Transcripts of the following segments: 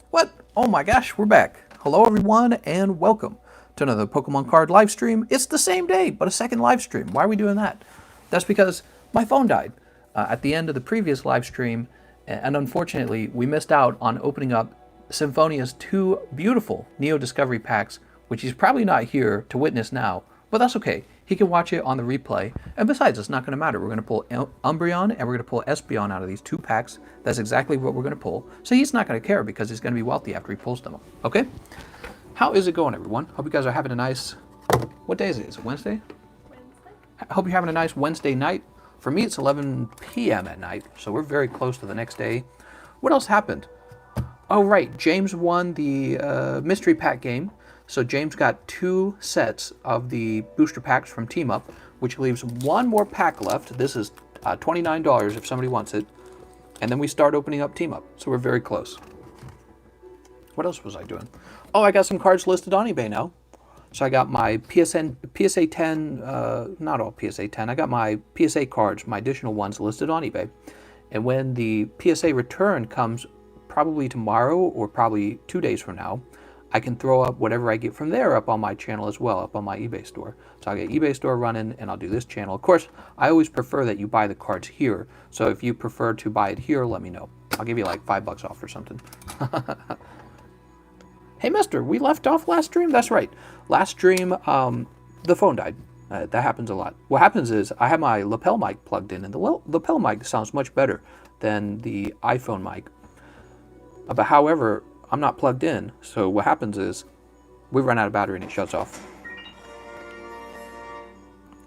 What? Oh my gosh, we're back. Hello everyone and welcome to another Pokemon card live stream. It's the same day, but a second live stream. Why are we doing that? That's because my phone died at the end of the previous live stream, and unfortunately we missed out on opening up Symphonia's two beautiful Neo Discovery packs, which he's probably not here to witness now, but that's okay. He can watch it on the replay. And besides, it's not going to matter. We're going to pull Umbreon and we're going to pull Espeon out of these two packs. That's exactly what we're going to pull. So he's not going to care because he's going to be wealthy after he pulls them. Okay? How is it going, everyone? Hope you guys are having a nice... What day is it? Is it Wednesday? I hope you're having a nice Wednesday night. For me, it's 11 p.m. at night, so we're very close to the next day. What else happened? Oh, right. James won the mystery pack game. So James got 2 sets of the booster packs from Team Up, which leaves one more pack left. This is $29 if somebody wants it. And then we start opening up Team Up. So we're very close. What else was I doing? Oh, I got some cards listed on eBay now. So I got my PSA 10, not all PSA 10. I got my PSA cards, my additional ones listed on eBay. And when the PSA return comes probably tomorrow or probably 2 days from now, I can throw up whatever I get from there up on my channel as well, up on my eBay store. So I'll get eBay store running and I'll do this channel. Of course, I always prefer that you buy the cards here. So if you prefer to buy it here, let me know. I'll give you like $5 off or something. Hey, mister, we left off last stream? That's right. Last stream, the phone died. That happens a lot. What happens is I have my lapel mic plugged in, and the lapel mic sounds much better than the iPhone mic. But however, I'm not plugged in, so what happens is we run out of battery and it shuts off.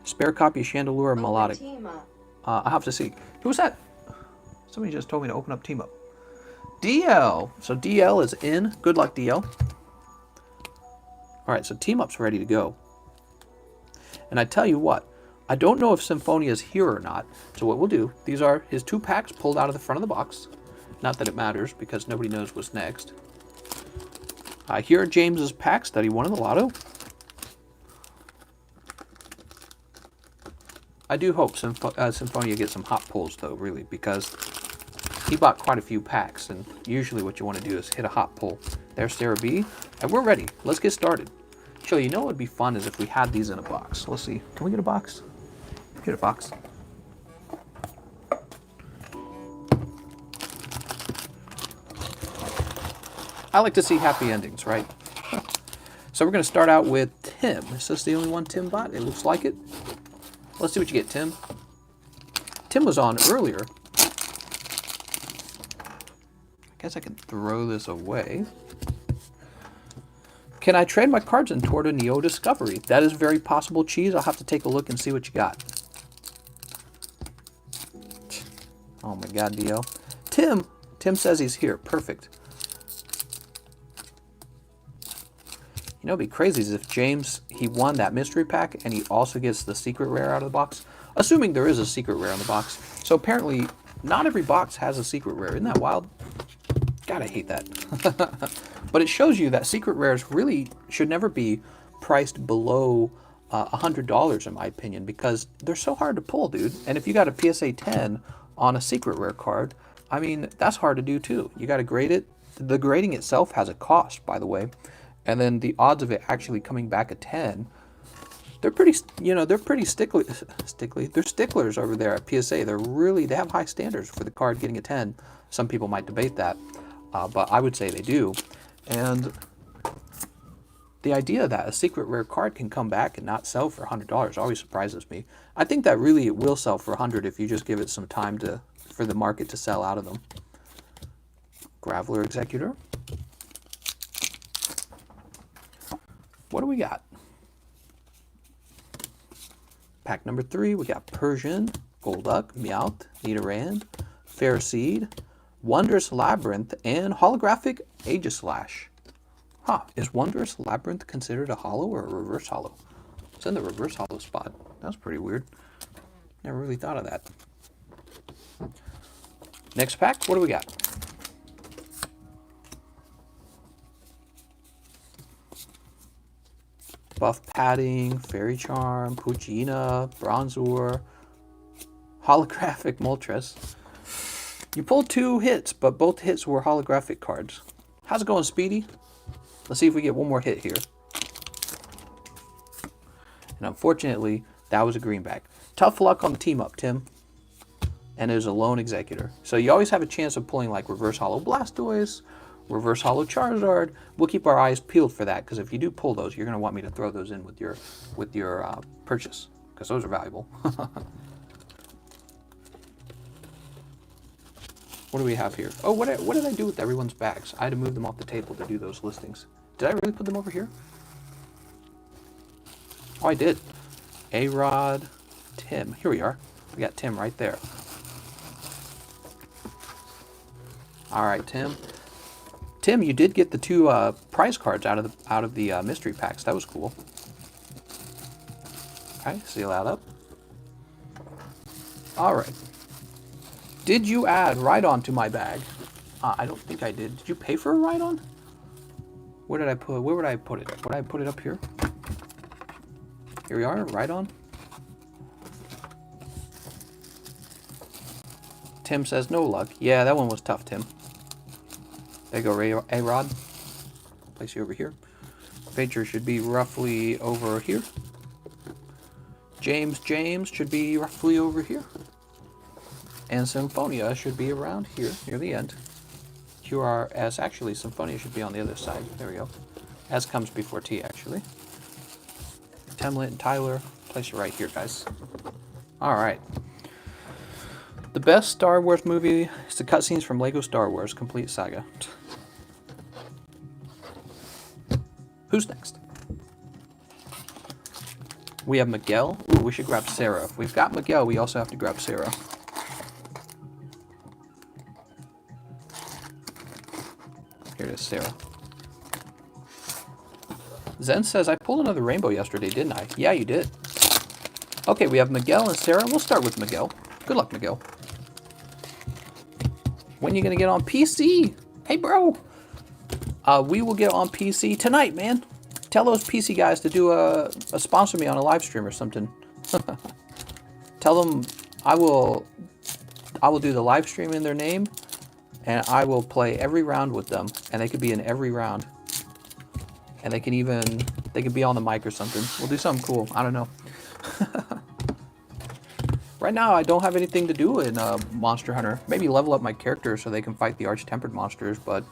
Spare copy Chandelure Melodic. I have to see. Who's that? Somebody just told me to open up Team Up. DL. So DL is in. Good luck, DL. Alright, so Team Up's ready to go. And I tell you what, I don't know if Symphonia is here or not. So what we'll do, these are his 2 packs pulled out of the front of the box. Not that it matters, because nobody knows what's next. Here are James's packs that he won in the lotto. I do hope Symphonia gets some hot pulls, though, really, because he bought quite a few packs, and usually what you want to do is hit a hot pull. There's Sarah B, and we're ready. Let's get started. So you know what would be fun is if we had these in a box. Let's see. Can we get a box? Get a box. I like to see happy endings, right? So we're going to start out with Tim. Is this the only one Tim bought? It looks like it. Let's see what you get, Tim. Tim was on earlier. I guess I can throw this away. Can I trade my cards in toward a Neo Discovery? That is very possible, Cheese. I'll have to take a look and see what you got. Oh my god, DL. Tim says he's here. Perfect. You know, it'd be crazy is if James, he won that mystery pack and he also gets the secret rare out of the box. Assuming there is a secret rare in the box. So apparently, not every box has a secret rare. Isn't that wild? God, I hate that. But it shows you that secret rares really should never be priced below $100 in my opinion, because they're so hard to pull, dude. And if you got a PSA 10 on a secret rare card, I mean, that's hard to do too. You got to grade it. The grading itself has a cost, by the way. And then the odds of it actually coming back a 10, they're pretty, you know, they're pretty stickly. They're sticklers over there at PSA. They have high standards for the card getting a 10. Some people might debate that, but I would say they do. And the idea that a secret rare card can come back and not sell for $100 always surprises me. I think that really it will sell for $100 if you just give it some time for the market to sell out of them. Graveler Executor. What do we got? Pack number 3, we got Persian, Golduck, Meowth, Nidoran, Fair Seed, Wondrous Labyrinth, and Holographic Aegislash. Huh, is Wondrous Labyrinth considered a holo or a reverse holo? It's in the reverse holo spot. That's pretty weird. Never really thought of that. Next pack, what do we got? Buff Padding, Fairy Charm, Poochyena, Bronzor, Holographic Moltres. You pulled 2 hits, but both hits were holographic cards. How's it going, Speedy? Let's see if we get one more hit here. And unfortunately, that was a greenback. Tough luck on the team up, Tim. And there's a lone executor. So you always have a chance of pulling like reverse hollow Blastoise, reverse hollow Charizard. We'll keep our eyes peeled for that, because if you do pull those, you're going to want me to throw those in with your purchase, because those are valuable. What do we have here? Oh, what did I do with everyone's bags? I had to move them off the table to do those listings. Did I really put them over here? Oh, I did. A-Rod, Tim. Here we are. We got Tim right there. All right, Tim. Tim, you did get the 2 prize cards out of the mystery packs. That was cool. Okay, seal that up. All right. Did you add Rhydon to my bag? I don't think I did. Did you pay for a Rhydon? Where would I put it? Would I put it up here? Here we are, Rhydon. Tim says no luck. Yeah, that one was tough, Tim. There you go, A-Rod. Place you over here. Pager should be roughly over here. James should be roughly over here. And Symphonia should be around here, near the end. QRS, actually, Symphonia should be on the other side. There we go. S comes before T, actually. Temlet and Tyler, place you right here, guys. All right. The best Star Wars movie is the cutscenes from Lego Star Wars Complete Saga. Who's next? We have Miguel. Ooh, we should grab Sarah. If we've got Miguel, we also have to grab Sarah. Here it is, Sarah. Zen says, I pulled another rainbow yesterday, didn't I? Yeah, you did. Okay, we have Miguel and Sarah. We'll start with Miguel. Good luck, Miguel. When are you going to get on PC? Hey, bro. We will get on PC tonight, man. Tell those PC guys to do a sponsor me on a live stream or something. Tell them I will do the live stream in their name, and I will play every round with them, and they could be in every round. And they could be on the mic or something. We'll do something cool. I don't know. Right now, I don't have anything to do in Monster Hunter. Maybe level up my character so they can fight the arch-tempered monsters, but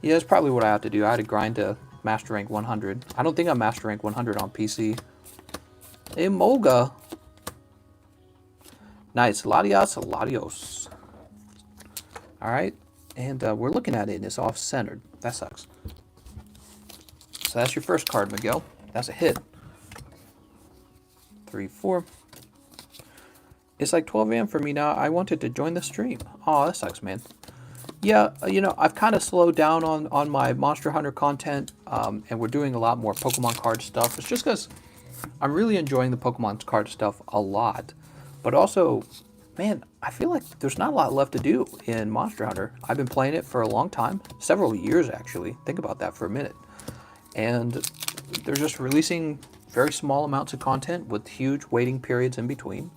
yeah, that's probably what I have to do. I had to grind to Master Rank 100. I don't think I'm Master Rank 100 on PC. Emolga. Nice. Latios. Alright. And we're looking at it, and it's off-centered. That sucks. So that's your first card, Miguel. That's a hit. 3, 4. It's like 12 a.m. for me now. I wanted to join the stream. Oh, that sucks, man. Yeah, you know, I've kind of slowed down on my Monster Hunter content, and we're doing a lot more Pokemon card stuff. It's just because I'm really enjoying the Pokemon card stuff a lot. But also, man, I feel like there's not a lot left to do in Monster Hunter. I've been playing it for a long time. Several years, actually. Think about that for a minute. And they're just releasing very small amounts of content with huge waiting periods in between.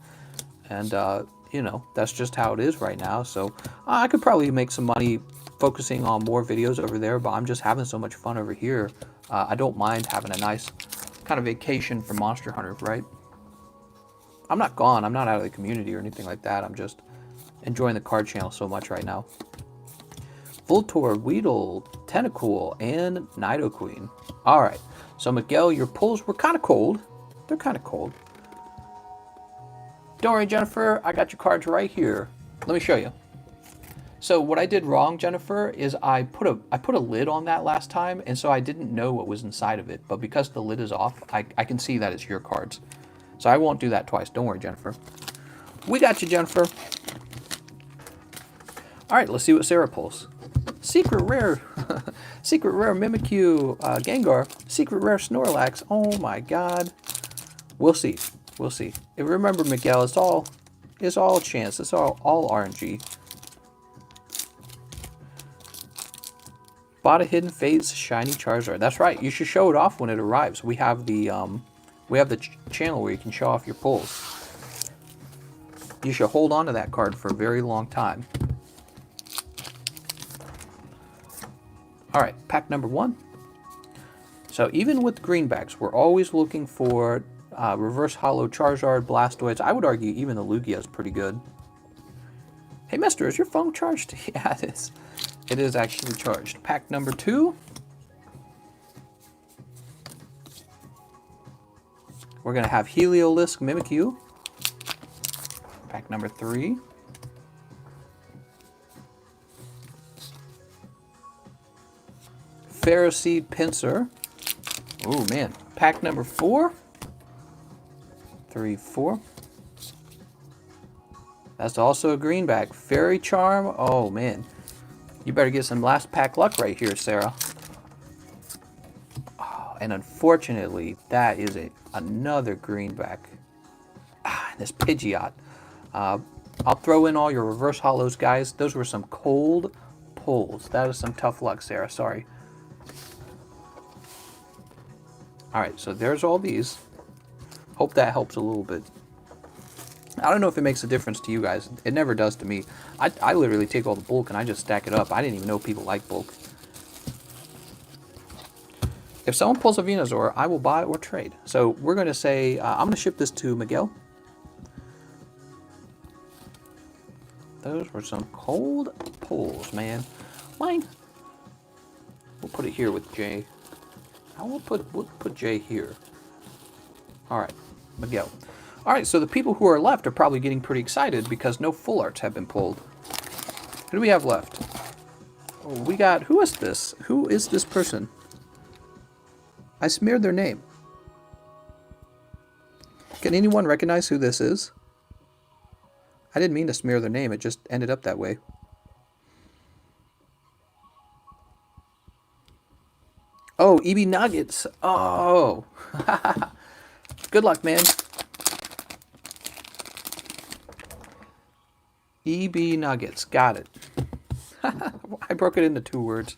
And, you know, that's just how it is right now. So I could probably make some money focusing on more videos over there, but I'm just having so much fun over here. I don't mind having a nice kind of vacation from Monster Hunter, right? I'm not gone. I'm not out of the community or anything like that. I'm just enjoying the card channel so much right now. Voltorb, Weedle, Tentacool, and Nidoqueen. All right. So, Miguel, your pulls were kind of cold. They're kind of cold. Don't worry, Jennifer. I got your cards right here. Let me show you. So what I did wrong, Jennifer, is I put a lid on that last time, and so I didn't know what was inside of it. But because the lid is off, I can see that it's your cards. So I won't do that twice. Don't worry, Jennifer. We got you, Jennifer. All right, let's see what Sarah pulls. Secret rare. Secret rare Mimikyu, Gengar. Secret rare Snorlax. Oh my god. We'll see. We'll see. And remember, Miguel, it's all chance. It's all RNG. Bought a Hidden Fates shiny Charizard. That's right. You should show it off when it arrives. We have the channel where you can show off your pulls. You should hold on to that card for a very long time. All right, pack number 1. So even with greenbacks, we're always looking for reverse hollow Charizard, Blastoise. I would argue even the Lugia is pretty good. Hey, mister, is your phone charged? Yeah, it is. It is actually charged. Pack number 2. We're going to have Heliolisk Mimikyu. Pack number 3. Ferroseed Pinsir. Oh, man. Pack number 4. 3, 4. That's also a greenback. Fairy Charm. Oh, man. You better get some last pack luck right here, Sarah. Oh, and unfortunately, that is another greenback. This Pidgeot. I'll throw in all your reverse hollows, guys. Those were some cold pulls. That is some tough luck, Sarah. Sorry. All right, so there's all these. Hope that helps a little bit. I don't know if it makes a difference to you guys. It never does to me. I literally take all the bulk and I just stack it up. I didn't even know people like bulk. If someone pulls a Venusaur, I will buy or trade. So we're going to say, I'm going to ship this to Miguel. Those were some cold pulls, man. Mine. We'll put it here with Jay. We'll put Jay here. All right, Miguel. All right, so the people who are left are probably getting pretty excited because no full arts have been pulled. Who do we have left? Oh, we got, who is this? Who is this person? I smeared their name. Can anyone recognize who this is? I didn't mean to smear their name, it just ended up that way. Oh, EB Nuggets. Oh. Good luck, man. EB Nuggets. Got it. I broke it into 2 words.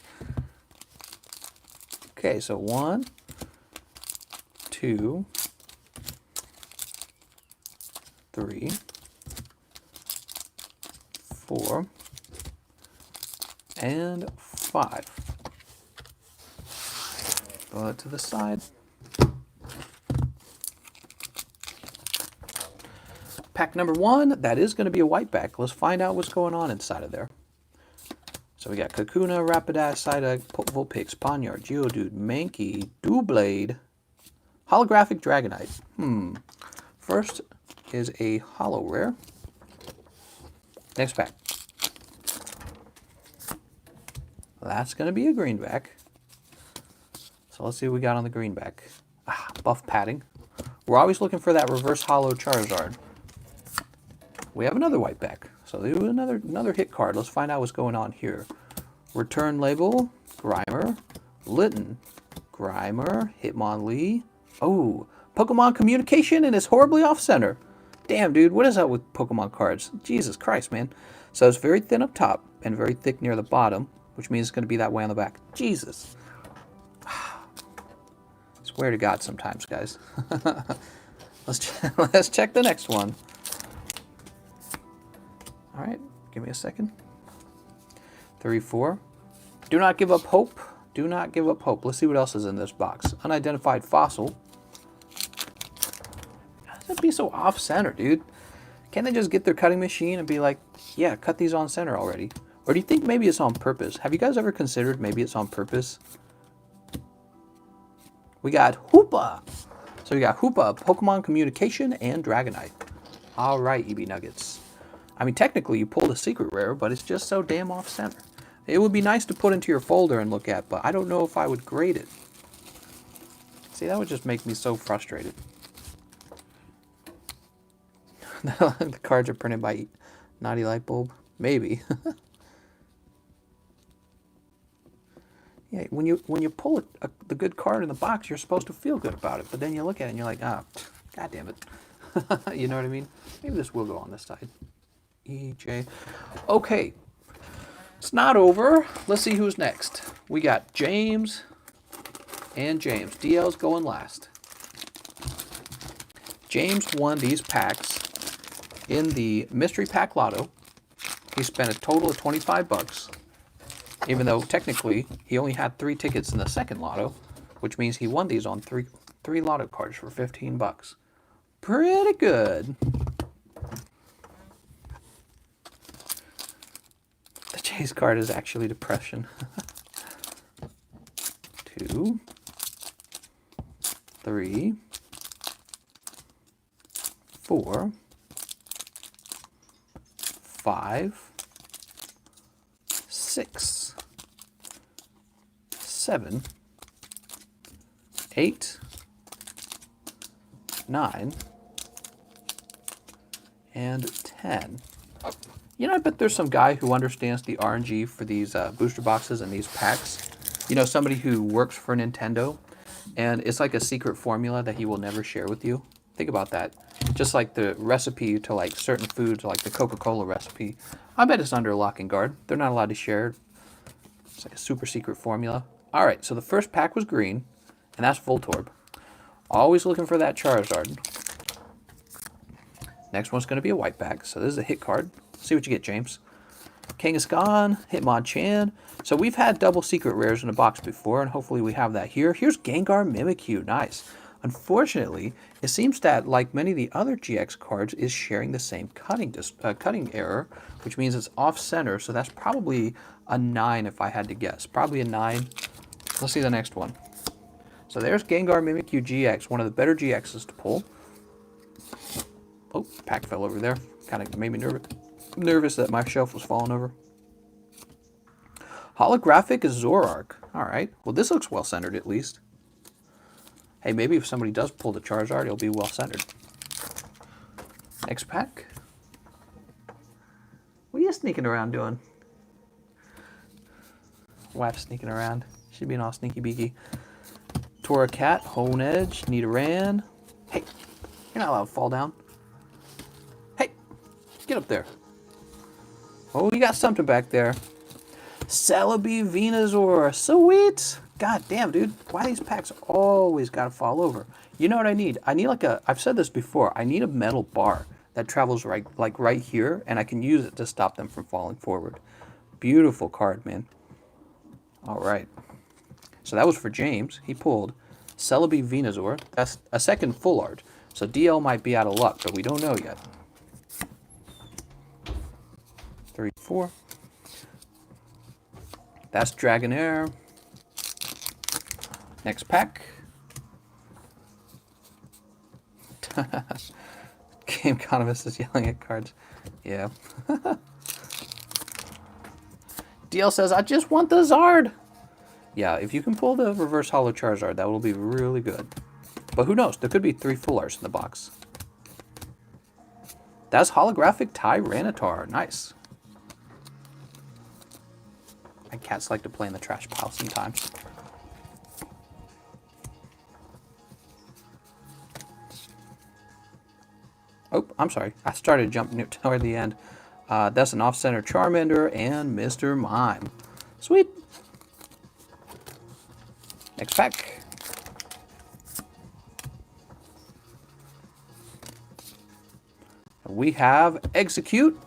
Okay, so 1, 2, 3, 4, and 5. Throw it to the side. Pack number 1, that is going to be a white back. Let's find out what's going on inside of there. So we got Kakuna, Rapidash, Psyduck, Vulpix, Ponyard, Geodude, Mankey, Doublade, Holographic Dragonite. First is a holo rare. Next pack. That's going to be a greenback. So let's see what we got on the greenback. Buff padding. We're always looking for that reverse hollow Charizard. We have another white back. So they do another hit card. Let's find out what's going on here. Return label, Grimer, Litten, Grimer, Hitmonlee. Oh, Pokemon communication and it's horribly off center. Damn, dude, what is up with Pokemon cards? Jesus Christ, man. So it's very thin up top and very thick near the bottom, which means it's going to be that way on the back. Jesus. Swear to God sometimes, guys. Let's check the next one. All right, give me a second. 3, 4. Do not give up hope. Do not give up hope. Let's see what else is in this box. Unidentified fossil. How does that be so off-center, dude? Can't they just get their cutting machine and be like, yeah, cut these on center already? Or do you think maybe it's on purpose? Have you guys ever considered maybe it's on purpose? We got Hoopa. So we got Hoopa, Pokemon Communication, and Dragonite. All right, EB Nuggets. I mean, technically you pulled a secret rare, but it's just so damn off-center. It would be nice to put into your folder and look at, but I don't know if I would grade it. See, that would just make me so frustrated. The cards are printed by Naughty Lightbulb. Maybe. Yeah, when you pull the good card in the box, you're supposed to feel good about it. But then you look at it and you're like, ah, God damn it. You know what I mean? Maybe this will go on this side. EJ. Okay. It's not over. Let's see who's next. We got James and James. DL's going last. James won these packs in the Mystery Pack Lotto. He spent a total of 25 bucks. Even though technically he only had 3 tickets in the second lotto, which means he won these on three lotto cards for 15 bucks. Pretty good. The chase card is actually depression. 2, 3, 4, 5, 6, 7, 8, 9, and 10. You know, I bet there's some guy who understands the RNG for these booster boxes and these packs. You know, somebody who works for Nintendo, and it's like a secret formula that he will never share with you. Think about that. Just like the recipe to like certain foods, like the Coca-Cola recipe. I bet it's under lock and guard. They're not allowed to share. It's like a super secret formula. All right, so the first pack was green, and that's Voltorb. Always looking for that Charizard. Next one's going to be a white pack. So this is a hit card. See what you get, James. Kangaskhan, Hitmonchan. So we've had double secret rares in a box before, and hopefully we have that here. Here's Gengar Mimikyu. Nice. Unfortunately, it seems that, like many of the other GX cards, is sharing the same cutting error, which means it's off-center, so that's probably a 9 if I had to guess. Probably a 9. Let's see the next one. So there's Gengar Mimikyu GX, one of the better GXs to pull. Oh, pack fell over there. Kind of made me nervous that my shelf was falling over. Holographic Zoroark. All right. Well, this looks well-centered at least. Hey, maybe if somebody does pull the Charizard, it'll be well-centered. Next pack. What are you sneaking around doing? Wife's sneaking around. She's being all sneaky-beaky. Torracat, Honedge, Nidoran. Hey, you're not allowed to fall down. Hey, get up there. Oh, you got something back there. Celebi Venusaur. Sweet. God damn, dude. Why these packs always gotta fall over? You know what I need? I need like a, I've said this before, I need a metal bar that travels right here, and I can use it to stop them from falling forward. Beautiful card, man. All right. So that was for James. He pulled Celebi Venusaur. That's a second full art. So DL might be out of luck, but we don't know yet. 3, 4. That's Dragonair. Next pack. Game Economist is yelling at cards. Yeah. DL says, I just want the Zard. Yeah, if you can pull the reverse holo Charizard, that will be really good. But who knows? There could be 3 full arts in the box. That's holographic Tyranitar. Nice. My cats like to play in the trash pile sometimes. Oh, I'm sorry. I started jumping toward the end. That's an off-center Charmander and Mr. Mime. Sweet. Next pack. We have Execute.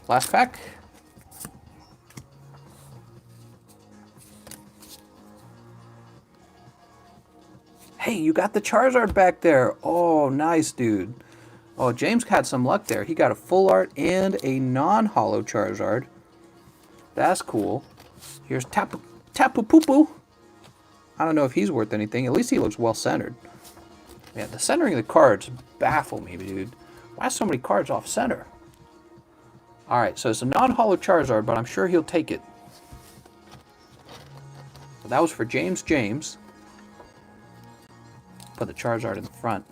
Last pack. Hey, you got the Charizard back there. Oh, nice, dude. Oh, James had some luck there. He got a full art and a non-holo Charizard. That's cool. Here's Tapu Pupu. I don't know if he's worth anything. At least he looks well-centered. Yeah, the centering of the cards baffle me, dude. Why so many cards off-center? Alright, so it's a non-holo Charizard, but I'm sure he'll take it. So that was for James. Put the Charizard in the front.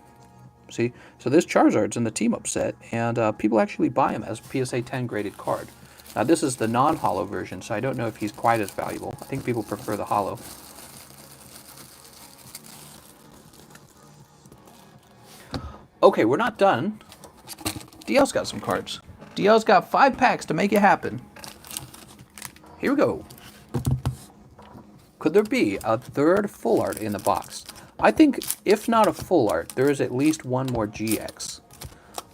See? So this Charizard's in the team-up set, and people actually buy him as a PSA 10 graded card. Now this is the non-holo version, so I don't know if he's quite as valuable. I think people prefer the holo. Okay, we're not done. DL's got some cards. DL's got 5 packs to make it happen. Here we go. Could there be a third full art in the box? I think, if not a full art, there is at least one more GX.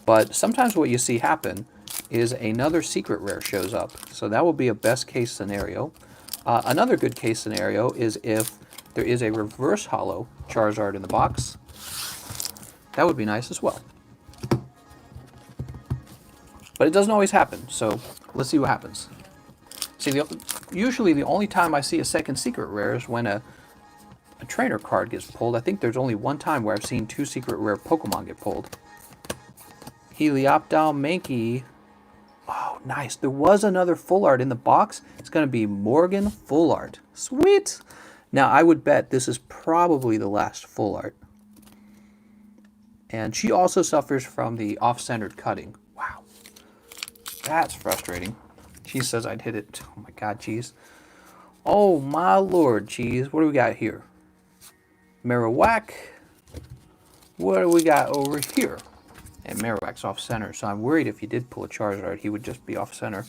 But sometimes what you see happen is another secret rare shows up. So that will be a best case scenario. Another good case scenario is if there is a reverse holo Charizard in the box. That would be nice as well. But it doesn't always happen, so let's see what happens. See, usually the only time I see a second secret rare is when a trainer card gets pulled. I think there's only one time where I've seen 2 secret rare Pokemon get pulled. Helioptile, Mankey. Oh, nice. There was another full art in the box. It's going to be Morgan full art. Sweet. Now, I would bet this is probably the last full art. And she also suffers from the off-centered cutting. Wow. That's frustrating. She says I'd hit it. Oh my god, Cheese. Oh my lord, Cheese. What do we got here? Marowak. What do we got over here? And Marowak's off-center, so I'm worried if he did pull a Charizard, he would just be off-center.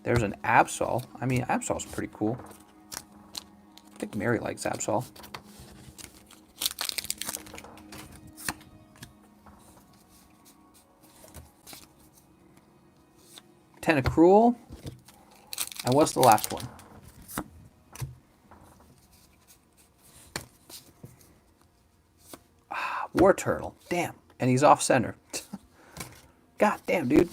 There's an Absol. I mean, Absol's pretty cool. I think Mary likes Absol. Tentacruel. And what's the last one? War Turtle. Damn. And he's off center. God damn, dude.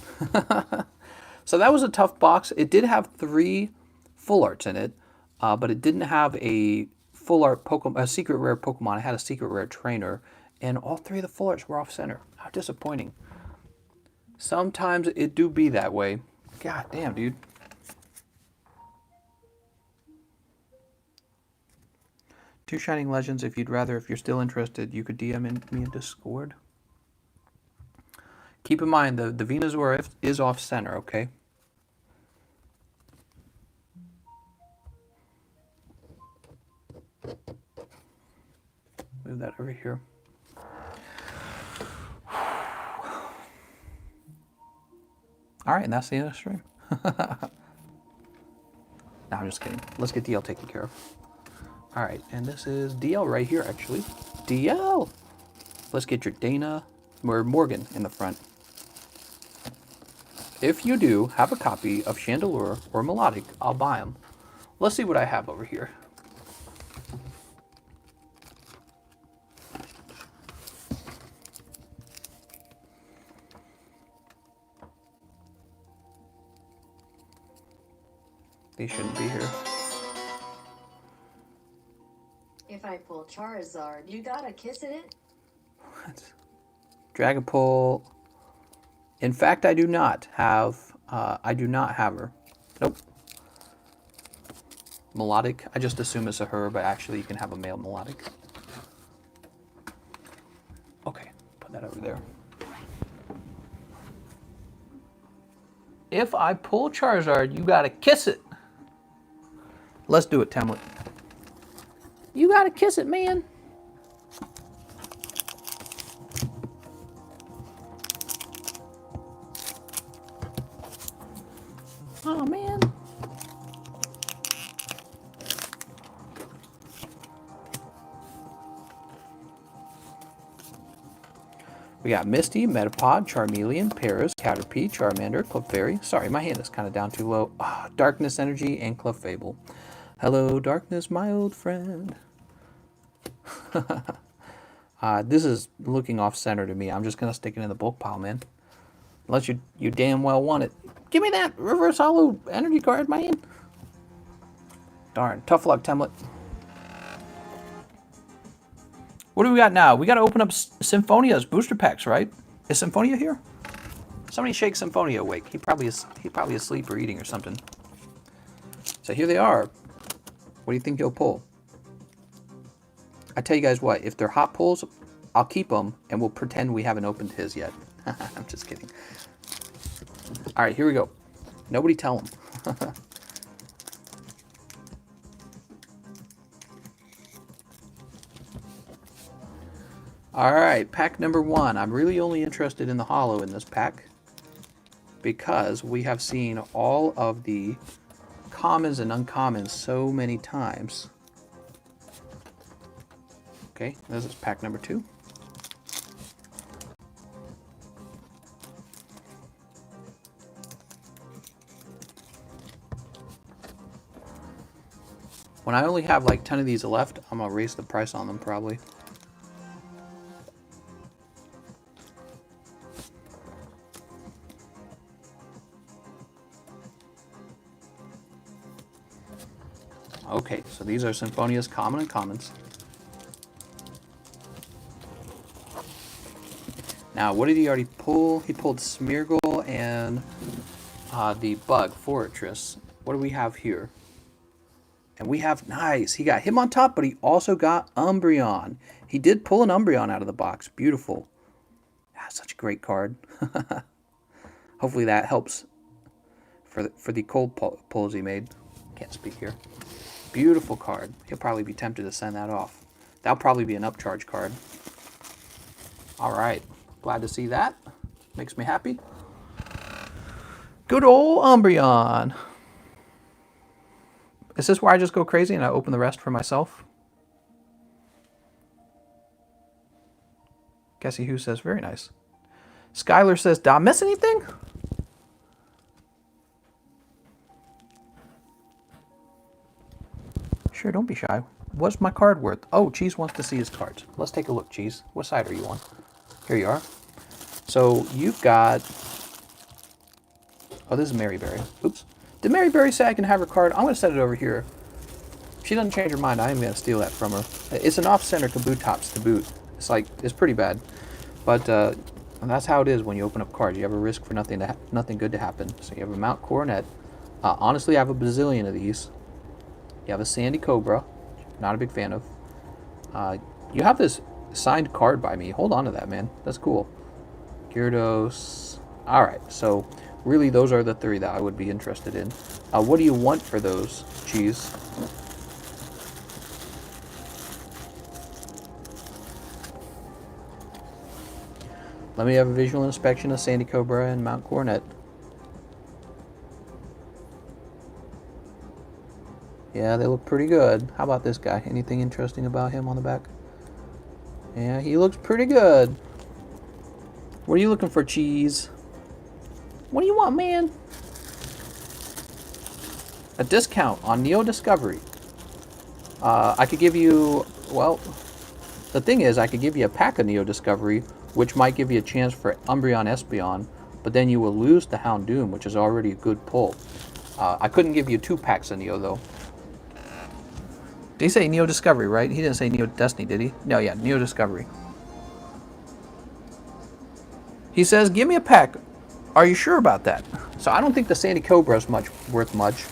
So that was a tough box. It did have 3 full arts in it, but it didn't have a full art Pokemon, a secret rare Pokemon. It had a secret rare trainer, and all 3 of the full arts were off center. How disappointing. Sometimes it do be that way. God damn, dude. Two Shining Legends, if you're still interested, you could DM me in Discord. Keep in mind, the Venusaur is off-center, okay? Move that over here. All right, and that's the end of the stream. No, I'm just kidding. Let's get DL taken care of. All right, and this is DL right here, actually. DL! Let's get your Dana or Morgan in the front. If you do have a copy of Chandelure or Melodic, I'll buy them. Let's see what I have over here. They shouldn't be here. If I pull Charizard, you gotta kiss it? What? Dragapult. In fact, I do not have her. Nope. Melodic. I just assume it's a her, but actually you can have a male Melodic. Okay, put that over there. If I pull Charizard, you gotta kiss it. Let's do it, Temlet. You gotta kiss it, man. Oh, man. We got Misty, Metapod, Charmeleon, Paris, Caterpie, Charmander, Clefairy. Sorry, my hand is kind of down too low. Oh, Darkness Energy and Clefable. Hello, Darkness, my old friend. This is looking off-center to me. I'm just going to stick it in the bulk pile, man. Unless you damn well want it. Give me that reverse holo energy card, man. Darn. Tough luck, Temlet. What do we got now? We got to open up Symphonia's booster packs, right? Is Symphonia here? Somebody shake Symphonia awake. He probably asleep or eating or something. So here they are. What do you think he'll pull? I tell you guys what, if they're hot pulls, I'll keep them and we'll pretend we haven't opened his yet. I'm just kidding. All right, here we go. Nobody tell him. All right, pack number 1. I'm really only interested in the holo in this pack because we have seen all of the commons and uncommons so many times. Okay, this is pack number 2. When I only have like 10 of these left, I'm gonna raise the price on them probably. Okay, so these are Symphonia's common and commons. Now, what did he already pull? He pulled Smeargle and the Bug Fortress. What do we have here? And we have, nice, he got him on top, but he also got Umbreon. He did pull an Umbreon out of the box. Beautiful. Ah, such a great card. Hopefully that helps for the cold pulls he made. Can't speak here. Beautiful card. He'll probably be tempted to send that off. That'll probably be an upcharge card. All right. Glad to see that. Makes me happy. Good old Umbreon. Is this where I just go crazy and I open the rest for myself? Guessy Who says, very nice. Skylar says, did I miss anything? Sure, don't be shy. What's my card worth? Oh, Cheese wants to see his cards. Let's take a look, Cheese. What side are you on? Here you are. So you've got... Oh, this is Maryberry. Oops. Did Maryberry say I can have her card? I'm going to set it over here. If she doesn't change her mind, I am going to steal that from her. It's an off-center Kabutops to boot. It's like, it's pretty bad. But that's how it is when you open up cards. You have a risk for nothing good to happen. So you have a Mount Coronet. Honestly, I have a bazillion of these. You have a Sandy Cobra. Not a big fan of. You have this signed card by me. Hold on to that, man. That's cool. Gyarados. Alright, so really those are the three that I would be interested in. What do you want for those, Cheese? Let me have a visual inspection of Sandy Cobra and Mount Coronet. Yeah, they look pretty good. How about this guy? Anything interesting about him on the back? Yeah, he looks pretty good. What are you looking for, Cheese? What do you want, man? A discount on Neo Discovery. I could give you, well, the thing is, I could give you a pack of Neo Discovery, which might give you a chance for Umbreon Espeon, but then you will lose the Houndoom, which is already a good pull. I couldn't give you 2 packs of Neo, though. Did he say Neo Discovery, right? He didn't say Neo Destiny, did he? No, yeah, Neo Discovery. He says, give me a pack. Are you sure about that? So I don't think the Sandy Cobra is worth much.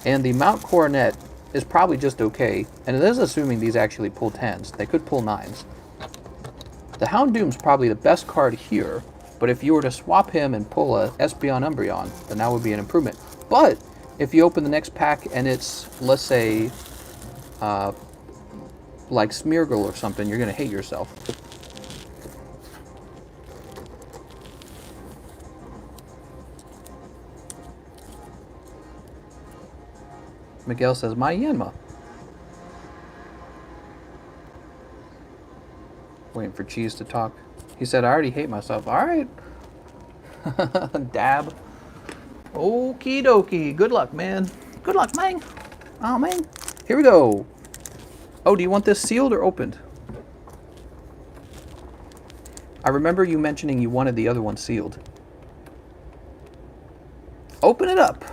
And the Mount Coronet is probably just okay. And it is assuming these actually pull 10s. They could pull 9s. The Houndoom's probably the best card here. But if you were to swap him and pull a Espeon Umbreon, then that would be an improvement. But if you open the next pack and it's, let's say, like Smeargle or something, you're going to hate yourself. Miguel says, my Yanma. Waiting for Cheese to talk. He said, I already hate myself. All right. Dab. Okie dokie. Good luck, man. Good luck, man. Oh, man. Here we go. Oh, do you want this sealed or opened? I remember you mentioning you wanted the other one sealed. Open it up.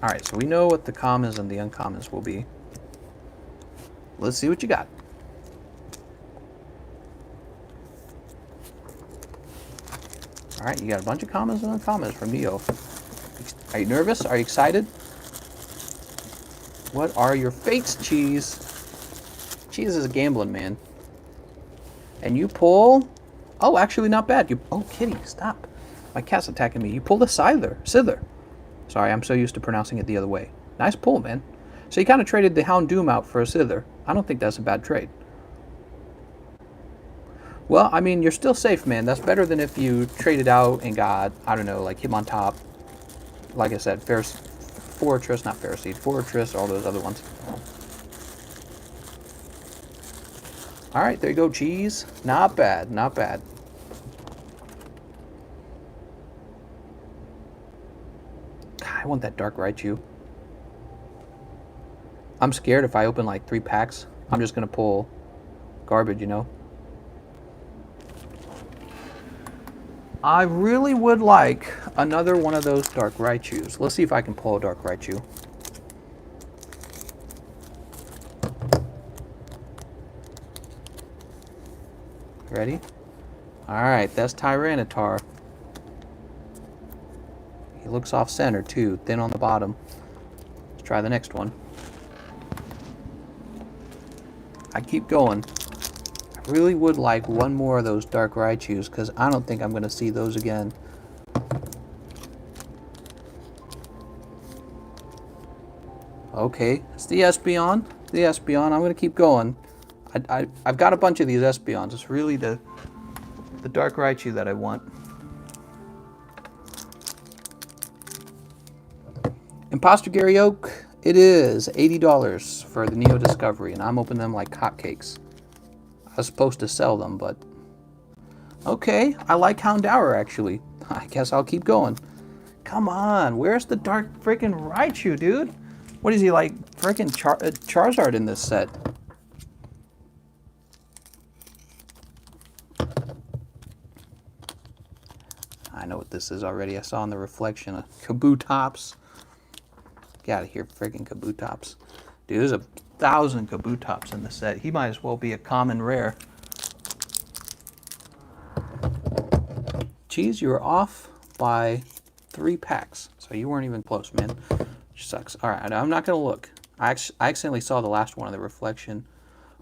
Alright, so we know what the commons and the uncommons will be. Let's see what you got. Alright, you got a bunch of commons and uncommons from Neo. Are you nervous? Are you excited? What are your fates, Cheese? Cheese is a gambling man. And you pull... Oh, actually not bad. Oh, kitty, stop. My cat's attacking me. You pulled a Scyther. Sorry, I'm so used to pronouncing it the other way. Nice pull, man. So you kind of traded the Houndoom out for a Scyther. I don't think that's a bad trade. Well, I mean, you're still safe, man. That's better than if you traded out and got, I don't know, like him on top. Like I said, Fortress, not Ferroseed, Fortress, all those other ones. All right, there you go, cheese. Not bad, not bad. God, I want that dark Raichu. I'm scared if I open like 3 packs, I'm just gonna pull garbage, you know? I really would like another one of those dark Raichus. Let's see if I can pull a dark Raichu. Ready? Alright, that's Tyranitar. He looks off center too, thin on the bottom. Let's try the next one. I keep going. I really would like one more of those dark Raichus because I don't think I'm going to see those again. Okay, it's the Espeon. The Espeon. I'm going to keep going. I've got a bunch of these Espeons. It's really the dark Raichu that I want. Imposter Gary Oak. It is $80 for the Neo Discovery, and I'm opening them like hotcakes. I was supposed to sell them, but okay. I like Houndour actually. I guess I'll keep going. Come on, where's the dark freaking Raichu, dude? What is he like, freaking Charizard in this set? I know what this is already. I saw in the reflection of Kabutops. Get out of here, freaking Kabutops. Dude, there's 1,000 Kabutops in the set. He might as well be a common rare. Geez, you were off by 3 packs. So you weren't even close, man. Which sucks. Alright, I'm not going to look. I accidentally saw the last one of the reflection.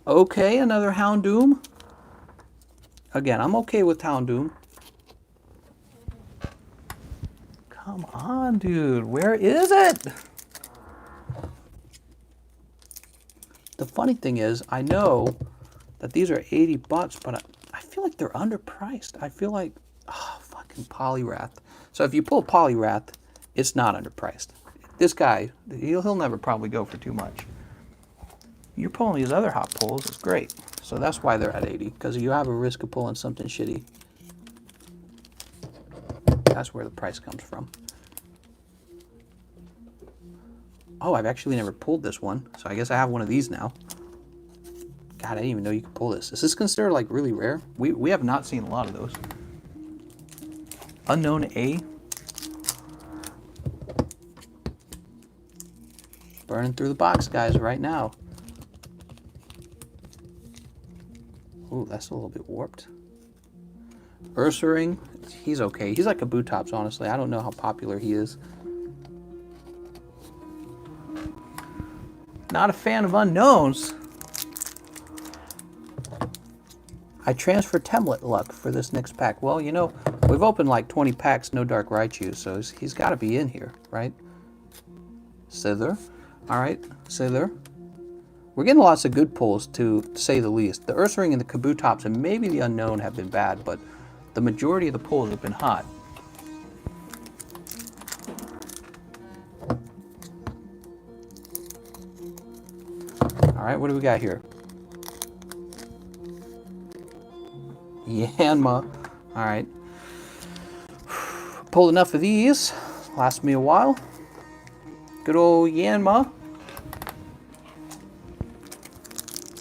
Okay, another Houndoom. Again, I'm okay with Houndoom. Come on, dude. Where is it? The funny thing is, I know that these are 80 bucks, but I feel like they're underpriced. I feel like, oh, fucking Poliwrath. So if you pull Poliwrath, it's not underpriced. This guy, he'll never probably go for too much. You're pulling these other hot pulls, it's great. So that's why they're at 80, because you have a risk of pulling something shitty. That's where the price comes from. Oh, I've actually never pulled this one, so I guess I have one of these now. God, I didn't even know you could pull this. Is this considered like really rare? We have not seen a lot of those. Unknown A. Burning through the box, guys, right now. Ooh, that's a little bit warped. Ursaring, he's okay. He's like a Kabutops, honestly. I don't know how popular he is. Not a fan of unknowns. I transfer template luck for this next pack. Well, you know, we've opened like 20 packs, no dark Raichu, so he's got to be in here, right? Sither. All right, Sither. We're getting lots of good pulls, to say the least. The Ursaring and the Kabutops and maybe the Unknown have been bad, but the majority of the pulls have been hot. All right, what do we got here? Yanma. All right. Pulled enough of these. Last me a while. Good old Yanma.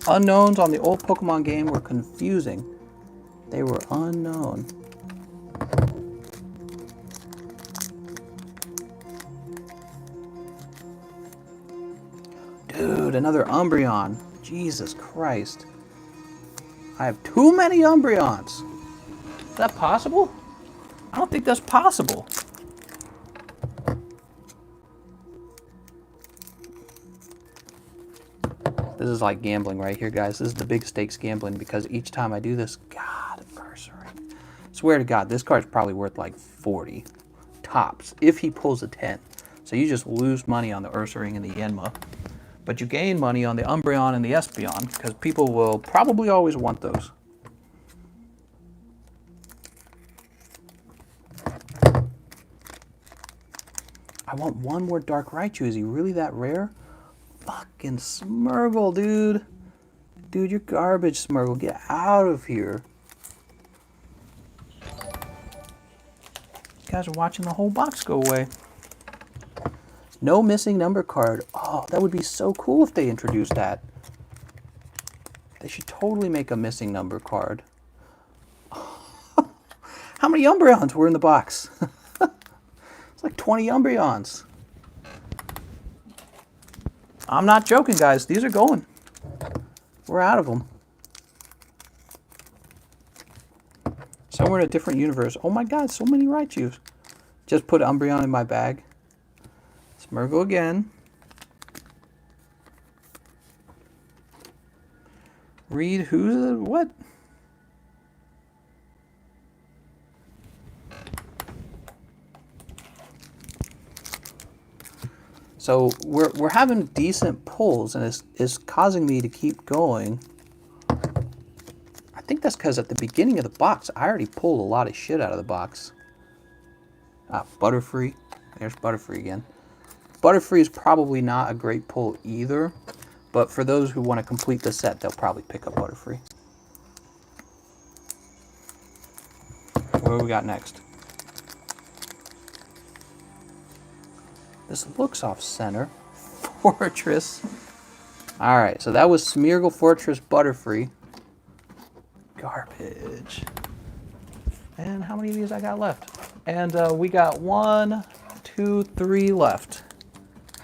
Unknowns on the old Pokemon game were confusing. They were unknown. Dude, another Umbreon. Jesus Christ. I have too many Umbreons. Is that possible? I don't think that's possible. This is like gambling right here, guys. This is the big stakes gambling because each time I do this, God, Ursaring. Swear to God, this card's probably worth like 40 tops if he pulls a 10. So you just lose money on the Ursaring and the Yanma. But you gain money on the Umbreon and the Espeon because people will probably always want those. I want one more Dark Raichu. Is he really that rare? Fucking Smurgle, dude. Dude, you're garbage, Smurgle. Get out of here. You guys are watching the whole box go away. No missing number card. Oh, that would be so cool if they introduced that. They should totally make a missing number card. How many Umbreons were in the box? It's like 20 Umbreons. I'm not joking, guys. These are going. We're out of them. Somewhere in a different universe. Oh my god, so many Raichus. Just put Umbreon in my bag. Smurgle again. Read who's the what? So we're having decent pulls, and it's causing me to keep going. I think that's because at the beginning of the box, I already pulled a lot of shit out of the box. Ah, Butterfree. There's Butterfree again. Butterfree is probably not a great pull either, but for those who want to complete the set, they'll probably pick up Butterfree. What do we got next? This looks off center. Fortress. Alright, so that was Smeargle, Fortress, Butterfree. Garbage. And how many of these I got left? And we got 1, 2, 3 left.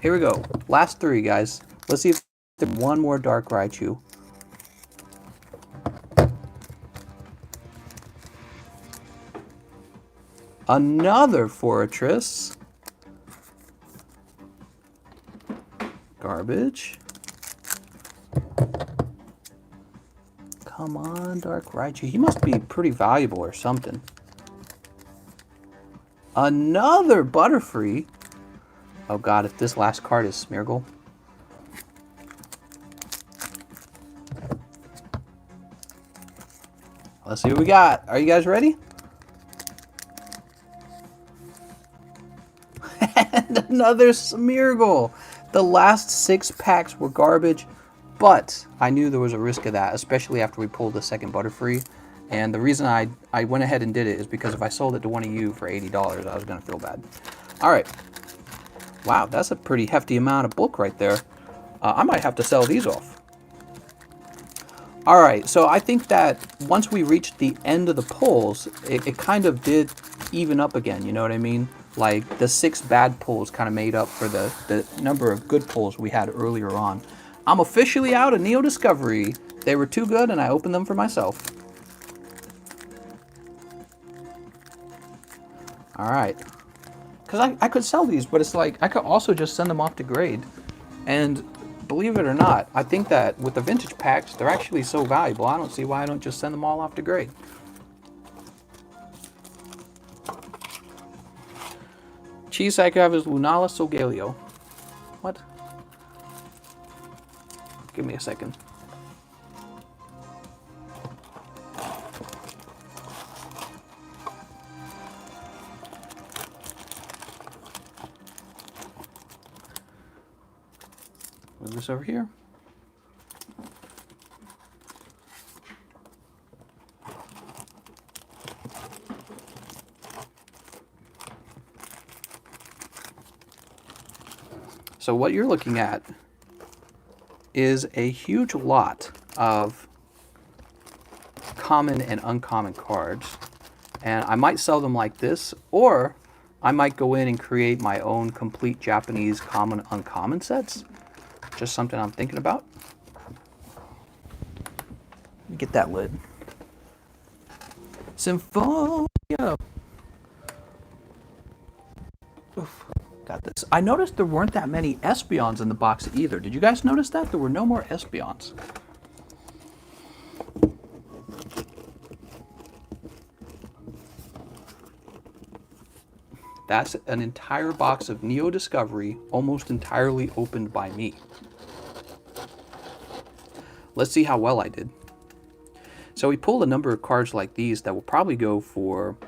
Here we go. Last 3, guys. Let's see if there's one more Dark Raichu. Another Fortress. Garbage. Come on, Dark Raichu. He must be pretty valuable or something. Another Butterfree. Oh god, if this last card is Smeargle. Let's see what we got. Are you guys ready? And another Smeargle. The last 6 packs were garbage, but I knew there was a risk of that, especially after we pulled the second Butterfree. And the reason I went ahead and did it is because if I sold it to one of you for $80, I was going to feel bad. All right. Wow, that's a pretty hefty amount of bulk right there. I might have to sell these off. All right, so I think that once we reached the end of the pulls, it kind of did even up again, you know what I mean? Like the 6 bad pulls kind of made up for the number of good pulls we had earlier on. I'm officially out of Neo Discovery. They were too good and I opened them for myself. All right. Because I could sell these, but it's like I could also just send them off to grade. And believe it or not, I think that with the vintage packs, they're actually so valuable. I don't see why I don't just send them all off to grade. Cheese Psycho have is Lunala Solgaleo. What? Give me a second. Move this over here. So what you're looking at is a huge lot of common and uncommon cards. And I might sell them like this, or I might go in and create my own complete Japanese common uncommon sets. Just something I'm thinking about. Let me get that lid. Symphonia. Oof. Got this. I noticed there weren't that many Espeons in the box either. Did you guys notice that? There were no more Espeons. That's an entire box of Neo Discovery, almost entirely opened by me. Let's see how well I did. So we pulled a number of cards like these that will probably go for,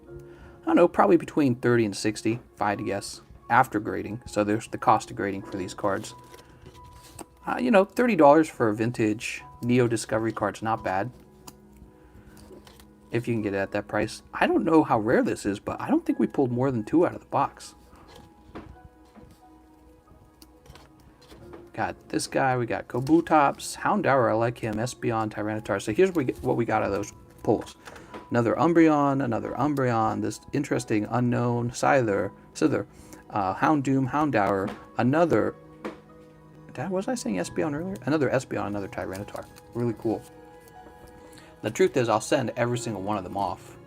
I don't know, probably between 30 and 60, if I had to guess, after grading. So there's the cost of grading for these cards. You know, $30 for a vintage Neo Discovery card's not bad. If you can get it at that price. I don't know how rare this is, but I don't think we pulled more than 2 out of the box. Got this guy, we got Kabutops, Houndour, I like him, Espeon, Tyranitar. So here's what we got out of those pulls. Another Umbreon, this interesting unknown Scyther, Houndoom, Houndour, another, was I saying Espeon earlier? Another Espeon, another Tyranitar. Really cool. The truth is, I'll send every single one of them off.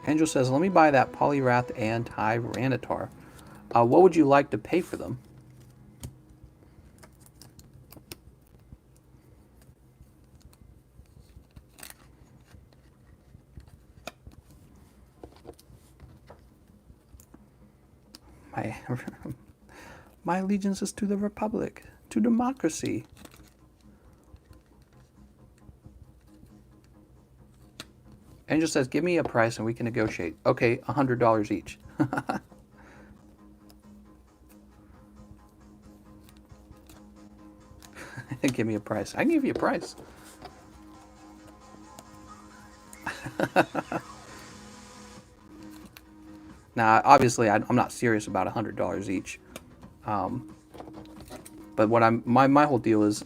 Angel says, let me buy that Poliwrath and Tyranitar. What would you like to pay for them? My allegiance is to the Republic, to democracy. Angel says, give me a price and we can negotiate. Okay, $100 each. Give me a price. I can give you a price. Now, obviously, I'm not serious about $100 each. But what my whole deal is,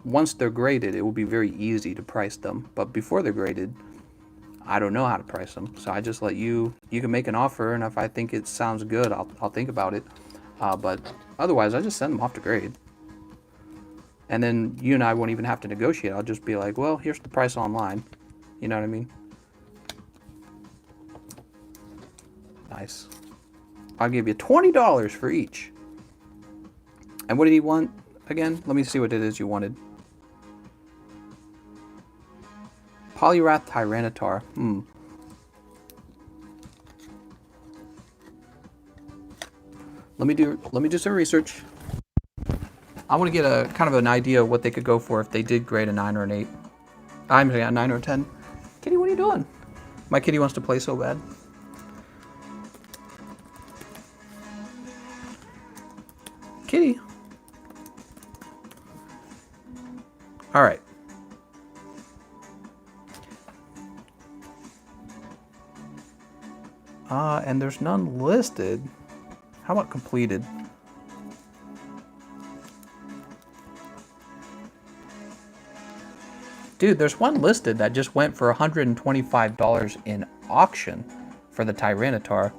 once they're graded, it will be very easy to price them. But before they're graded, I don't know how to price them. So I just let you can make an offer, and if I think it sounds good, I'll think about it. But otherwise, I just send them off to grade. And then you and I won't even have to negotiate. I'll just be like, well, here's the price online. You know what I mean? Nice. I'll give you $20 for each. And what did he want again? Let me see what it is you wanted. Poliwrath Tyranitar. Let me do some research. I want to get a kind of an idea of what they could go for if they did grade a 9 or an 8. I'm saying a 9 or a 10. Kitty, what are you doing? My kitty wants to play so bad. Kitty. All right. And there's none listed. How about completed? Dude, there's one listed that just went for $125 in auction for the Tyranitar.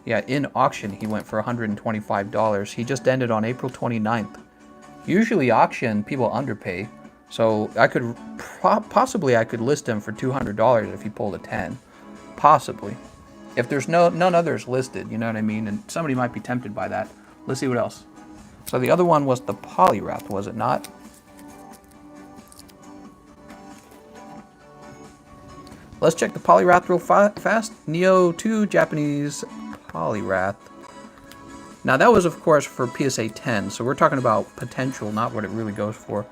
Yeah, in auction he went for $125. He just ended on April 29th. Usually auction, people underpay. So I could, possibly I could list him for $200 if he pulled a 10. Possibly. If there's none others listed, you know what I mean? And somebody might be tempted by that. Let's see what else. So the other one was the Poliwrath, was it not? Let's check the Poliwrath real fast. Neo 2 Japanese Poliwrath. Now that was, of course, for PSA 10, so we're talking about potential, not what it really goes for.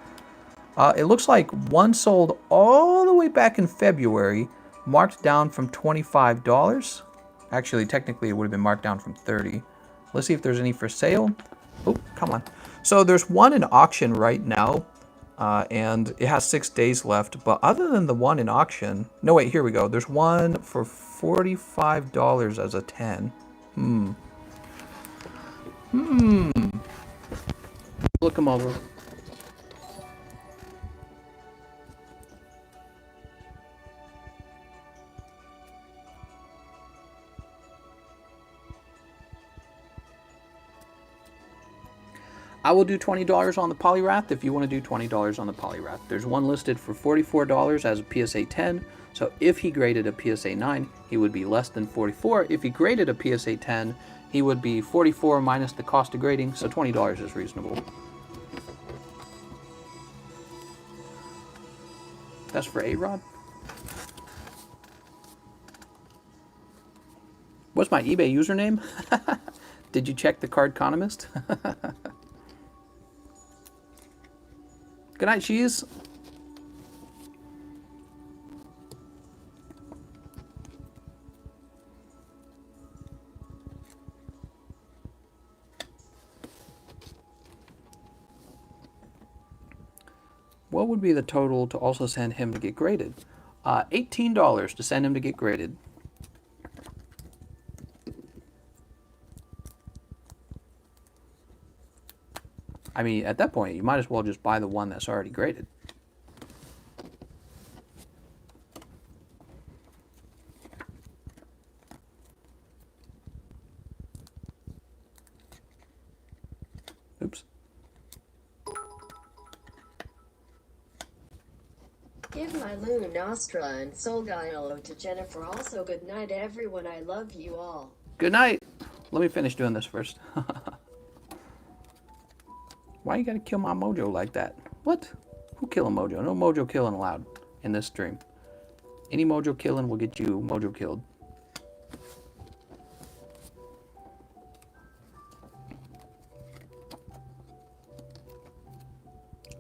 It looks like one sold all the way back in February, marked down from $25. Actually, technically, it would have been marked down from $30. Let's see if there's any for sale. Oh, come on. So there's one in auction right now. And it has 6 days left, but other than the one in auction, no wait, here we go. There's one for $45 as a 10. Look them over. I will do $20 on the Poliwrath if you want to do $20 on the Poliwrath. There's one listed for $44 as a PSA 10, so if he graded a PSA 9, he would be less than $44. If he graded a PSA 10, he would be $44 minus the cost of grading, so $20 is reasonable. That's for A-Rod? What's my eBay username? Did you check TheCardconomist? Good night, cheese. What would be the total to also send him to get graded? $18 to send him to get graded. I mean, at that point, you might as well just buy the one that's already graded. Oops. Give my Lou Nostra and Solgailo to Jennifer. Also, good night, everyone. I love you all. Good night. Let me finish doing this first. Why you gotta kill my mojo like that? What? Who killing mojo? No mojo killing allowed in this stream. Any mojo killing will get you mojo killed.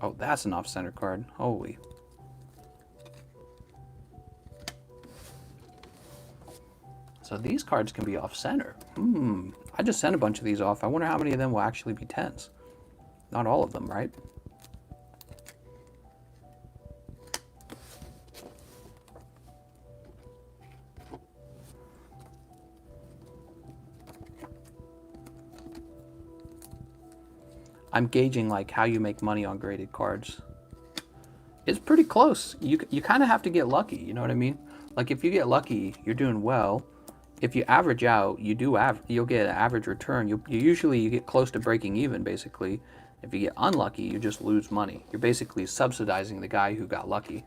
Oh, that's an off-center card. Holy. So these cards can be off-center. I just sent a bunch of these off. I wonder how many of them will actually be 10s. Not all of them, right? I'm gauging like how you make money on graded cards. It's pretty close. You kind of have to get lucky, you know what I mean? Like if you get lucky, you're doing well. If you average out, you'll get an average return. You usually get close to breaking even basically. If you get unlucky, you just lose money. You're basically subsidizing the guy who got lucky.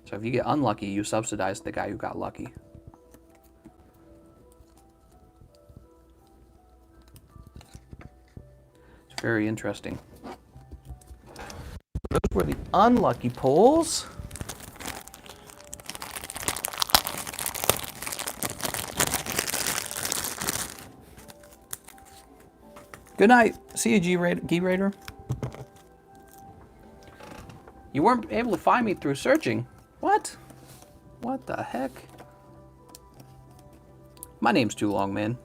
So if you get unlucky, you subsidize the guy who got lucky. It's very interesting. Those were the unlucky pulls. Good night. See you, G-Raider. You weren't able to find me through searching. What? What the heck? My name's too long, man.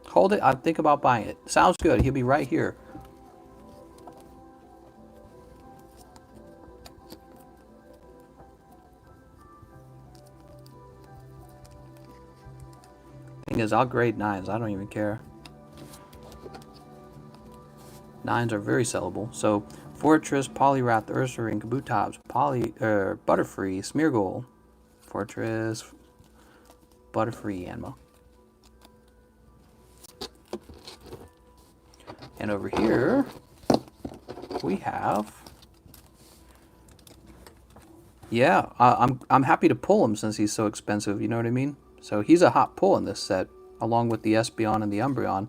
Hold it. I'll think about buying it. Sounds good. He'll be right here. Thing is, I'll grade 9s. I don't even care. 9s are very sellable. So, Fortress, Poliwrath, Ursaring, Kabutops, Butterfree, Smeargle, Fortress, Butterfree, Yanma. And over here, we have... Yeah, I'm happy to pull him since he's so expensive, you know what I mean? So he's a hot pull in this set, along with the Espeon and the Umbreon,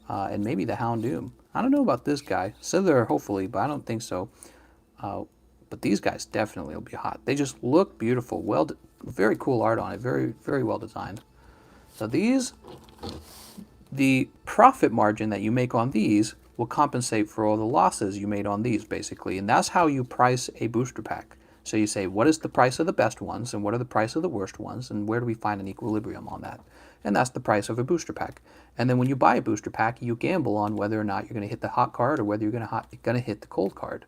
and maybe the Houndoom. I don't know about this guy. Slither, hopefully, but I don't think so. But these guys definitely will be hot. They just look beautiful. Very cool art on it. Very, very well designed. So these, the profit margin that you make on these will compensate for all the losses you made on these, basically. And that's how you price a booster pack. So you say, what is the price of the best ones, and what are the price of the worst ones, and where do we find an equilibrium on that? And that's the price of a booster pack. And then when you buy a booster pack, you gamble on whether or not you're going to hit the hot card or whether you're going to hit the cold card.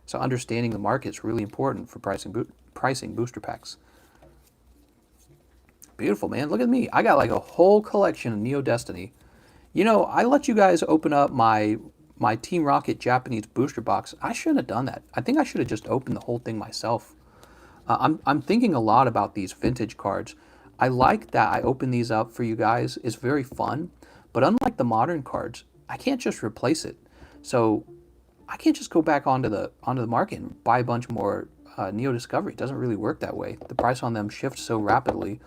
So understanding the market is really important for pricing booster packs. Beautiful, man. Look at me. I got like a whole collection of Neo Destiny. You know, I let you guys open up my Team Rocket Japanese booster box. I shouldn't have done that. I think I should have just opened the whole thing myself. I'm thinking a lot about these vintage cards. I like that I open these up for you guys. It's very fun. But unlike the modern cards, I can't just replace it. So I can't just go back onto the market and buy a bunch more Neo Discovery. It doesn't really work that way. The price on them shifts so rapidly.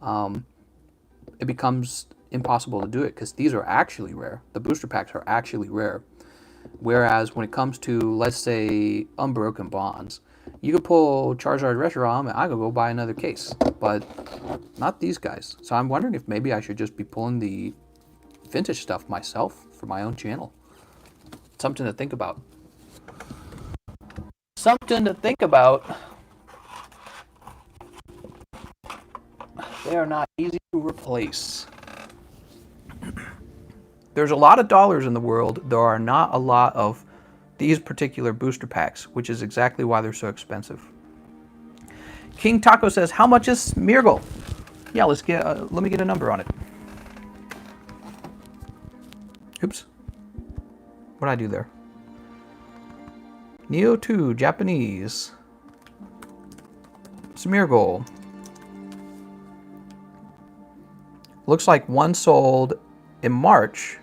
It becomes impossible to do it because these are actually rare. The booster packs are actually rare. Whereas when it comes to, let's say, Unbroken Bonds, you could pull Charizard Reshiram and I could go buy another case. But not these guys. So I'm wondering if maybe I should just be pulling the vintage stuff myself for my own channel. Something to think about. Something to think about. They are not easy to replace. There's a lot of dollars in the world. There are not a lot of these particular booster packs, which is exactly why they're so expensive. King Taco says, how much is Smeargle? Yeah, let me get a number on it. Oops. What did I do there? Neo 2, Japanese. Smeargle. Looks like one sold in March.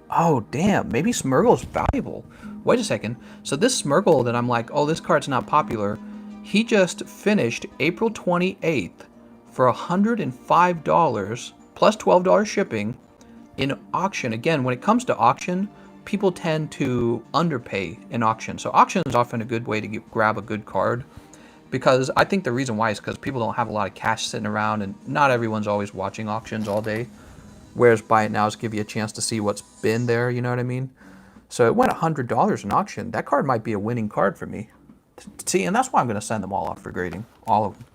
Oh, damn. Maybe Smeargle's valuable. Wait a second. So this Smeargle that I'm like, oh, this card's not popular, he just finished April 28th for $105 plus $12 shipping in auction. Again, when it comes to auction, people tend to underpay in auction. So auction is often a good way to grab a good card, because I think the reason why is because people don't have a lot of cash sitting around, and not everyone's always watching auctions all day. Whereas buy it now is give you a chance to see what's been there, you know what I mean? So it went $100 in auction. That card might be a winning card for me. See, and that's why I'm going to send them all off for grading, all of them.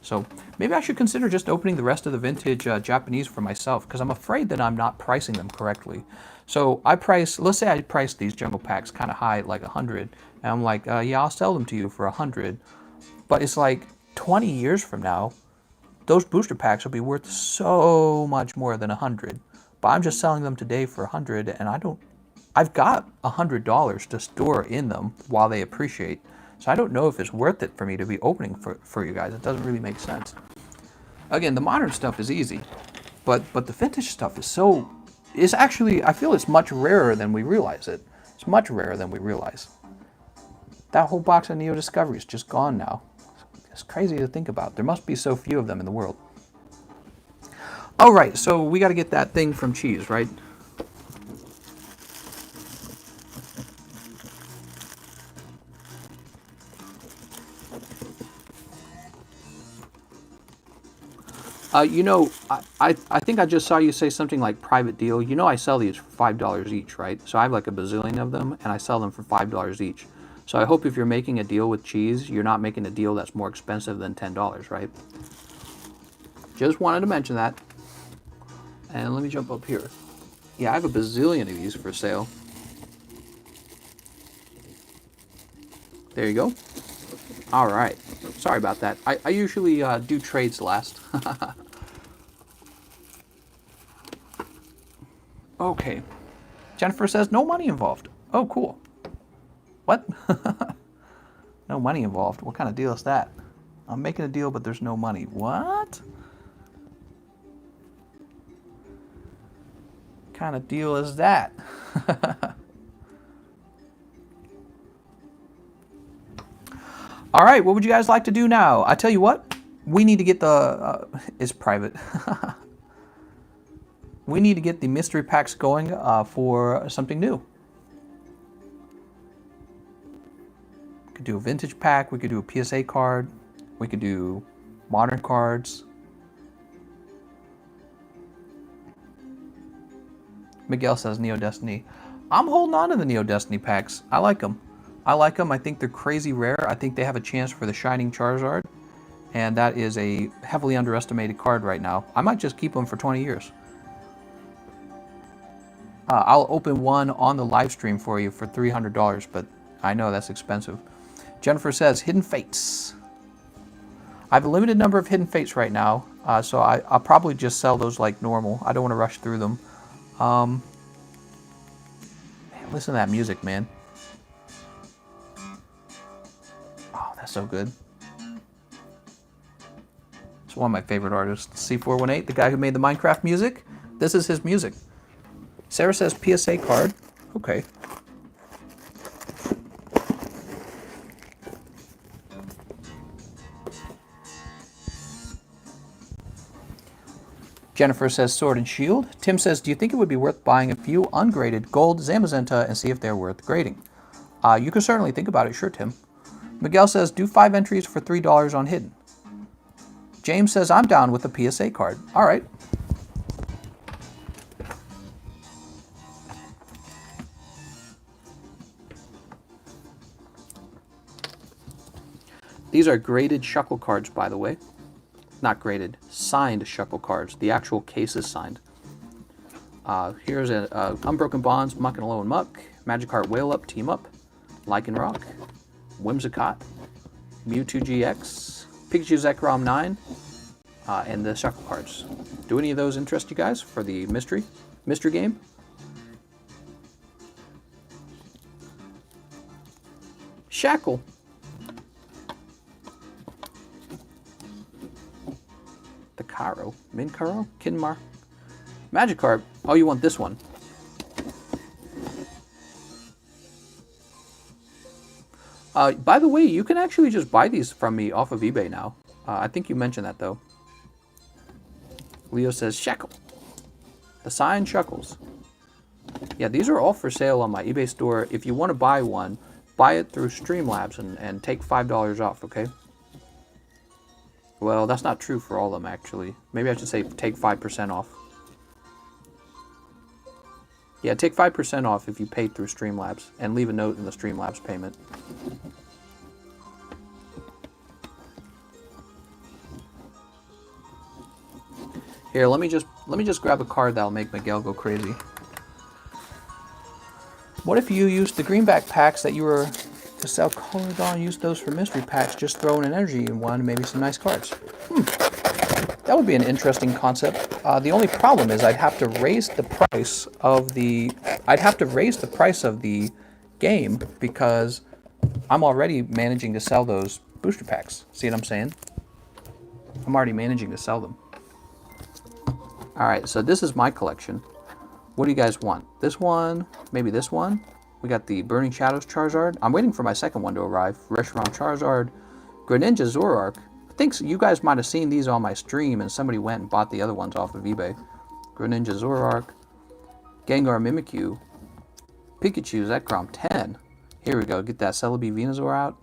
So maybe I should consider just opening the rest of the vintage Japanese for myself, because I'm afraid that I'm not pricing them correctly. So let's say I price these jungle packs kind of high, like 100, and I'm like, yeah, I'll sell them to you for 100. But it's like 20 years from now, those booster packs will be worth so much more than 100. But I'm just selling them today for 100, and I've got $100 to store in them while they appreciate. So I don't know if it's worth it for me to be opening for you guys. It doesn't really make sense. Again, the modern stuff is easy, but the vintage stuff is actually, I feel it's much rarer than we realize it. It's much rarer than we realize. That whole box of Neo Discovery is just gone now. It's crazy to think about. There must be so few of them in the world. All right, so we got to get that thing from Cheese, right? You know, I think I just saw you say something like private deal. You know, I sell these for $5 each, right? So I have like a bazillion of them, and I sell them for $5 each. So I hope if you're making a deal with Cheese, you're not making a deal that's more expensive than $10, right? Just wanted to mention that. And let me jump up here. Yeah, I have a bazillion of these for sale. There you go. All right. Sorry about that. I usually do trades last. Okay. Jennifer says, no money involved. Oh, cool. What? No money involved. What kind of deal is that? I'm making a deal, but there's no money. What? Kind of deal is that? All right, what would you guys like to do now? I tell you what, we need to get the, it's private. We need to get the mystery packs going for something new. We could do a vintage pack, we could do a PSA card, we could do modern cards. Miguel says Neo Destiny. I'm holding on to the Neo Destiny packs. I like them. I think they're crazy rare. I think they have a chance for the Shining Charizard. And that is a heavily underestimated card right now. I might just keep them for 20 years. I'll open one on the live stream for you for $300, but I know that's expensive. Jennifer says, Hidden Fates. I have a limited number of Hidden Fates right now, so I'll probably just sell those like normal. I don't want to rush through them. Man, listen to that music, man. Oh, that's so good. It's one of my favorite artists, C418, the guy who made the Minecraft music. This is his music. Sarah says PSA card. Okay. Jennifer says Sword and Shield. Tim says, do you think it would be worth buying a few ungraded gold Zamazenta and see if they're worth grading? You can certainly think about it. Sure, Tim. Miguel says, do 5 entries for $3 on Hidden. James says, I'm down with the PSA card. All right. These are graded Shuckle cards, by the way. Not graded, signed Shuckle cards. The actual case is signed. Here's a Unbroken Bonds, Muck and Low and Muck, Magikarp Whale Up, Team Up, Lycan Rock, Whimsicott, Mewtwo GX, Pikachu Zekrom 9, and the Shuffle cards. Do any of those interest you guys for the mystery game? Shackle. The Caro. Minkaro? Kinmar? Magikarp. Oh, you want this one. By the way, you can actually just buy these from me off of eBay now. I think you mentioned that, though. Leo says, Shackle. The Sign Shuckles. Yeah, these are all for sale on my eBay store. If you want to buy one, buy it through Streamlabs and take $5 off, okay? Well, that's not true for all of them, actually. Maybe I should say take 5% off. Yeah, take 5% off if you pay through Streamlabs, and leave a note in the Streamlabs payment. Here, let me just grab a card that'll make Miguel go crazy. What if you used the greenback packs that you were to sell colored on, use those for mystery packs, just throw in an energy in one, maybe some nice cards? That would be an interesting concept. The only problem is I'd have to raise the price of the game because I'm already managing to sell those booster packs. See what I'm saying? I'm already managing to sell them. Alright, so this is my collection. What do you guys want? This one? Maybe this one? We got the Burning Shadows Charizard. I'm waiting for my second one to arrive. Reshiram Charizard. Greninja Zoroark. I think you guys might have seen these on my stream and somebody went and bought the other ones off of eBay. Greninja Zoroark. Gengar Mimikyu. Pikachu Zekrom 10. Here we go. Get that Celebi Venusaur out.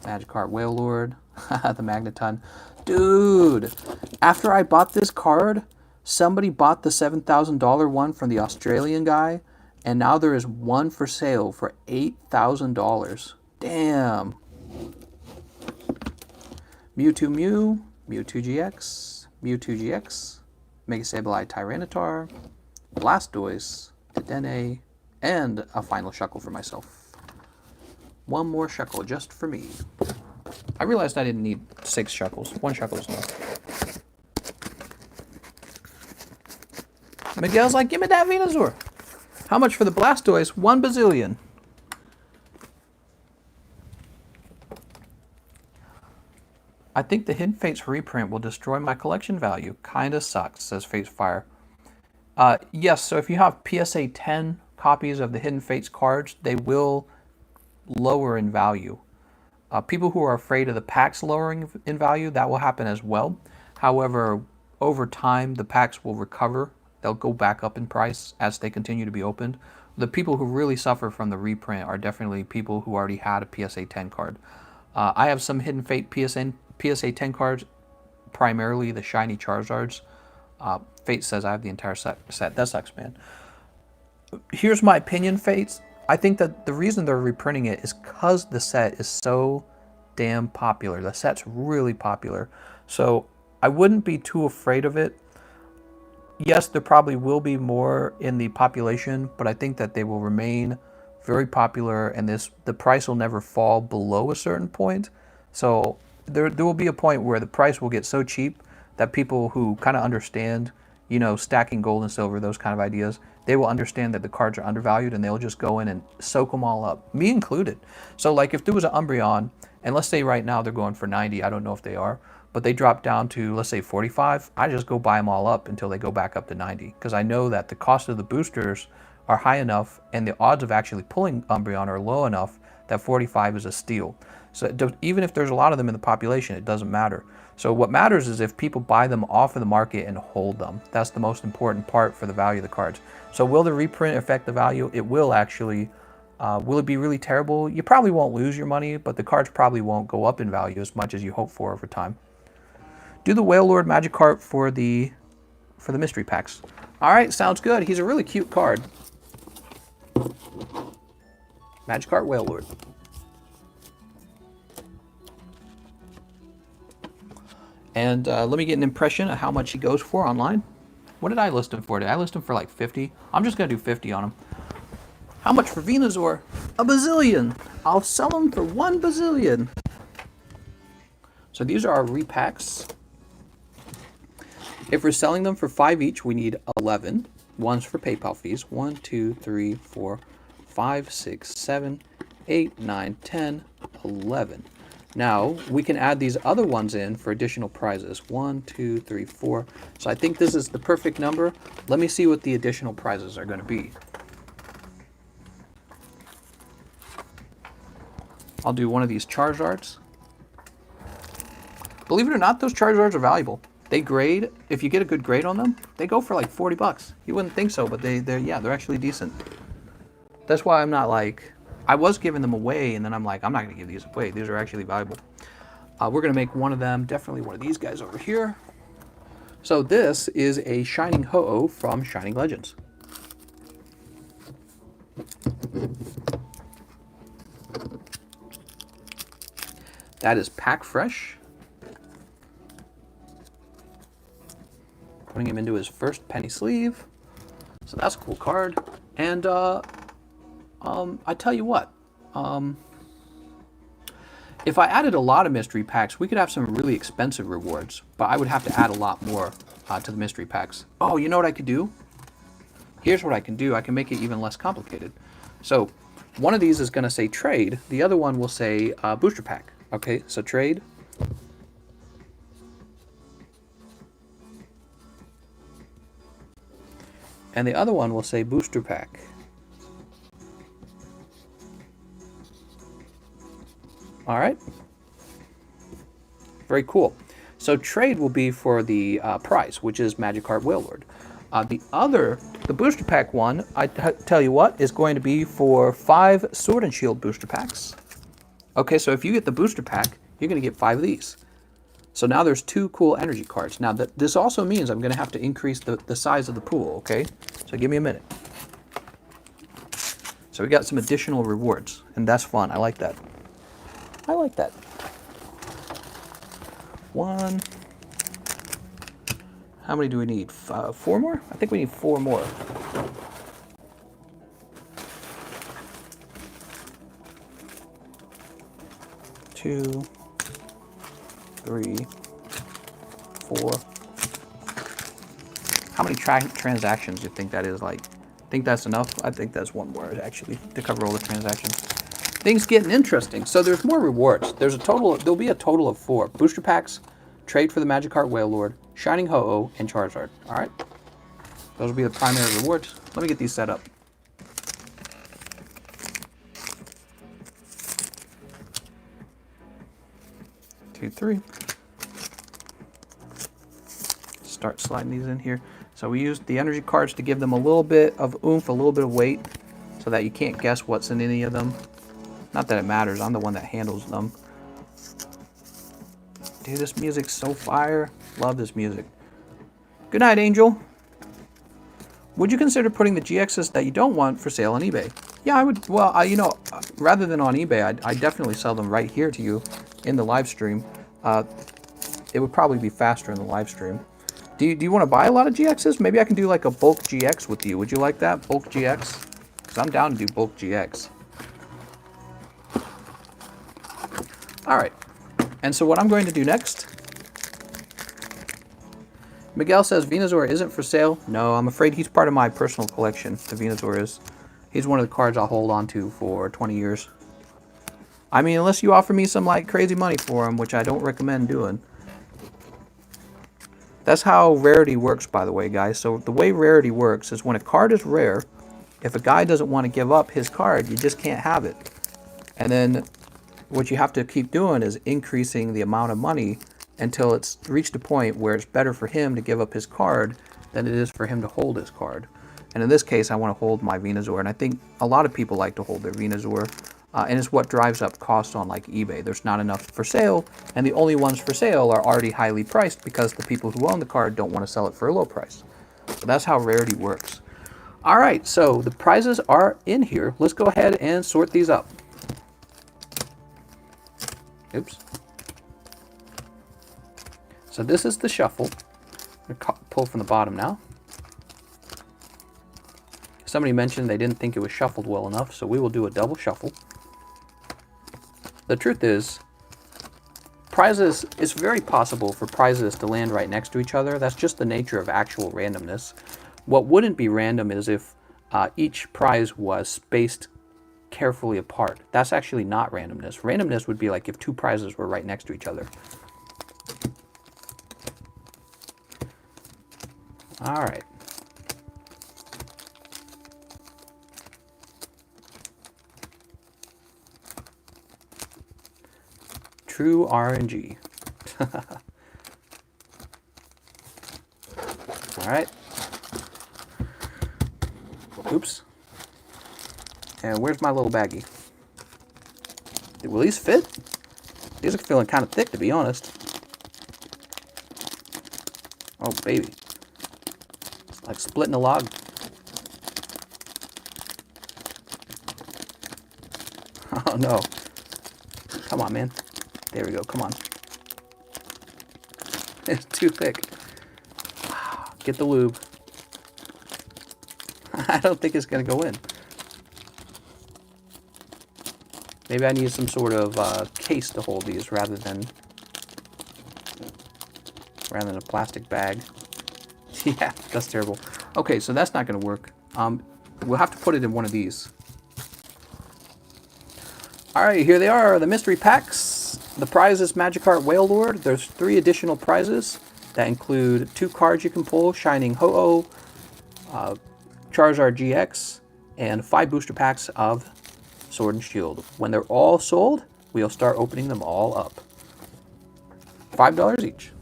Magikarp Wailord. The Magneton. Dude! After I bought this card, somebody bought the $7,000 one from the Australian guy, and now there is one for sale for $8,000. Damn. Mewtwo Mew, Mewtwo GX, Mewtwo GX, Mega Sableye Tyranitar, Blastoise, Dedenne, and a final Shuckle for myself. One more Shuckle just for me. I realized I didn't need 6 Shuckles. 1 Shuckle is enough. Miguel's like, give me that Venusaur. How much for the Blastoise? 1 bazillion. I think the Hidden Fates reprint will destroy my collection value. Kinda sucks, says Fates Fire. Yes, so if you have PSA 10 copies of the Hidden Fates cards, they will lower in value. People who are afraid of the packs lowering in value, that will happen as well. However, over time, the packs will recover. They'll go back up in price as they continue to be opened. The people who really suffer from the reprint are definitely people who already had a PSA 10 card. I have some Hidden Fate PSA 10 cards, primarily the shiny Charizards. Fate says I have the entire set. That sucks, man. Here's my opinion, Fates. I think that the reason they're reprinting it is because the set is so damn popular. The set's really popular. So I wouldn't be too afraid of it. Yes, there probably will be more in the population, but I think that they will remain very popular, and the price will never fall below a certain point. So there will be a point where the price will get so cheap that people who kind of understand, you know, stacking gold and silver, those kind of ideas, they will understand that the cards are undervalued and they'll just go in and soak them all up, me included. So like if there was an Umbreon, and let's say right now they're going for 90, I don't know if they are, but they drop down to, let's say 45, I just go buy them all up until they go back up to 90, because I know that the cost of the boosters are high enough and the odds of actually pulling Umbreon are low enough that 45 is a steal. So even if there's a lot of them in the population, it doesn't matter. So what matters is if people buy them off of the market and hold them. That's the most important part for the value of the cards. So will the reprint affect the value? It will actually. Will it be really terrible? You probably won't lose your money, but the cards probably won't go up in value as much as you hope for over time. Do the Wailord Magikarp for the mystery packs. All right, sounds good. He's a really cute card. Magikarp Wailord. And let me get an impression of how much he goes for online. What did I list them for? Did I list them for like 50? I'm just going to do 50 on them. How much for Venusaur? A bazillion. I'll sell them for 1 bazillion. So these are our repacks. If we're selling them for 5 each, we need 11. One's for PayPal fees. 1, 2, 3, 4, 5, 6, 7, 8, 9, 10, 11. Now, we can add these other ones in for additional prizes. 1, 2, 3, 4. So I think this is the perfect number. Let me see what the additional prizes are going to be. I'll do one of these Charizards. Believe it or not, those Charizards are valuable. They grade, if you get a good grade on them, they go for like 40 bucks. You wouldn't think so, but they're actually decent. That's why I'm not like, I was giving them away, and then I'm like, I'm not going to give these away. These are actually valuable. We're going to make one of them, definitely one of these guys over here. So this is a Shining Ho-Oh from Shining Legends. That is pack fresh. Putting him into his first penny sleeve. So that's a cool card. And I tell you what, if I added a lot of mystery packs, we could have some really expensive rewards, but I would have to add a lot more to the mystery packs. Oh, you know what I could do? Here's what I can do. I can make it even less complicated. So one of these is going to say trade. The other one will say booster pack. Okay, so trade. And the other one will say booster pack. All right. Very cool. So trade will be for the prize, which is Magikarp Wailord. The booster pack one, I tell you what, is going to be for 5 Sword and Shield booster packs. Okay, so if you get the booster pack, you're going to get 5 of these. So now there's 2 cool energy cards. Now this also means I'm going to have to increase the size of the pool, okay? So give me a minute. So we got some additional rewards, and that's fun. I like that. I like that. 1. How many do we need? 4 more? I think we need 4 more. Two, 3, 4. How many transactions do you think that is? Like, think that's enough? I think that's 1 more actually to cover all the transactions. Things getting interesting. So there's more rewards. There'll be a total of 4 booster packs, trade for the Magikarp Wailord, Shining Ho-Oh, and Charizard. All right, those will be the primary rewards. Let me get these set up. Two, 3. Start sliding these in here. So we used the energy cards to give them a little bit of oomph, a little bit of weight, so that you can't guess what's in any of them. Not that it matters, I'm the one that handles them. Dude, this music's so fire. Love this music. Good night, Angel. Would you consider putting the GXs that you don't want for sale on eBay? Yeah, I would. Well, rather than on eBay, I definitely sell them right here to you in the live stream. It would probably be faster in the live stream. Do you want to buy a lot of GXs? Maybe I can do like a bulk GX with you. Would you like that? Bulk GX? Because I'm down to do bulk GX. All right. And so what I'm going to do next... Miguel says Venusaur isn't for sale. No, I'm afraid he's part of my personal collection. The Venusaur is. He's one of the cards I'll hold on to for 20 years. I mean, unless you offer me some like crazy money for him, which I don't recommend doing. That's how rarity works, by the way, guys. So the way rarity works is when a card is rare, if a guy doesn't want to give up his card, you just can't have it. And then what you have to keep doing is increasing the amount of money until it's reached a point where it's better for him to give up his card than it is for him to hold his card. And in this case, I want to hold my Venusaur, and I think a lot of people like to hold their Venusaur, and it's what drives up costs on like eBay. There's not enough for sale, and the only ones for sale are already highly priced because the people who own the card don't want to sell it for a low price. So that's how rarity works. All right, so the prizes are in here. Let's go ahead and sort these up. Oops. So this is the shuffle. Pull from the bottom now. Somebody mentioned they didn't think it was shuffled well enough, so we will do a double shuffle. The truth is, prizes, it's very possible for prizes to land right next to each other. That's just the nature of actual randomness. What wouldn't be random is if each prize was spaced carefully apart. That's actually not randomness. Randomness would be like if two prizes were right next to each other. All right. True RNG. All right. Oops. And where's my little baggie? Will these fit? These are feeling kind of thick, to be honest. Oh, baby. It's like splitting a log. Oh, no. Come on, man. There we go. Come on. It's too thick. Get the lube. I don't think it's going to go in. Maybe I need some sort of case to hold these rather than a plastic bag. Yeah, that's terrible. Okay, so that's not going to work. We'll have to put it in one of these. All right, here they are, the mystery packs. The prize is Magikarp Whale Lord. There's 3 additional prizes that include 2 cards you can pull, Shining Ho-Oh, Charizard GX, and 5 booster packs of Sword and Shield. When they're all sold, we'll start opening them all up. $5 each.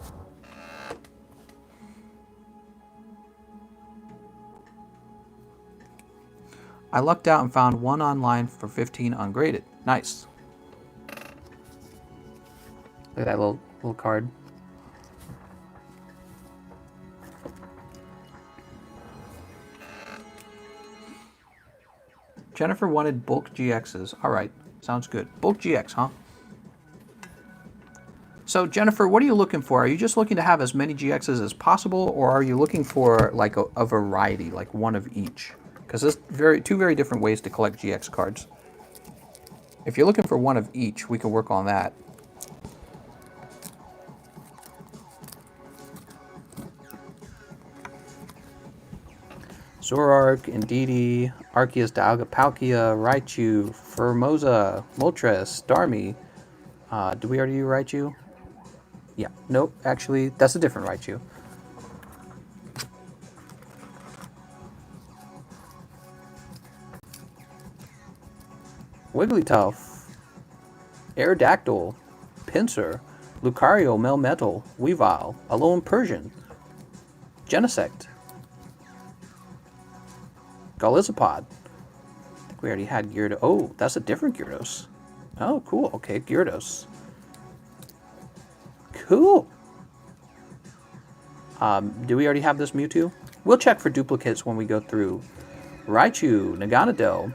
I lucked out and found one online for 15 ungraded. Nice. Look at that little card. Jennifer wanted bulk GXs. All right, sounds good. Bulk GX, huh? So Jennifer, what are you looking for? Are you just looking to have as many GXs as possible, or are you looking for like a variety, like one of each? Because there's two very different ways to collect GX cards. If you're looking for one of each, we can work on that. Zoroark, Indeedee, Arceus, Dialga, Palkia, Raichu, Formosa, Moltres, Starmie. Did we already do Raichu? Yeah, nope, actually, that's a different Raichu. Wigglytuff, Aerodactyl, Pinsir, Lucario, Melmetal, Weavile, Alolan Persian, Genesect, Golisopod. We already had Gyarados. Oh, that's a different Gyarados. Oh, cool. Okay, Gyarados. Cool. Do we already have this Mewtwo? We'll check for duplicates when we go through. Raichu, Naganadel,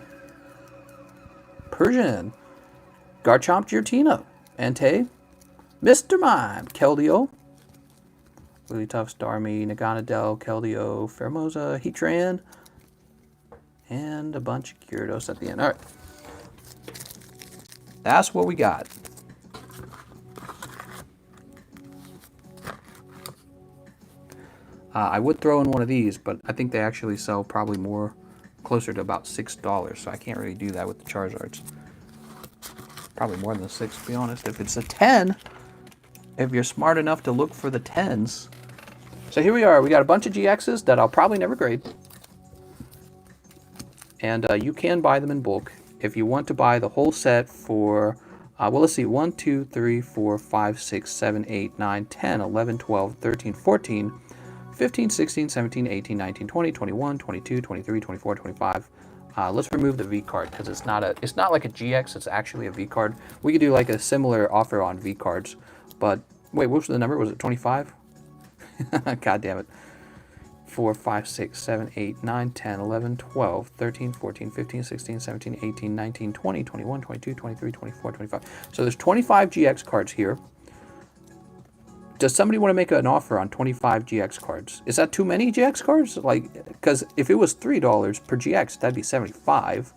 Persian, Garchomp, Giratina, Entei, Mr. Mime, Keldeo, Wigglytuff, Starmie, Naganadel, Keldeo, Formosa, Heatran, and a bunch of Gyarados at the end. All right. That's what we got. I would throw in one of these, but I think they actually sell probably more, closer to about $6, so I can't really do that with the Charizards. Probably more than 6, to be honest. If it's a 10, if you're smart enough to look for the 10s. So here we are. We got a bunch of GXs that I'll probably never grade. And you can buy them in bulk. If you want to buy the whole set for, well, let's see, 1, 2, 3, 4, 5, 6, 7, 8, 9, 10, 11, 12, 13, 14, 15, 16, 17, 18, 19, 20, 21, 22, 23, 24, 25. Let's remove the V card because it's not like a GX, it's actually a V card. We could do like a similar offer on V cards. But wait, what was the number? Was it 25? God damn it. 4, 5, 6, 7, 8, 9, 10, 11, 12, 13, 14, 15, 16, 17, 18, 19, 20, 21, 22, 23, 24, 25. So there's 25 GX cards here. Does somebody want to make an offer on 25 GX cards? Is that too many GX cards? Like, because if it was $3 per GX, that'd be 75.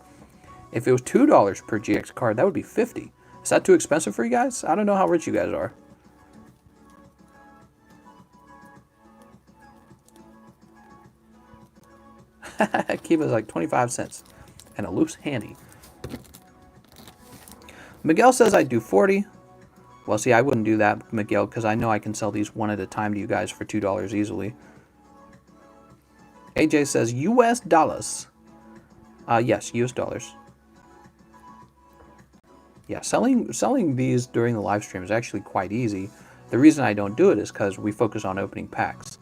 If it was $2 per GX card, that would be 50. Is that too expensive for you guys? I don't know how rich you guys are. Kiva's like 25 cents. And a loose handy. Miguel says I'd do 40. Well, see, I wouldn't do that, Miguel, because I know I can sell these one at a time to you guys for $2 easily. AJ says US dollars. Yes, US dollars. Yeah, selling these during the live stream is actually quite easy. The reason I don't do it is because we focus on opening packs.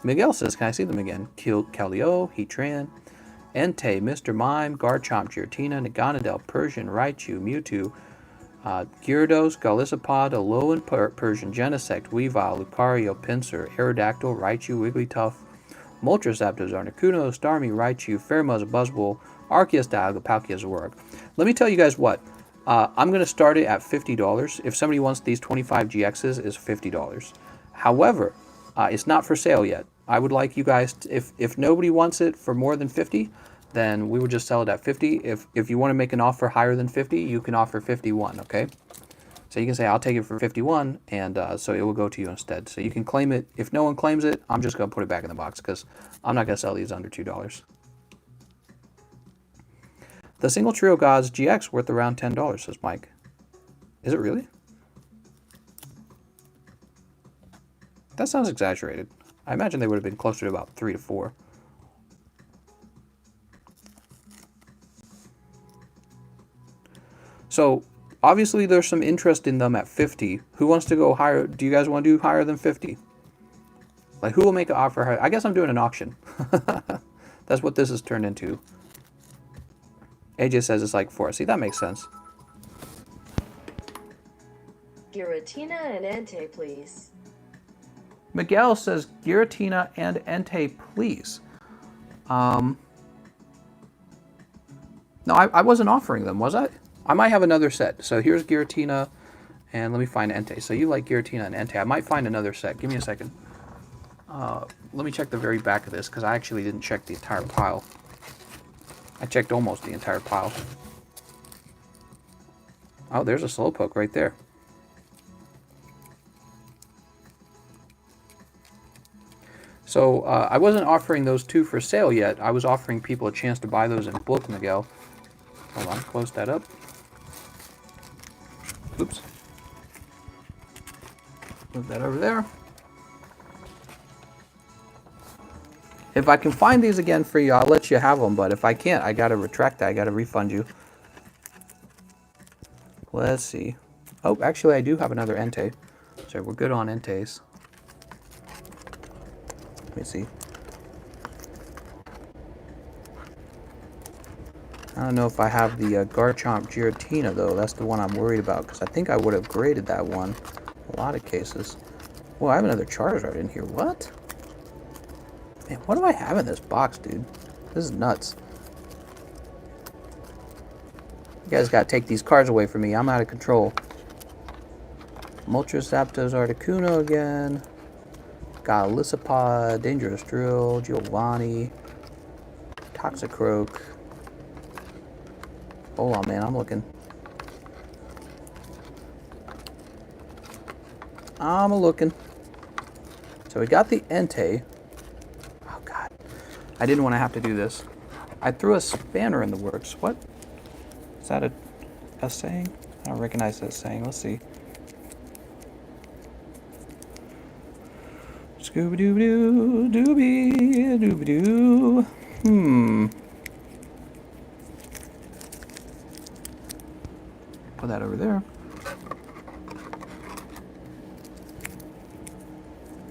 Miguel says, can I see them again? Kaleo, Heatran, Entei, Mr. Mime, Garchomp, Giratina, Naganadel, Persian, Raichu, Mewtwo, Gyarados, Golisopod, Alolan Persian, Genesect, Weavile, Lucario, Pinsir, Aerodactyl, Raichu, Wigglytuff, Moltres, Zapdos, Articuno, Starmie, Raichu, Pheromosa, Buzzwole, Arceus, Dialga, Palkia, Zoroark. Let me tell you guys what. I'm going to start it at $50. If somebody wants these 25 GXs, it's $50. However, it's not for sale yet. I would like you guys, if nobody wants it for more than 50, then we would just sell it at 50. If you want to make an offer higher than 50, you can offer 51, okay? So you can say, I'll take it for 51, and so it will go to you instead. So you can claim it. If no one claims it, I'm just going to put it back in the box because I'm not going to sell these under $2. The Single Trio Gods GX worth around $10, says Mike. Is it really? That sounds exaggerated. I imagine they would have been closer to about 3 to 4. So obviously there's some interest in them at 50. Who wants to go higher? Do you guys want to do higher than 50? Like, who will make an offer higher? I guess I'm doing an auction. That's what this has turned into. AJ says it's like 4. See, that makes sense. Giratina and Entei, please. Miguel says Giratina and Entei, please. No, I wasn't offering them, was I? I might have another set. So here's Giratina, and let me find Entei. So you like Giratina and Entei. I might find another set. Give me a second. Let me check the very back of this, because I actually didn't check the entire pile. I checked almost the entire pile. Oh, there's a Slowpoke right there. So I wasn't offering those two for sale yet. I was offering people a chance to buy those in bulk, Miguel. Hold on, close that up. Oops. Move that over there. If I can find these again for you, I'll let you have them. But if I can't, I gotta retract that. I gotta refund you. Let's see. Oh, actually, I do have another Entei. So we're good on Enteis. Let me see. I don't know if I have the Garchomp Giratina, though. That's the one I'm worried about, because I think I would have graded that one in a lot of cases. Well, I have another Charizard in here. What? Man, what do I have in this box, dude? This is nuts. You guys gotta take these cards away from me. I'm out of control. Moltres, Zapdos, Articuno again. Golisopod, Dangerous Drill, Giovanni, Toxicroak. Hold on, man, I'm looking. I'm looking. So we got the Entei. Oh, God. I didn't want to have to do this. I threw a spanner in the works. What? Is that a saying? I don't recognize that saying. Let's see. Scooby-Doo, doobie, doobie-doo. Put that over there.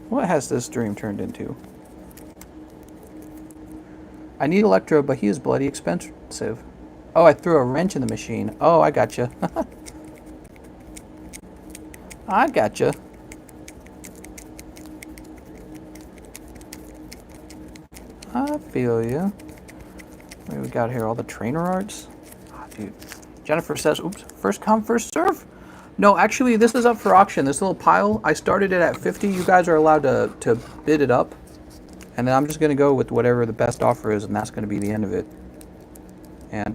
What has this stream turned into? I need Electro, but he is bloody expensive. Oh, I threw a wrench in the machine. Oh, I gotcha. I gotcha. I feel you. What do we got here? All the trainer arts? Oh, dude. Jennifer says, oops, first come, first serve. No, actually, this is up for auction. This little pile, I started it at 50. You guys are allowed to bid it up. And then I'm just going to go with whatever the best offer is, and that's going to be the end of it. And,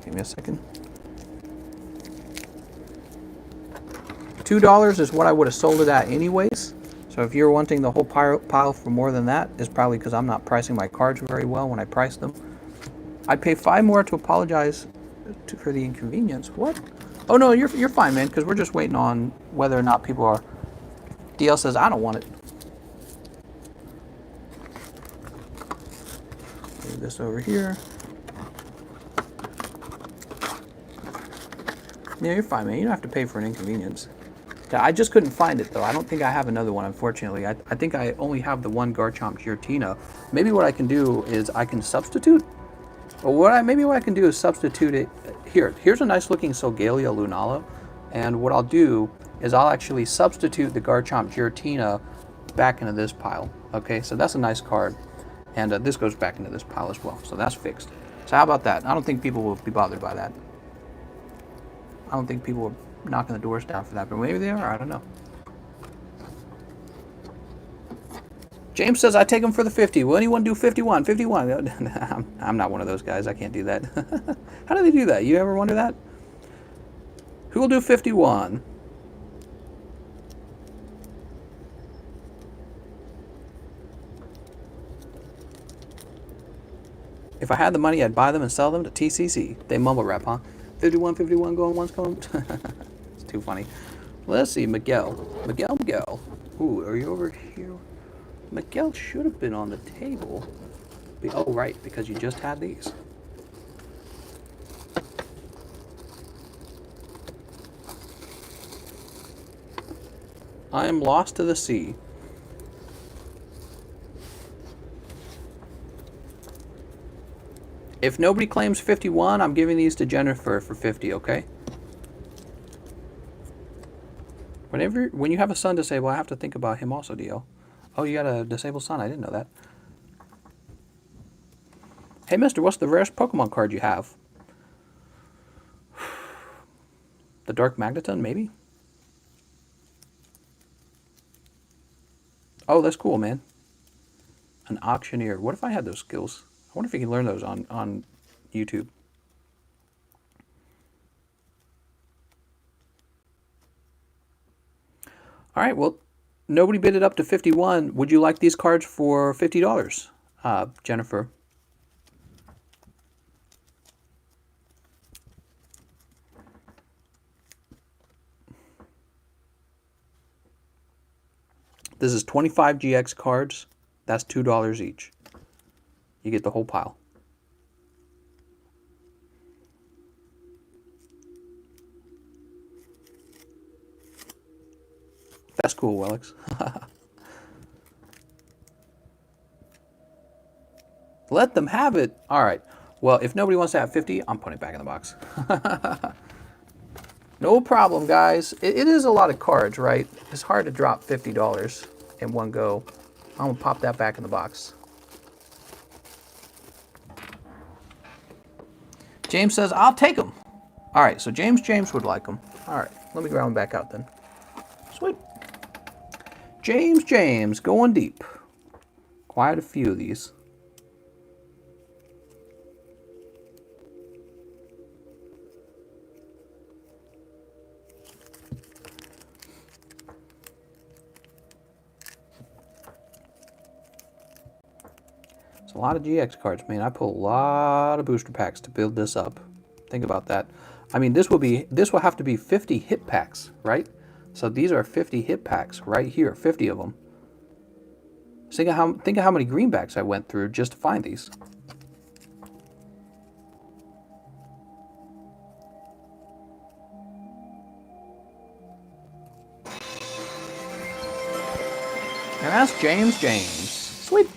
give me a second. $2 is what I would have sold it at anyways. So if you're wanting the whole pile for more than that, it's probably because I'm not pricing my cards very well when I price them. I'd pay $5 more to apologize for the inconvenience. What? Oh no, you're fine, man, because we're just waiting on whether or not people are. DL says, I don't want it. Move this over here. Yeah, you're fine, man. You don't have to pay for an inconvenience. I just couldn't find it, though. I don't think I have another one, unfortunately. I think I only have the one Garchomp Giratina. Maybe what I can do is I can substitute. Or maybe what I can do is substitute it. Here's a nice looking Solgaleo Lunala. And what I'll do is I'll actually substitute the Garchomp Giratina back into this pile. Okay, so that's a nice card. And this goes back into this pile as well. So that's fixed. So how about that? I don't think people will be bothered by that. I don't think people are knocking the doors down for that, but maybe they are. I don't know. James says, I take them for the 50. Will anyone do 51? 51. I'm not one of those guys. I can't do that. How do they do that? You ever wonder that? Who will do 51? If I had the money, I'd buy them and sell them to TCC. They mumble rap, huh? 51, 51, going once, going. It's too funny. Let's see, Miguel. Miguel. Ooh, are you over here? Miguel should have been on the table. Oh, right, because you just had these. I am lost to the sea. If nobody claims 51, I'm giving these to Jennifer for 50, okay? When you have a son disabled, I have to think about him also, DL. Oh, you got a disabled son? I didn't know that. Hey, mister, what's the rarest Pokemon card you have? The Dark Magneton, maybe? Oh, that's cool, man. An Auctioneer. What if I had those skills? I wonder if you can learn those on YouTube. All right, well, nobody bid it up to 51. Would you like these cards for $50, Jennifer? This is 25 GX cards. That's $2 each. You get the whole pile. That's cool, Wellix. Let them have it. All right. Well, if nobody wants to have 50, I'm putting it back in the box. No problem, guys. It is a lot of cards, right? It's hard to drop $50 in one go. I'm going to pop that back in the box. James says, I'll take them. All right, so James would like them. All right, let me grab them back out then. Sweet. James, going deep. Quite a few of these. A lot of GX cards, man. I pull a lot of booster packs to build this up. Think about that. I mean, this will have to be 50 hit packs, right? So these are 50 hit packs right here, 50 of them. Think of how many greenbacks I went through just to find these. And that's James. Sweet.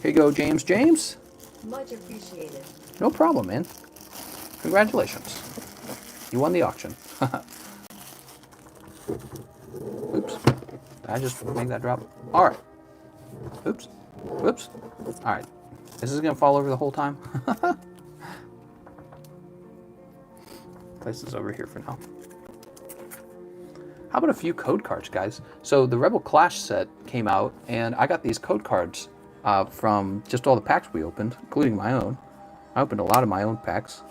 Here you go, James. Much appreciated. No problem, man. Congratulations. You won the auction. Oops. Did I just make that drop? All right. Oops. Whoops. All right. Is this going to fall over the whole time? Place this over here for now. How about a few code cards, guys? So the Rebel Clash set came out, and I got these code cards from just all the packs we opened, including my own. I opened a lot of my own packs.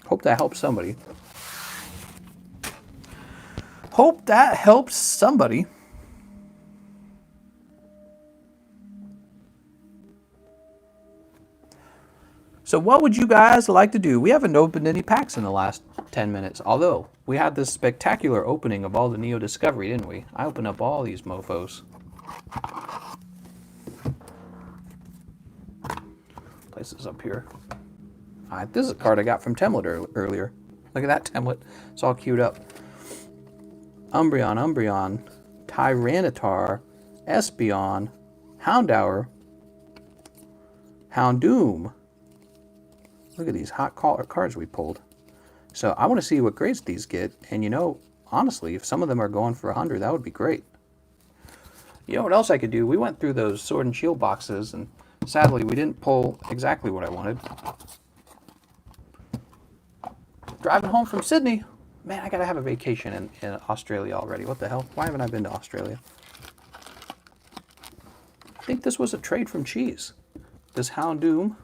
Hope that helps somebody. Hope that helps somebody. So what would you guys like to do? We haven't opened any packs in the last 10 minutes, although we had this spectacular opening of all the Neo Discovery, didn't we? I opened up all these mofos. Place this up here. All right, this is a card I got from Template earlier. Look at that template. It's all queued up. Umbreon, Tyranitar, Espeon, Houndour, Houndoom. Look at these hot cards we pulled. So I want to see what grades these get. And you know, honestly, if some of them are going for 100, that would be great. You know what else I could do? We went through those Sword and Shield boxes, and sadly, we didn't pull exactly what I wanted. Driving home from Sydney. Man, I gotta have a vacation in Australia already. What the hell? Why haven't I been to Australia? I think this was a trade from Cheese. This Houndoom.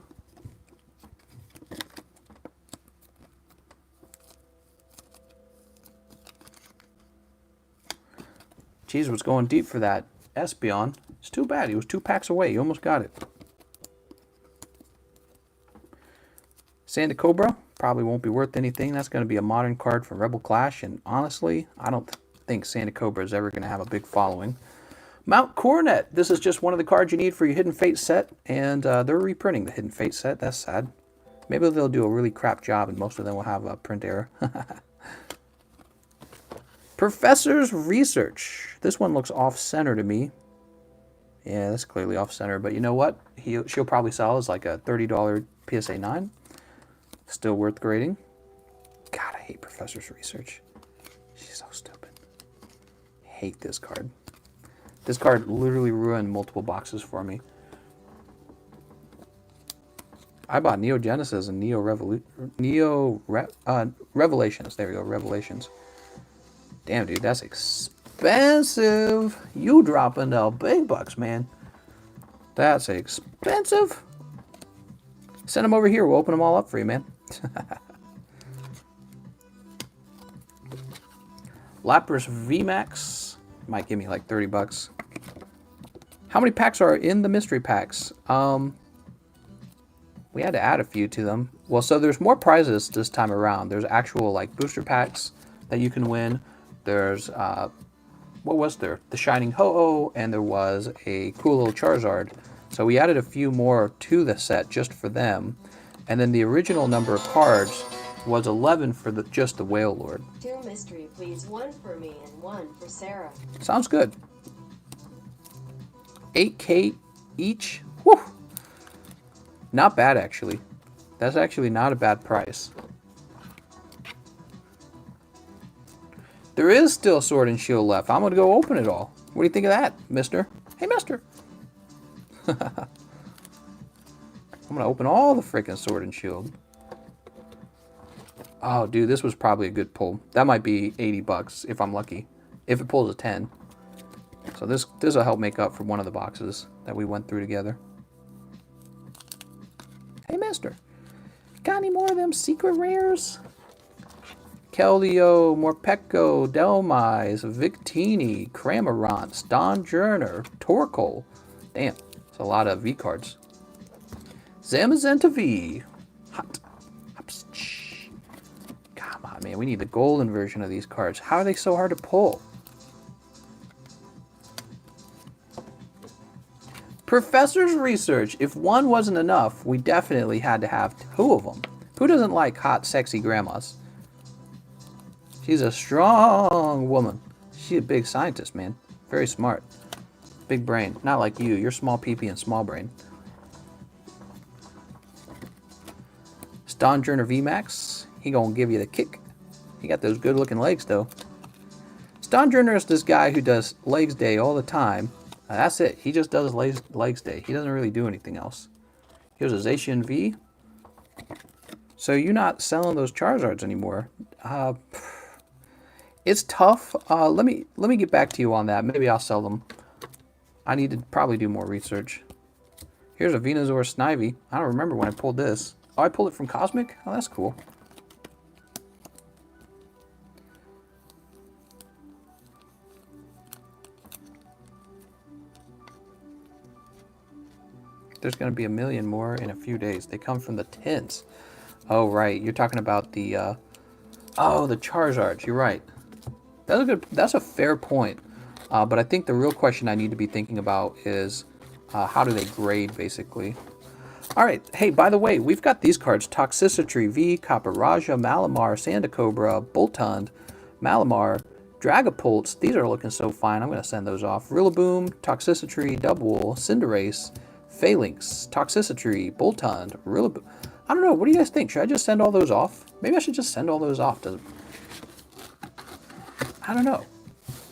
Cheese was going deep for that Espeon. It's too bad. He was 2 packs away. He almost got it. Sandacobra probably won't be worth anything. That's going to be a modern card from Rebel Clash, and honestly, I don't think Sandacobra is ever going to have a big following. Mount Coronet. This is just one of the cards you need for your Hidden Fate set, and they're reprinting the Hidden Fate set. That's sad. Maybe they'll do a really crap job, and most of them will have a print error. Professor's Research. This one looks off-center to me. Yeah, that's clearly off-center, but you know what? She'll probably sell as like a $30 PSA 9. Still worth grading. God, I hate Professor's Research. She's so stupid. I hate this card. This card literally ruined multiple boxes for me. I bought Neo Genesis and Revelations. There we go, Revelations. Damn, dude, that's expensive. You dropping the big bucks, man. That's expensive. Send them over here. We'll open them all up for you, man. Lapras VMAX. Might give me like 30 bucks. How many packs are in the mystery packs? We had to add a few to them. Well, so there's more prizes this time around. There's actual like booster packs that you can win. There's, what was there? The Shining Ho-Oh, and there was a cool little Charizard. So we added a few more to the set just for them. And then the original number of cards was 11 for just the Whale Lord. 2 mystery, please. 1 for me and 1 for Sarah. Sounds good. 8K each. Whew. Not bad, actually. That's actually not a bad price. There is still Sword and Shield left. I'm going to go open it all. What do you think of that, mister? Hey, mister. I'm going to open all the freaking Sword and Shield. Oh, dude, this was probably a good pull. That might be 80 bucks if I'm lucky. If it pulls a 10. So this will help make up for one of the boxes that we went through together. Hey, mister. Got any more of them secret rares? Keldeo, Morpeko, Delmise, Victini, Cramorant, Stonjourner, Torkoal. Damn, it's a lot of V cards. Zamazenta V. Hot. Come on, man. We need the golden version of these cards. How are they so hard to pull? Professor's Research. If one wasn't enough, we definitely had to have 2 of them. Who doesn't like hot, sexy grandmas? She's a strong woman. She's a big scientist, man. Very smart. Big brain. Not like you. You're small PP and small brain. Stonjourner VMAX. He gonna give you the kick. He got those good looking legs, though. Stonjourner is this guy who does legs day all the time. That's it. He just does legs day. He doesn't really do anything else. Here's a Zacian V. So you're not selling those Charizards anymore. It's tough. Let me get back to you on that. Maybe I'll sell them. I need to probably do more research. Here's a Venusaur Snivy. I don't remember when I pulled this. Oh, I pulled it from Cosmic? Oh, that's cool. There's going to be a million more in a few days. They come from the tints. Oh, right. You're talking about the, oh, the Charizards. You're right. That's a fair point. But I think the real question I need to be thinking about is how do they grade, basically. All right. Hey, by the way, we've got these cards. Toxicity V, Caparaja, Malamar, Sandacobra, Boltund, Malamar, Dragapult. These are looking so fine. I'm going to send those off. Rillaboom, Toxicity, Double, Cinderace, Phalanx, Toxicity, Boltund, Rillaboom. I don't know. What do you guys think? Should I just send all those off? Maybe I should just send all those off. I don't know.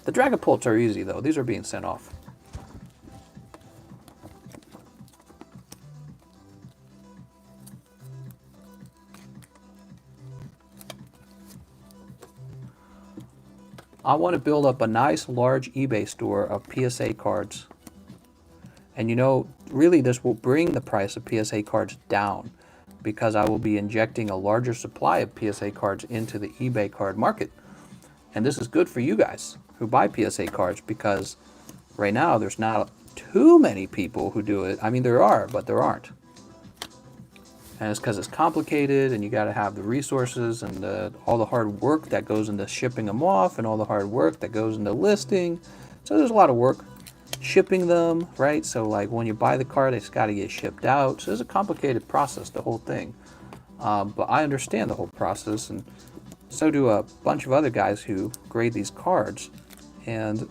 The Dragapults are easy, though. These are being sent off. I want to build up a nice, large eBay store of PSA cards. And you know, really this will bring the price of PSA cards down because I will be injecting a larger supply of PSA cards into the eBay card market. And this is good for you guys who buy PSA cards because right now there's not too many people who do it. I mean, there are, but there aren't. And it's because it's complicated and you got to have the resources and all the hard work that goes into shipping them off and all the hard work that goes into listing. So there's a lot of work shipping them, right? So like when you buy the card, it's got to get shipped out. So it's a complicated process, the whole thing. But I understand the whole process, and so do a bunch of other guys who grade these cards. And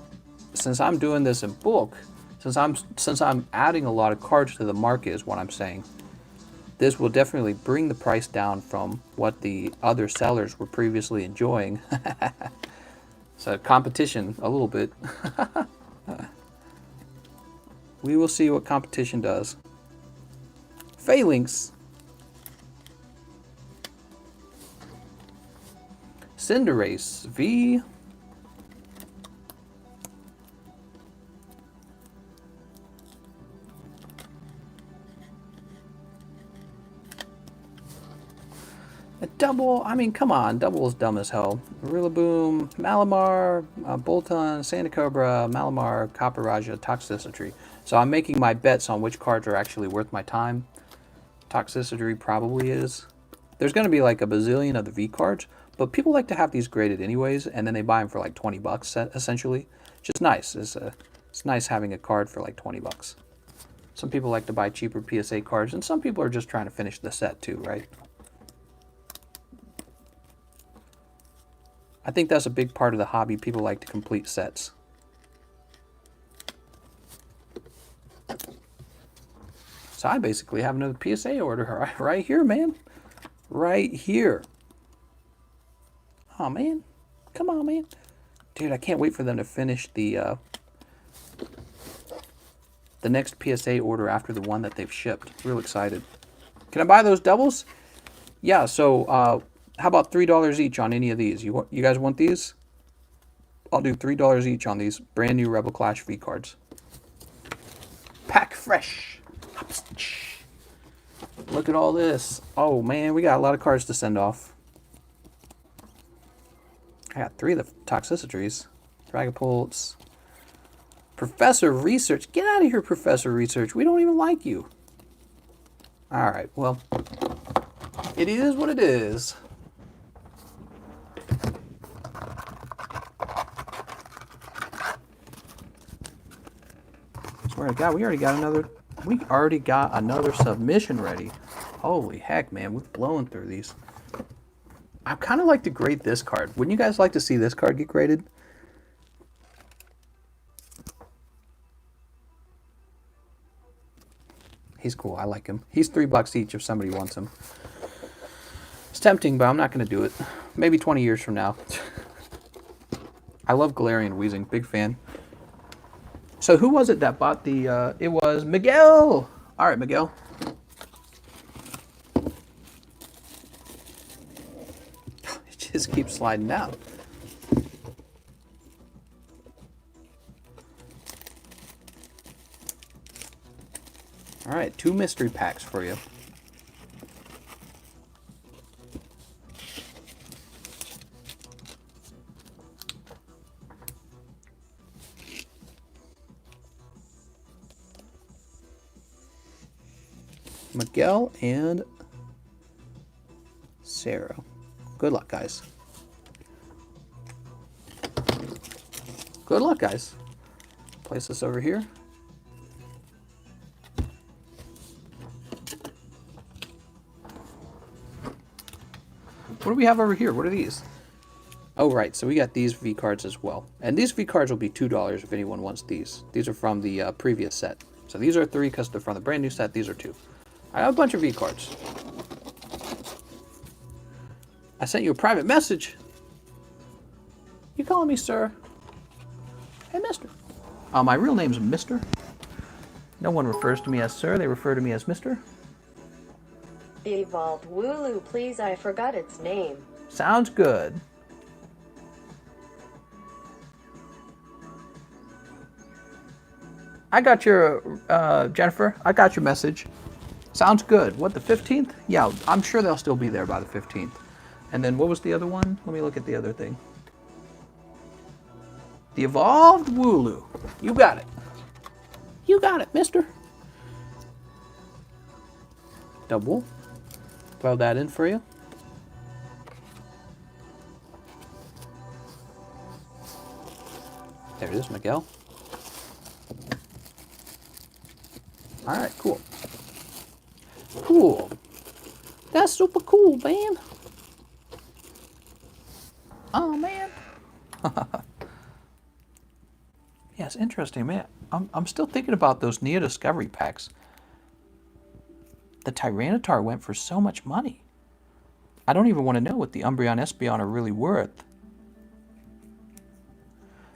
since I'm doing this in bulk, since I'm adding a lot of cards to the market is what I'm saying, this will definitely bring the price down from what the other sellers were previously enjoying. So competition a little bit. We will see what competition does. Phalanx. Cinderace V. A double, I mean, come on, double is dumb as hell. Rillaboom, Malamar, Boltund, Sandacobra, Malamar, Caparaja, Toxicity. So I'm making my bets on which cards are actually worth my time. Toxicity probably is. There's going to be like a bazillion of the V cards, but people like to have these graded anyways, and then they buy them for like 20 bucks essentially. Just nice. It's nice having a card for like 20 bucks. Some people like to buy cheaper PSA cards, and some people are just trying to finish the set too, right? I think that's a big part of the hobby. People like to complete sets. So I basically have another PSA order right here, man. Right here. Oh, man. Come on, man. Dude, I can't wait for them to finish the next PSA order after the one that they've shipped. Real excited. Can I buy those doubles? Yeah, so how about $3 each on any of these? You guys want these? I'll do $3 each on these brand new Rebel Clash V cards. Pack fresh. Look at all this. Oh man, we got a lot of cards to send off. I got 3 of the Toxicities. Dragapults. Professor Research. Get out of here, Professor Research. We don't even like you. Alright, well, it is what it is. Swear to God, we already got another submission ready. Holy heck, man, we're blowing through these. I kind of like to grade this card. Wouldn't you guys like to see this card get graded? He's cool. I like him. He's $3 each if somebody wants him. It's tempting, but I'm not going to do it. Maybe 20 years from now. I love Galarian Weezing. Big fan. So who was it that bought the, it was Miguel. All right, Miguel. It just keeps sliding down. All right, 2 mystery packs for you. Miguel and Sarah. Good luck, guys. Good luck, guys. Place this over here. What do we have over here? What are these? Oh, right. So we got these V cards as well. And these V cards will be $2 if anyone wants these. These are from the previous set. So these are 3 because they're from the brand new set. These are 2. I have a bunch of V cards. I sent you a private message. You calling me sir? Hey, mister. My real name's Mister. No one refers to me as sir. They refer to me as Mister. Evolved Wooloo, please. I forgot its name. Sounds good. I got your, Jennifer, I got your message. Sounds good. What, the 15th? Yeah, I'm sure they'll still be there by the 15th. And then what was the other one? Let me look at the other thing. The Evolved Wooloo. You got it. You got it, mister. Double. Throw that in for you. There it is, Miguel. All right, cool. Cool. That's super cool, man. Oh, man. Yeah, it's interesting, man. I'm still thinking about those Neo Discovery packs. The Tyranitar went for so much money. I don't even want to know what the Umbreon Espeon are really worth.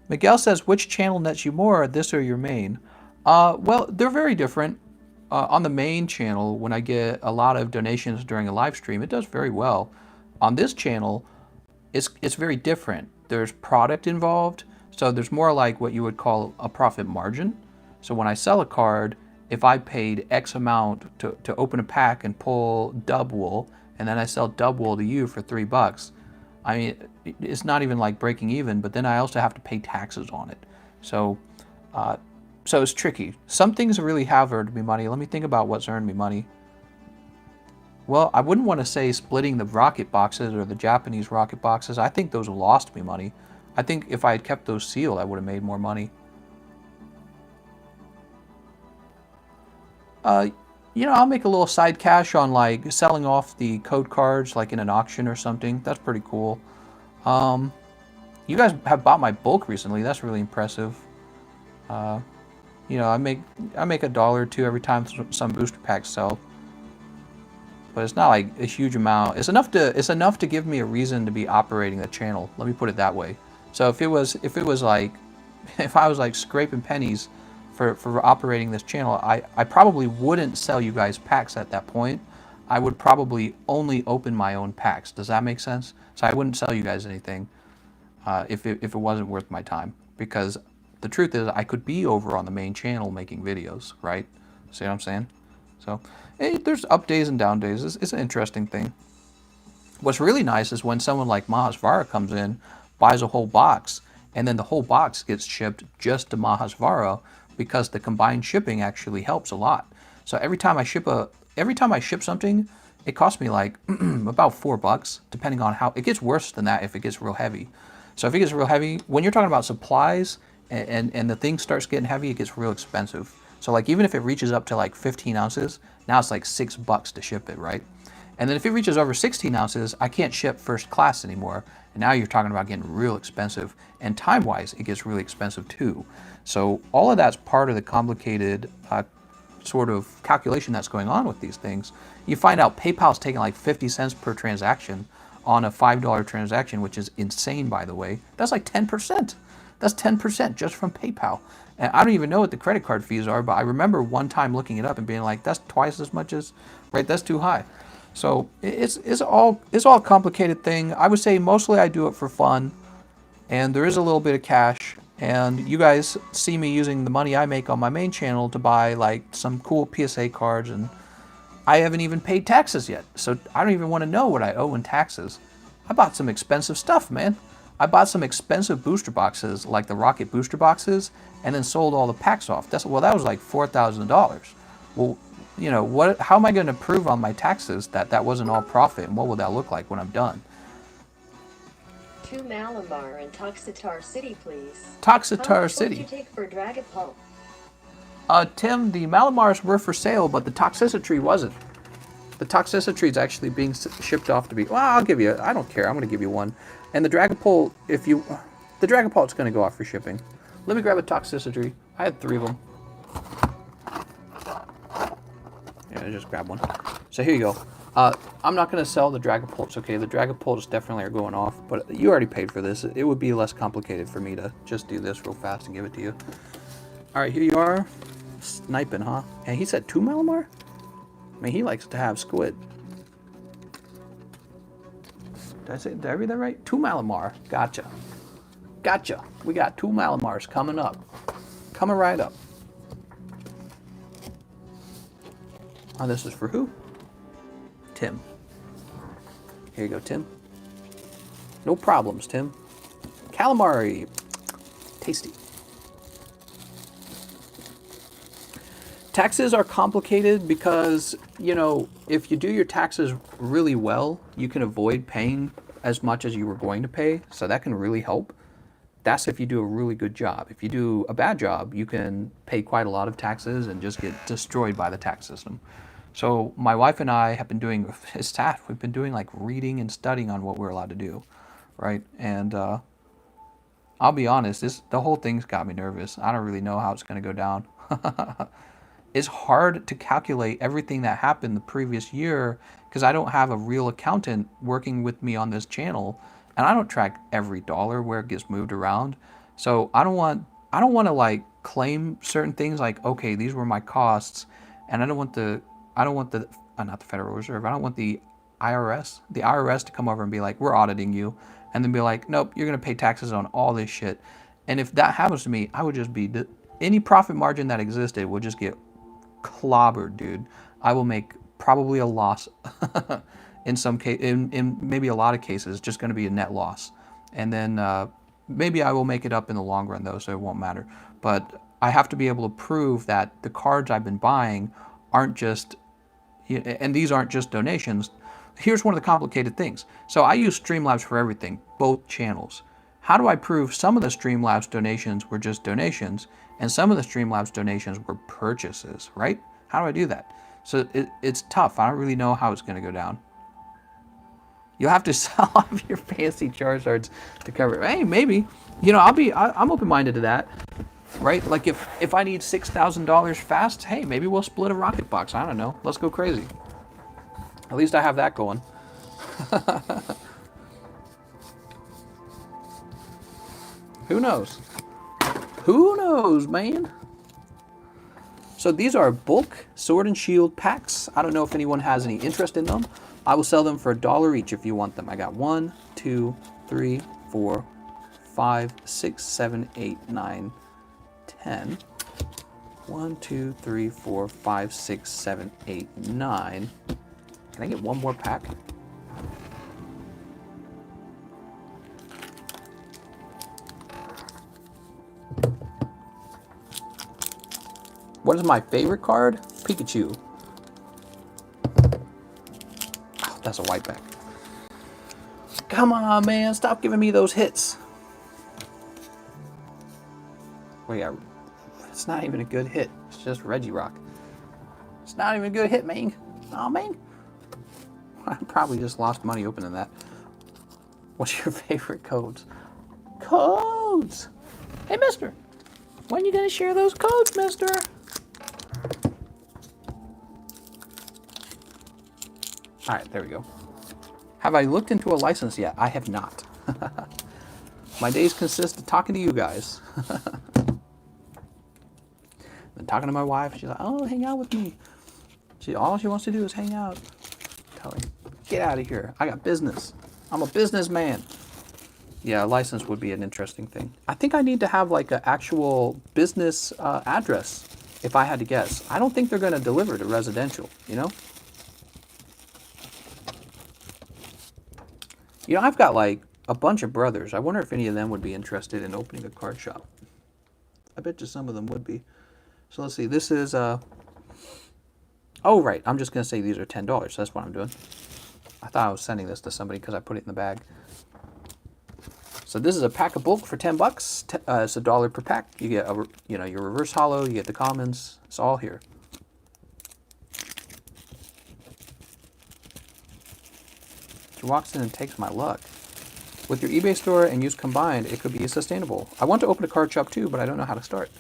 Miguel says, which channel nets you more, this or your main? Well, they're very different. On the main channel, when I get a lot of donations during a live stream, it does very well. On this channel, it's very different. There's product involved, so there's more like what you would call a profit margin. So when I sell a card, if I paid X amount to open a pack and pull dub wool, and then I sell dub wool to you for $3, I mean, it's not even like breaking even, but then I also have to pay taxes on it. So it's tricky. Some things really have earned me money. Let me think about what's earned me money. Well, I wouldn't want to say splitting the rocket boxes or the Japanese rocket boxes. I think those lost me money. I think if I had kept those sealed, I would have made more money. You know, I'll make a little side cash on like selling off the code cards like in an auction or something. That's pretty cool. You guys have bought my bulk recently. That's really impressive. You know, I make $1 or $2 every time some booster packs sell. But it's not like a huge amount. It's enough to give me a reason to be operating the channel. Let me put it that way. So if I was like scraping pennies for operating this channel, I probably wouldn't sell you guys packs at that point. I would probably only open my own packs. Does that make sense? So I wouldn't sell you guys anything if it wasn't worth my time. Because the truth is, I could be over on the main channel making videos, right? See what I'm saying? So hey, there's up days and down days. It's an interesting thing. What's really nice is when someone like Mahasvara comes in, buys a whole box, and then the whole box gets shipped just to Mahasvara, because the combined shipping actually helps a lot. So every time I ship something, it costs me like about $4, depending on how it gets worse than that if it gets real heavy. So if it gets real heavy, when you're talking about supplies and the thing starts getting heavy, it gets real expensive. So like even if it reaches up to like 15 ounces, now it's like $6 to ship it, right? And then if it reaches over 16 ounces, I can't ship first class anymore. And now you're talking about getting real expensive. And time-wise, it gets really expensive too. So all of that's part of the complicated sort of calculation that's going on with these things. You find out PayPal's taking like 50 cents per transaction on a $5 transaction, which is insane, by the way. That's like 10%. That's 10% just from PayPal. And I don't even know what the credit card fees are, but I remember one time looking it up and being like, that's twice as much as, right? That's too high. So it's all a complicated thing. I would say mostly I do it for fun, and there is a little bit of cash. And you guys see me using the money I make on my main channel to buy like some cool PSA cards, and I haven't even paid taxes yet. So I don't even want to know what I owe in taxes. I bought some expensive stuff, man. I bought some expensive booster boxes, like the Rocket booster boxes, and then sold all the packs off. That was like $4,000. Well, you know, how am I going to prove on my taxes that that wasn't all profit, and what will that look like when I'm done? 2 Malamar and Toxitar City, please. Toxitar City. What did you take for Dragapult? Tim, the Malamars were for sale, but the Toxicity wasn't. The Toxicity is actually being shipped off to be. Well, I'll give you. I don't care. I'm going to give you one. And the Dragapult, the Dragapult's going to go off for shipping. Let me grab a Toxicity. I had 3 of them. Yeah, just grab one. So here you go. I'm not going to sell the Dragapults, okay? The Dragapults definitely are going off, but you already paid for this. It would be less complicated for me to just do this real fast and give it to you. All right, here you are. Sniping, huh? And he said 2 Malamar? I mean, he likes to have squid. Did I read that right? 2 Malamar. Gotcha. Gotcha. We got 2 Malamars coming up. Coming right up. Oh, this is for who? Tim. Here you go, Tim. No problems, Tim. Calamari. Tasty. Taxes are complicated because, you know, if you do your taxes really well, you can avoid paying as much as you were going to pay. So that can really help. That's if you do a really good job. If you do a bad job, you can pay quite a lot of taxes and just get destroyed by the tax system. So my wife and I have been doing, as staff, we've been doing like reading and studying on what we're allowed to do, right? And I'll be honest, the whole thing's got me nervous. I don't really know how it's going to go down. It's hard to calculate everything that happened the previous year because I don't have a real accountant working with me on this channel, and I don't track every dollar where it gets moved around. So I don't want to like claim certain things like, okay, these were my costs, and I don't want the not the Federal Reserve. I don't want the IRS to come over and be like, we're auditing you, and then be like, nope, you're gonna pay taxes on all this shit. And if that happens to me, I would just be any profit margin that existed would just get clobbered, dude. I will make probably a loss in some case, in maybe a lot of cases, just going to be a net loss. And then maybe I will make it up in the long run though, so it won't matter. But I have to be able to prove that the cards I've been buying aren't just, and these aren't just donations. Here's one of the complicated things. So I use Streamlabs for everything, both channels. How do I prove some of the Streamlabs donations were just donations and some of the Streamlabs donations were purchases, right? How do I do that? So it's tough. I don't really know how it's going to go down. You'll have to sell off your fancy Charizards to cover it. Hey, maybe. You know, I'm open-minded to that, right? Like if I need $6,000 fast, hey, maybe we'll split a rocket box. I don't know. Let's go crazy. At least I have that going. Who knows? Who knows, man? So these are bulk Sword and Shield packs. I don't know if anyone has any interest in them. I will sell them for $1 each if you want them. I got 1, 2, 3, 4, 5, 6, 7, 8, 9, 10. 1, 2, 3, 4, 5, 6, 7, 8, 9. Can I get one more pack? What is my favorite card? Pikachu. Oh, that's a white back. Come on, man. Stop giving me those hits. Wait, it's not even a good hit. It's just Regirock. It's not even a good hit, man. Oh, man. I probably just lost money opening that. What's your favorite codes? Codes! Hey, mister. When are you going to share those codes, mister? All right, there we go. Have I looked into a license yet? I have not. My days consist of talking to you guys. And talking to my wife, she's like, oh, hang out with me. All she wants to do is hang out. Tell her, get out of here. I got business. I'm a businessman. Yeah, a license would be an interesting thing. I think I need to have like an actual business address, if I had to guess. I don't think they're going to deliver to residential, you know? You know, I've got like a bunch of brothers. I wonder if any of them would be interested in opening a card shop. I bet you some of them would be. So let's see. This is, oh, right. I'm just going to say these are $10. That's what I'm doing. I thought I was sending this to somebody because I put it in the bag. So this is a pack of bulk for $10. It's $1 per pack. You get your reverse hollow. You get the commons. It's all here. She walks in and takes my luck. With your eBay store and use combined, it could be sustainable. I want to open a card shop too, but I don't know how to start.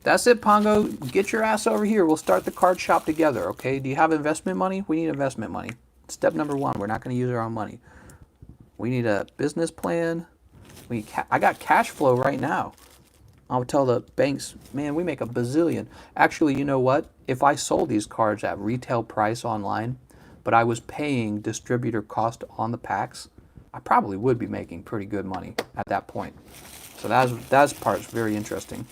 That's it, Pongo. Get your ass over here. We'll start the card shop together, okay? Do you have investment money? We need investment money. Step number 1, we're not going to use our own money. We need a business plan. I got cash flow right now. I'll tell the banks, man, we make a bazillion. Actually, you know what? If I sold these cards at retail price online, but I was paying distributor cost on the packs, I probably would be making pretty good money at that point. So that part's very interesting.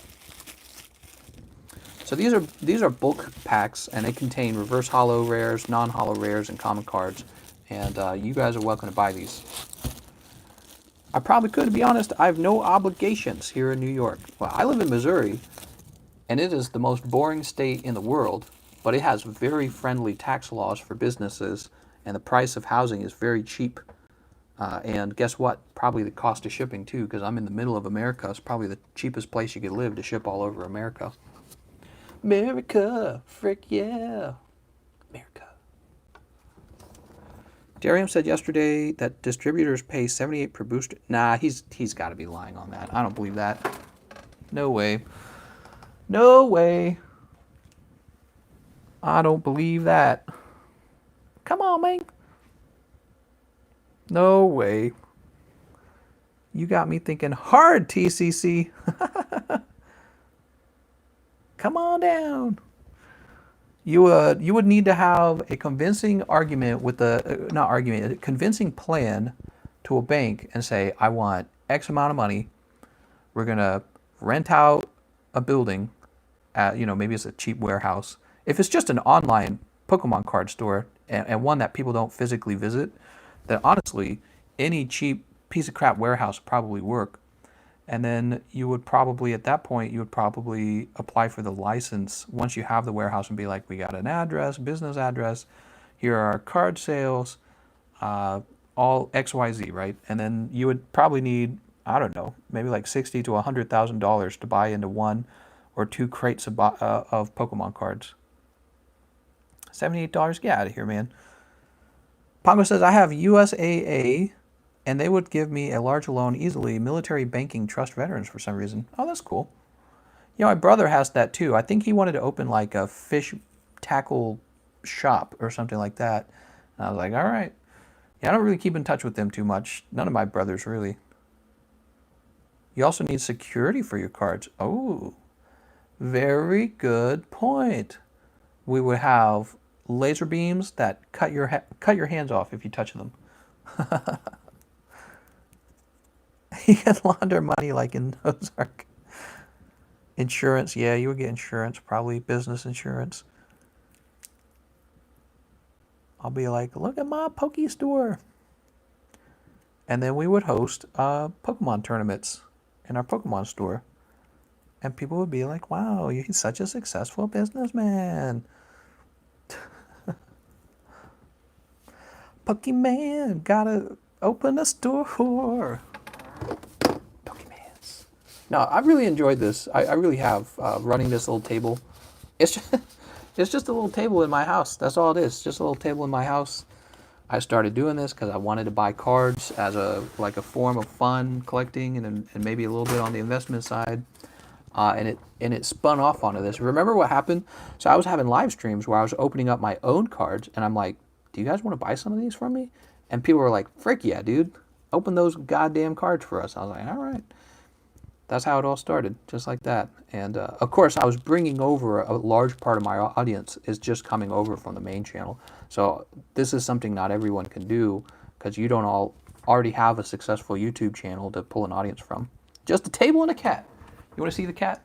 So these are bulk packs, and they contain reverse hollow rares, non-hollow rares, and common cards. And you guys are welcome to buy these. I probably could, to be honest. I have no obligations here in New York. Well, I live in Missouri, and it is the most boring state in the world, but it has very friendly tax laws for businesses, and the price of housing is very cheap. And guess what? Probably the cost of shipping too, because I'm in the middle of America. It's probably the cheapest place you could live to ship all over America. America, frick yeah. America. Darium said yesterday that distributors pay $78 per booster. Nah, he's got to be lying on that. I don't believe that. No way. No way. I don't believe that. Come on, man. No way. You got me thinking hard, TCC. Come on down. You would need to have a convincing argument with a convincing plan to a bank and say, I want X amount of money. We're gonna rent out a building at, maybe it's a cheap warehouse. If it's just an online Pokemon card store and one that people don't physically visit, then honestly, any cheap piece of crap warehouse would probably work. And then you would probably, at that point, apply for the license once you have the warehouse and be like, we got an address, business address, here are our card sales, all XYZ, right? And then you would probably need, I don't know, maybe like $60,000 to $100,000 to buy into 1 or 2 crates of Pokemon cards. $78? Get out of here, man. Pongo says, I have USAA, and they would give me a large loan easily. Military banking trust veterans for some reason. Oh, that's cool. My brother has that too. I think he wanted to open like a fish tackle shop or something like that. And I was like, all right. Yeah, I don't really keep in touch with them too much. None of my brothers really. You also need security for your cards. Oh, very good point. We would have laser beams that cut your hands off if you touch them. You can launder money like in Ozark. Insurance, yeah, you would get insurance, probably business insurance. I'll be like, look at my Poke store. And then we would host Pokemon tournaments in our Pokemon store. And people would be like, wow, you're such a successful businessman. Pokemon, gotta open a store. Pokemans. No, I really enjoyed this. I really have, running this little table. It's just a little table in my house. That's all it is. Just a little table in my house. I started doing this because I wanted to buy cards as a form of fun collecting and maybe a little bit on the investment side. And it spun off onto this. Remember what happened? So I was having live streams where I was opening up my own cards, and I'm like, do you guys want to buy some of these from me? And people were like, frick yeah, dude. Open those goddamn cards for us. I was like, all right. That's how it all started, just like that. And of course, I was bringing over a large part of my audience is just coming over from the main channel. So this is something not everyone can do because you don't all already have a successful YouTube channel to pull an audience from. Just a table and a cat. You want to see the cat?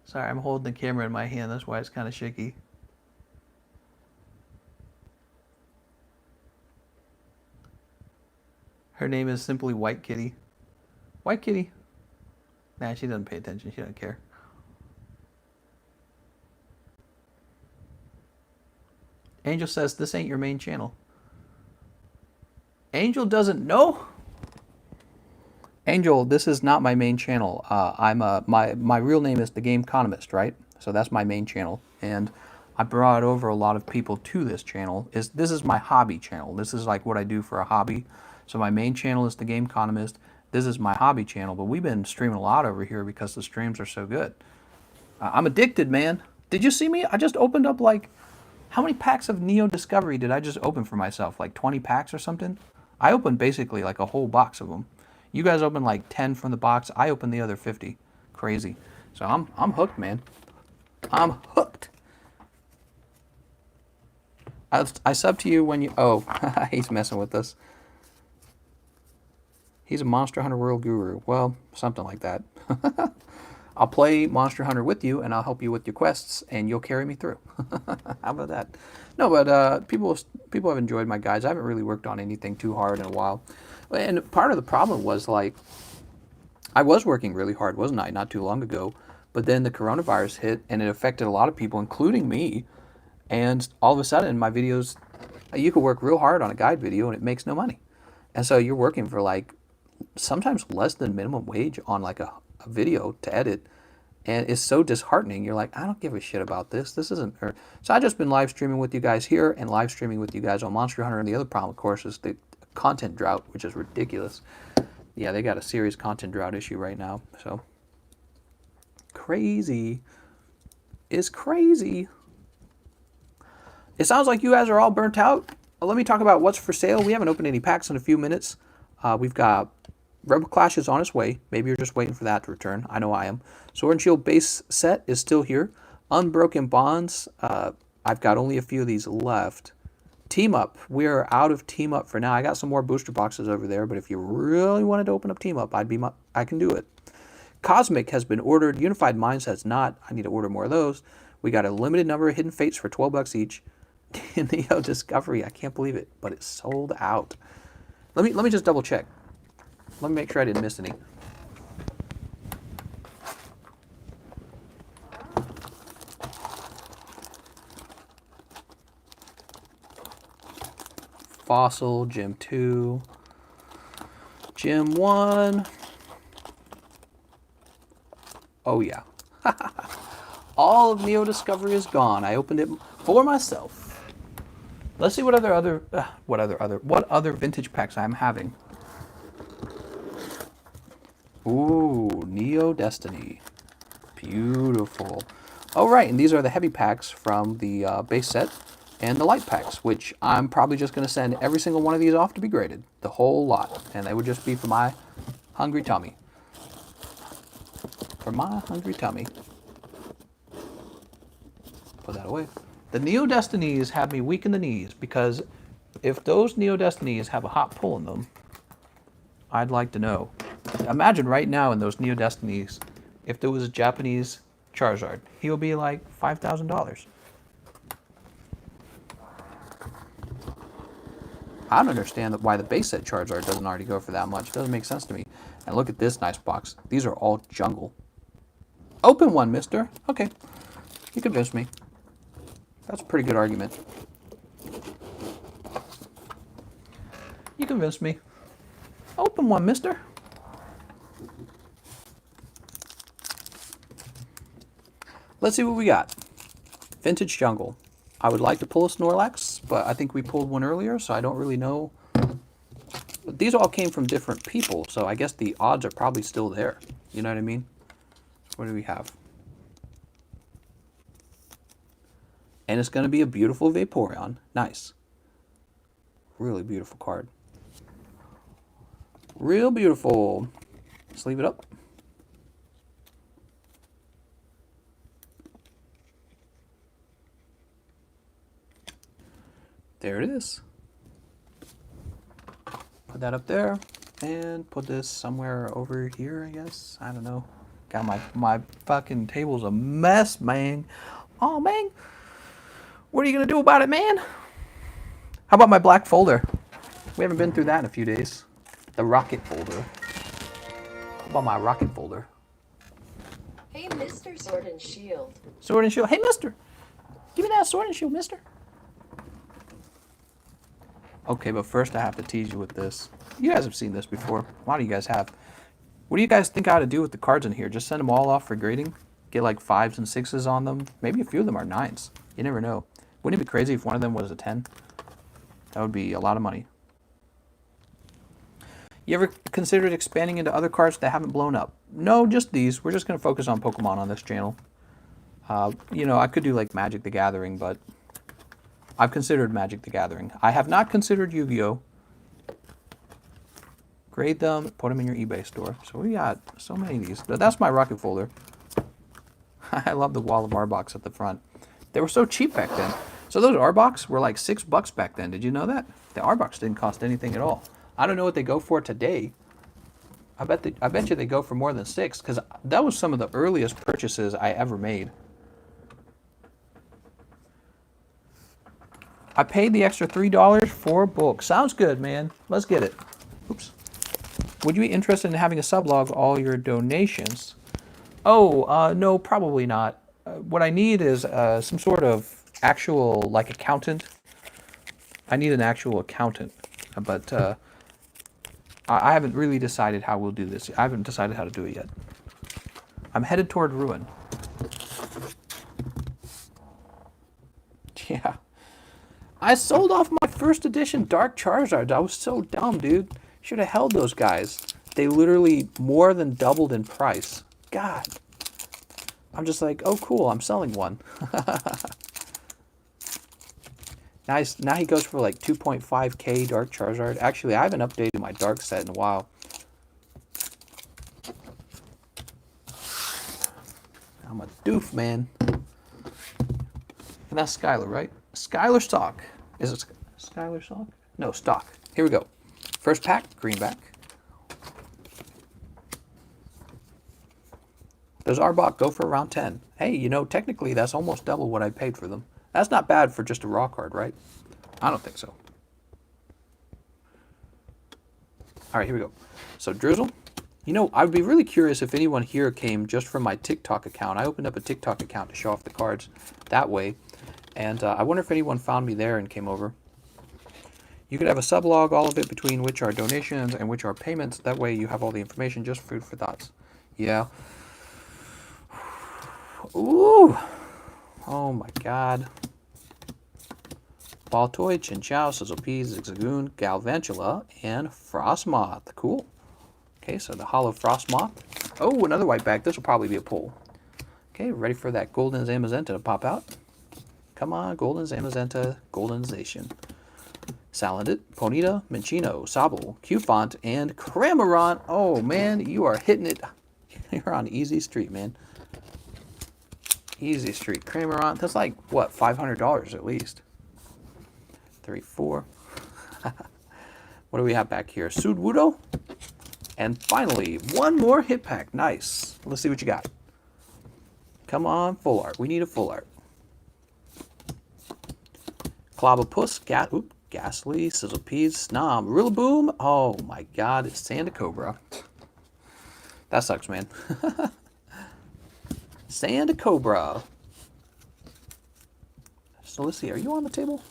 Sorry, I'm holding the camera in my hand. That's why it's kind of shaky. Her name is simply White Kitty. White Kitty. Nah, she doesn't pay attention. She doesn't care. Angel says, this ain't your main channel. Angel doesn't know? Angel, this is not my main channel. My real name is TheCardconomist, right? So that's my main channel. And I brought over a lot of people to this channel. This is my hobby channel. This is like what I do for a hobby. So my main channel is TheCardconomist. This is my hobby channel, but we've been streaming a lot over here because the streams are so good. I'm addicted, man. Did you see me? I just opened up like, how many packs of Neo Discovery did I just open for myself? Like 20 packs or something? I opened basically like a whole box of them. You guys opened like 10 from the box. I opened the other 50. Crazy. So I'm hooked, man. I'm hooked. I sub to you when you... Oh, he's messing with us. He's a Monster Hunter World Guru. Well, something like that. I'll play Monster Hunter with you, and I'll help you with your quests, and you'll carry me through. How about that? No, but people have enjoyed my guides. I haven't really worked on anything too hard in a while. And part of the problem was, like, I was working really hard, wasn't I, not too long ago. But then the coronavirus hit, and it affected a lot of people, including me. And all of a sudden, my videos, you could work real hard on a guide video, and it makes no money. And so you're working for, like, sometimes less than minimum wage on like a video to edit, and it's so disheartening. You're like, I don't give a shit about this. This isn't. So I just been live streaming with you guys here and live streaming with you guys on Monster Hunter. And the other problem, of course, is the content drought, which is ridiculous. Yeah, they got a serious content drought issue right now. So crazy is crazy. It sounds like you guys are all burnt out. Let me talk about what's for sale. We haven't opened any packs in a few minutes. We've got Rebel Clash is on its way. Maybe you're just waiting for that to return. I know I am. Sword and Shield base set is still here. Unbroken bonds. I've got only a few of these left. Team up. We are out of team up for now. I got some more booster boxes over there, but if you really wanted to open up team up, I can do it. Cosmic has been ordered. Unified Minds has not. I need to order more of those. We got a limited number of hidden fates for 12 bucks each. Neo Discovery. I can't believe it, but it's sold out. Let me just double check. Let me make sure I didn't miss any. Fossil, Gem 2, Gem 1. Oh yeah. All of Neo Discovery is gone. I opened it for myself. Let's see what other vintage packs I'm having. Ooh, Neo Destiny. Beautiful. Oh, right, and these are the heavy packs from the base set and the light packs, which I'm probably just going to send every single one of these off to be graded. The whole lot. And they would just be for my hungry tummy. For my hungry tummy. Put that away. The Neo Destinies have me weak in the knees, because if those Neo Destinies have a hot pull in them, I'd like to know. Imagine right now in those Neo Destinies, if there was a Japanese Charizard, he would be like $5,000. I don't understand why the base set Charizard doesn't already go for that much. It doesn't make sense to me. And look at this nice box. These are all jungle. Open one, mister. Okay. You convinced me. That's a pretty good argument. You convinced me. Open one, mister. Let's see what we got. Vintage Jungle. I would like to pull a Snorlax, but I think we pulled one earlier, so I don't really know. But these all came from different people, so I guess the odds are probably still there. You know what I mean? What do we have? And it's going to be a beautiful Vaporeon. Nice. Really beautiful card. Real beautiful. Sleeve it up. There it is. Put that up there. And put this somewhere over here, I guess. I don't know. God, my fucking table's a mess, man. Oh, man. What are you going to do about it, man? How about my black folder? We haven't been through that in a few days. The rocket folder. How about my rocket folder? Hey, Mr. Sword and Shield. Sword and Shield. Hey, mister. Give me that Sword and Shield, mister. Okay, but first I have to tease you with this. You guys have seen this before. A lot of you guys have. What do you guys think I ought to do with the cards in here? Just send them all off for grading? Get like 5s and 6s on them? Maybe a few of them are 9s. You never know. Wouldn't it be crazy if one of them was a 10? That would be a lot of money. You ever considered expanding into other cards that haven't blown up? No, just these. We're just going to focus on Pokemon on this channel. You know, I could do like Magic the Gathering, but I've considered Magic the Gathering. I have not considered Yu-Gi-Oh! Grade them, put them in your eBay store. So we got so many of these. That's my rocket folder. I love the wall of Arbok at the front. They were so cheap back then. So those Arbok were like $6 back then. Did you know that? The Arbok didn't cost anything at all. I don't know what they go for today. I bet you they go for more than 6, because that was some of the earliest purchases I ever made. I paid the extra $3 for a book. Sounds good, man. Let's get it. Oops. Would you be interested in having a sublog all your donations? Oh, no, probably not. What I need is some sort of actual, like, accountant. I need an actual accountant, but I haven't really decided how we'll do this. I haven't decided how to do it yet. I'm headed toward ruin. Yeah. I sold off my first edition Dark Charizard. I was so dumb, dude. Should have held those guys. They literally more than doubled in price. God. I'm just like, oh, cool. I'm selling one. Now he goes for like 2.5k Dark Charizard. Actually, I haven't updated my Dark set in a while. I'm a doof, man. And that's Skylar, right? Skylar Stock. Is it Skylar Stock? No, Stock. Here we go. First pack, greenback. Those Arbok go for around 10. Hey, you know, technically that's almost double what I paid for them. That's not bad for just a raw card, right? I don't think so. All right, here we go. So Drizzle. You know, I would be really curious if anyone here came just from my TikTok account. I opened up a TikTok account to show off the cards that way. And I wonder if anyone found me there and came over. You could have a sublog, all of it between which are donations and which are payments. That way you have all the information, just food for thoughts. Yeah. Ooh. Oh my god. Baltoy, Chinchou, Sizzlepeas, Zigzagoon, Galvantula, and Frostmoth. Cool. Okay, so the Hollow Frostmoth. Oh, another white bag. This will probably be a pull. Okay, ready for that Golden Zamazenta to pop out. Come on, Golden Zamazenta, Goldenization. Salandit, Ponyta, Minccino, Sobble, Cufant, and Cramorant. Oh, man, you are hitting it. You're on easy street, man. Easy street. Cramorant, that's like, what, $500 at least. 3, 4. What do we have back here? Sudowoodo. And finally, one more hit pack. Nice. Let's see what you got. Come on, full art. We need a full art. Clobbopus, Ghastly, Sizzlepeas, Snom, Rillaboom. Oh my god, it's Sandacobra. That sucks, man. Sandacobra. So let's see, are you on the table?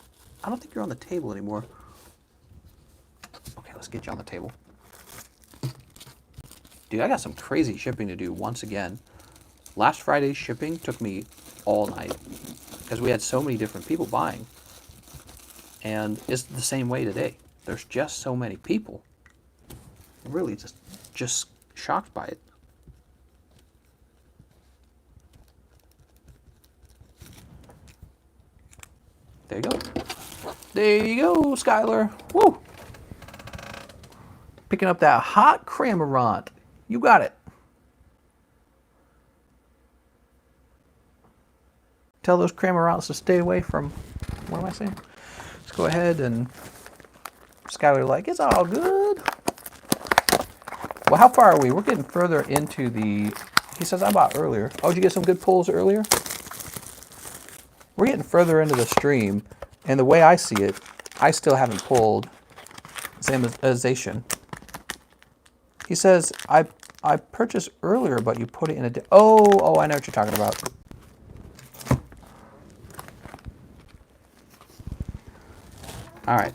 I don't think you're on the table anymore. Okay, let's get you on the table. Dude, I got some crazy shipping to do once again. Last Friday's shipping took me all night because we had so many different people buying. And it's the same way today. There's just so many people. I'm really just shocked by it. There you go. There you go, Skylar. Woo! Picking up that hot Cramorant. You got it. Tell those Cramorants to stay away from, what am I saying? Let's go ahead and Skylar like, it's all good. Well, how far are we? We're getting further into the, he says I bought earlier. Oh, did you get some good pulls earlier? We're getting further into the stream, and the way I see it, I still haven't pulled Zamazation. He says, I purchased earlier, but you put it in a... Oh, I know what you're talking about. All right.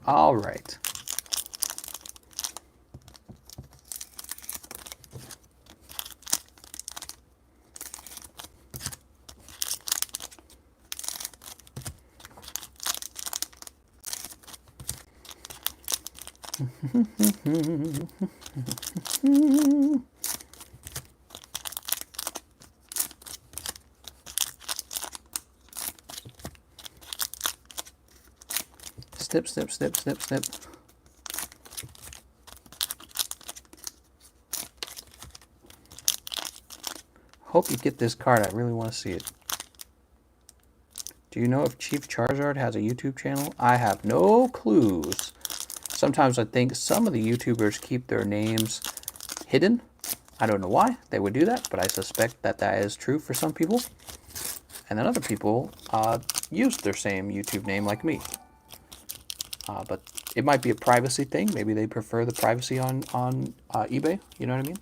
All right. Snip, snip, snip, snip, snip. Hope you get this card. I really want to see it. Do you know if Chief Charizard has a YouTube channel? I have no clues. Sometimes I think some of the YouTubers keep their names hidden. I don't know why they would do that, but I suspect that that is true for some people. And then other people use their same YouTube name like me. But it might be a privacy thing. Maybe they prefer the privacy on eBay. You know what I mean?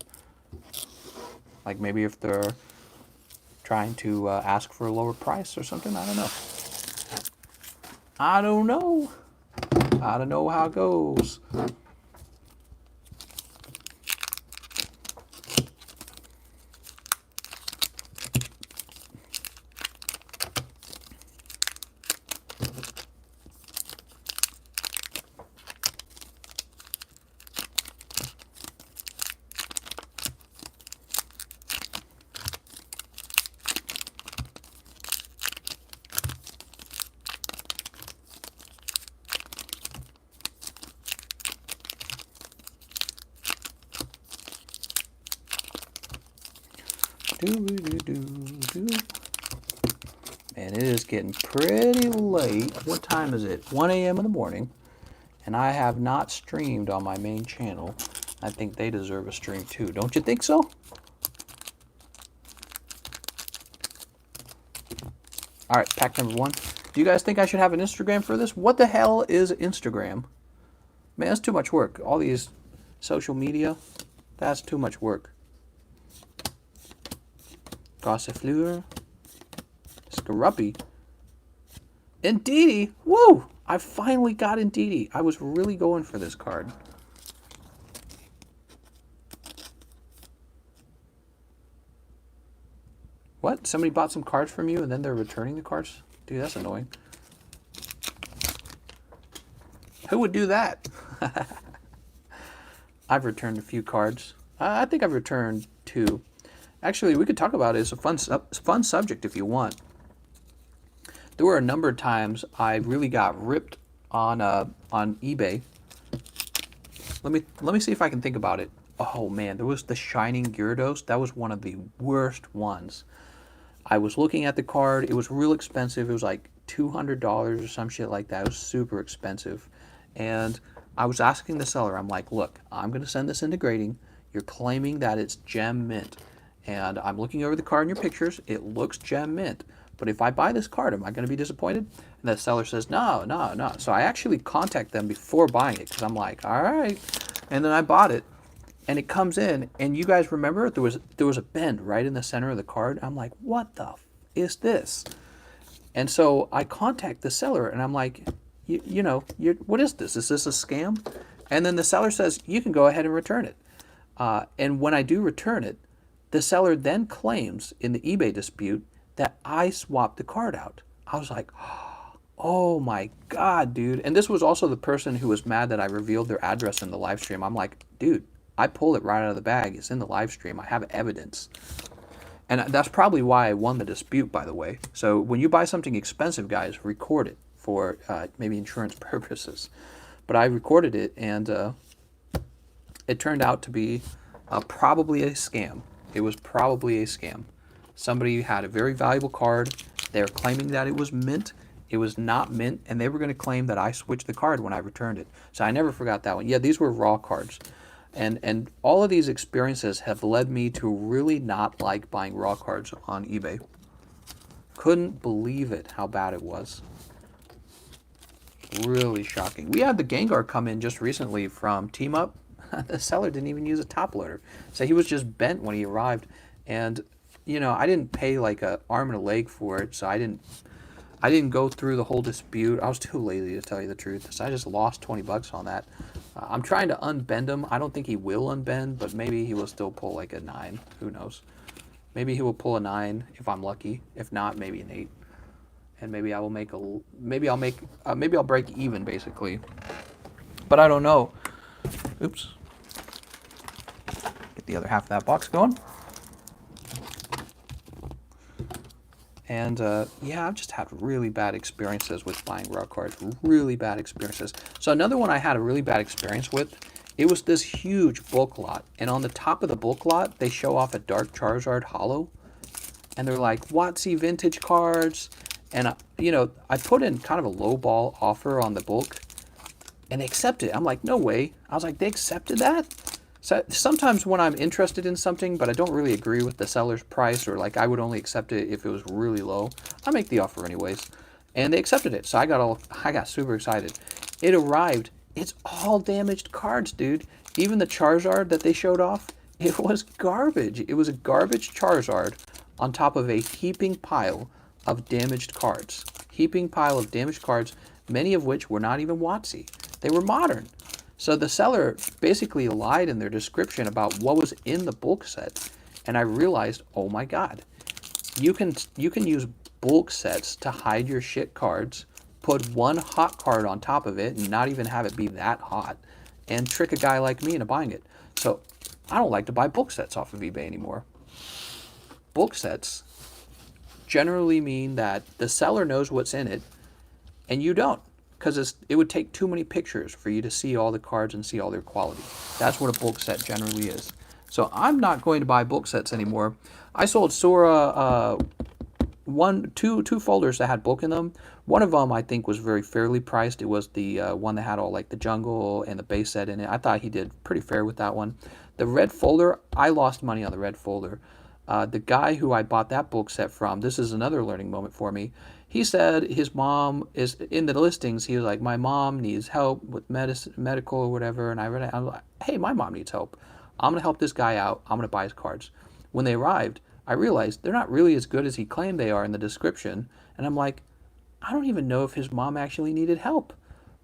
Like maybe if they're trying to ask for a lower price or something. I don't know. I don't know. I don't know how it goes. Man, it is getting pretty late. What time is it? 1 a.m. in the morning. And I have not streamed on my main channel. I think they deserve a stream too. Don't you think so? All right, pack number 1. Do you guys think I should have an Instagram for this? What the hell is Instagram? Man, that's too much work. All these social media, that's too much work. Gossifleur, Scaruppy, Indeedee. Woo! I finally got Indeedee. I was really going for this card. What? Somebody bought some cards from you and then they're returning the cards? Dude, that's annoying. Who would do that? I've returned a few cards. I think I've returned 2. Actually, we could talk about it. It's a fun subject if you want. There were a number of times I really got ripped on eBay. Let me see if I can think about it. Oh man, there was the Shining Gyarados. That was one of the worst ones. I was looking at the card. It was real expensive. It was like $200 or some shit like that. It was super expensive. And I was asking the seller, I'm like, look, I'm going to send this into grading. You're claiming that it's gem mint. And I'm looking over the card in your pictures. It looks gem mint. But if I buy this card, am I going to be disappointed? And the seller says, no, no, no. So I actually contact them before buying it because I'm like, all right. And then I bought it. And it comes in. And you guys remember there was a bend right in the center of the card. I'm like, what the f is this? And so I contact the seller. And I'm like, what is this? Is this a scam? And then the seller says, you can go ahead and return it. And when I do return it, the seller then claims in the eBay dispute that I swapped the card out. I was like, oh my God, dude. And this was also the person who was mad that I revealed their address in the live stream. I'm like, dude, I pulled it right out of the bag. It's in the live stream. I have evidence. And that's probably why I won the dispute, by the way. So when you buy something expensive, guys, record it for maybe insurance purposes. But I recorded it, and it turned out to be probably a scam. It was probably a scam. Somebody had a very valuable card. They're claiming that it was mint. It was not mint, and they were going to claim that I switched the card when I returned it. So I never forgot that one. Yeah, these were raw cards. And all of these experiences have led me to really not like buying raw cards on eBay. Couldn't believe it, how bad it was. Really shocking. We had the Gengar come in just recently from Team Up. The seller didn't even use a top loader. So he was just bent when he arrived. And, you know, I didn't pay like an arm and a leg for it, so I didn't go through the whole dispute. I was too lazy to tell you the truth. So I just lost 20 bucks on that. I'm trying to unbend him. I don't think he will unbend, but maybe he will still pull like a 9. Who knows? Maybe he will pull a 9 if I'm lucky. If not, maybe an 8. And maybe I will make maybe I'll break even basically. But I don't know. Oops. Get the other half of that box going. And yeah, I've just had really bad experiences with buying raw cards. Really bad experiences. So another one I had a really bad experience with, it was this huge bulk lot. And on the top of the bulk lot, they show off a Dark Charizard holo. And they're like, WotC vintage cards. And, you know, I put in kind of a low ball offer on the bulk. And they accepted it. I'm like, no way. I was like, they accepted that? So sometimes when I'm interested in something, but I don't really agree with the seller's price, or like I would only accept it if it was really low, I make the offer anyways. And they accepted it. So I got super excited. It arrived. It's all damaged cards, dude. Even the Charizard that they showed off, it was garbage. It was a garbage Charizard on top of a heaping pile of damaged cards. Heaping pile of damaged cards, many of which were not even WotC. They were modern. So the seller basically lied in their description about what was in the bulk set. And I realized, oh my God, you can use bulk sets to hide your shit cards, put one hot card on top of it and not even have it be that hot, and trick a guy like me into buying it. So I don't like to buy bulk sets off of eBay anymore. Bulk sets generally mean that the seller knows what's in it and you don't, because it would take too many pictures for you to see all the cards and see all their quality. That's what a bulk set generally is. So I'm not going to buy bulk sets anymore. I sold Sora two folders that had bulk in them. One of them I think was very fairly priced. It was the one that had all like the jungle and the base set in it. I thought he did pretty fair with that one. The red folder, I lost money on the red folder. The guy who I bought that bulk set from, this is another learning moment for me. He said his mom is in the listings. He was like, my mom needs help with medical or whatever. And I read it. I was like, hey, my mom needs help. I'm going to help this guy out. I'm going to buy his cards. When they arrived, I realized they're not really as good as he claimed they are in the description. And I'm like, I don't even know if his mom actually needed help.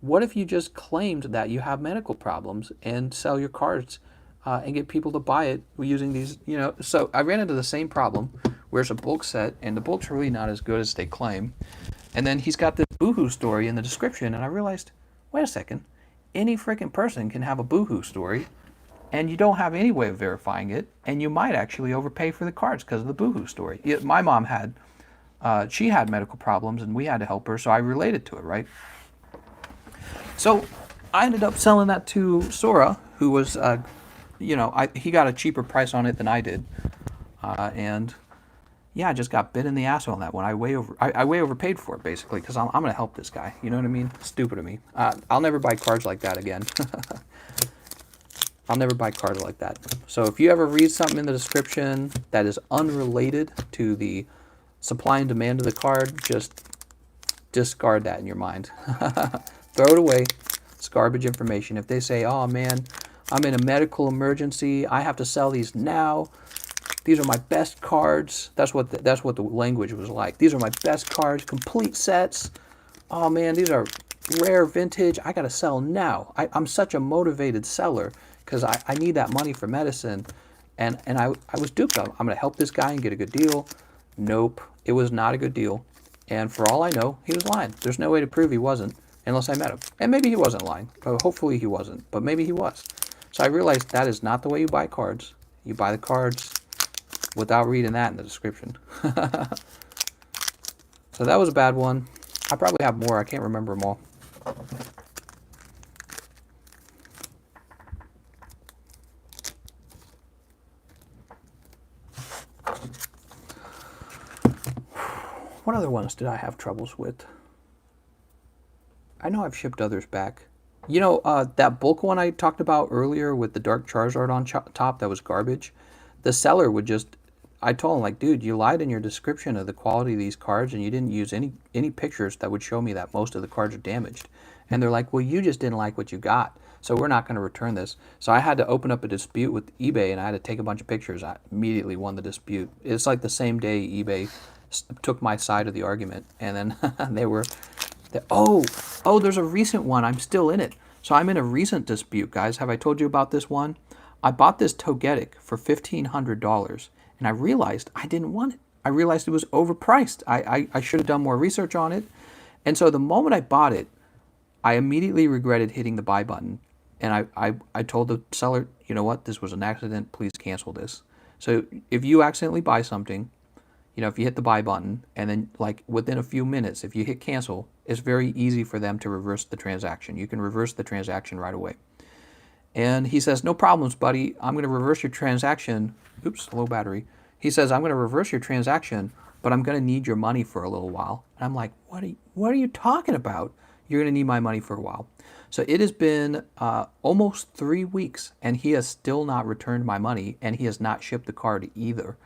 What if you just claimed that you have medical problems and sell your cards and get people to buy it using these, you know? So I ran into the same problem where it's a bulk set and the bulk's really not as good as they claim. And then he's got this boohoo story in the description, and I realized, wait a second, any freaking person can have a boohoo story, and you don't have any way of verifying it, and you might actually overpay for the cards because of the boohoo story. My mom had, she had medical problems, and we had to help her, so I related to it, right? So I ended up selling that to Sora, who was, you know, he got a cheaper price on it than I did, and yeah, I just got bit in the ass on that one. I way overpaid for it basically because I'm going to help this guy. You know what I mean? Stupid of me. I'll never buy cards like that again. I'll never buy cards like that. So if you ever read something in the description that is unrelated to the supply and demand of the card, just discard that in your mind. Throw it away. It's garbage information. If they say, oh man, I'm in a medical emergency, I have to sell these now. These are my best cards. That's what the language was like. These are my best cards, complete sets. Oh man, these are rare vintage. I gotta sell now. I'm such a motivated seller because I need that money for medicine. And I was duped. I'm gonna help this guy and get a good deal. Nope, it was not a good deal. And for all I know, he was lying. There's no way to prove he wasn't unless I met him. And maybe he wasn't lying. Hopefully he wasn't, but maybe he was. So I realized that is not the way you buy cards. You buy the cards without reading that in the description. So that was a bad one. I probably have more. I can't remember them all. What other ones did I have troubles with? I know I've shipped others back. You know, that bulk one I talked about earlier with the Dark Charizard on top, that was garbage. The seller would just, I told him, like, dude, you lied in your description of the quality of these cards and you didn't use any pictures that would show me that most of the cards are damaged. And they're like, well, you just didn't like what you got, so we're not going to return this. So I had to open up a dispute with eBay and I had to take a bunch of pictures. I immediately won the dispute. It's like the same day eBay took my side of the argument, and then they were... Oh, there's a recent one. I'm still in it. So I'm in a recent dispute, guys. Have I told you about this one? I bought this Togetic for $1,500, and I realized I didn't want it. I realized it was overpriced. I should have done more research on it. And so the moment I bought it, I immediately regretted hitting the buy button. And I told the seller, you know what, this was an accident. Please cancel this. So if you accidentally buy something, you know, if you hit the buy button and then like within a few minutes, if you hit cancel, it's very easy for them to reverse the transaction. You can reverse the transaction right away. And he says, no problems, buddy. I'm going to reverse your transaction. Oops, low battery. He says, I'm going to reverse your transaction, but I'm going to need your money for a little while. And I'm like, what are you talking about? You're going to need my money for a while. So it has been almost 3 weeks, and he has still not returned my money, and he has not shipped the card either.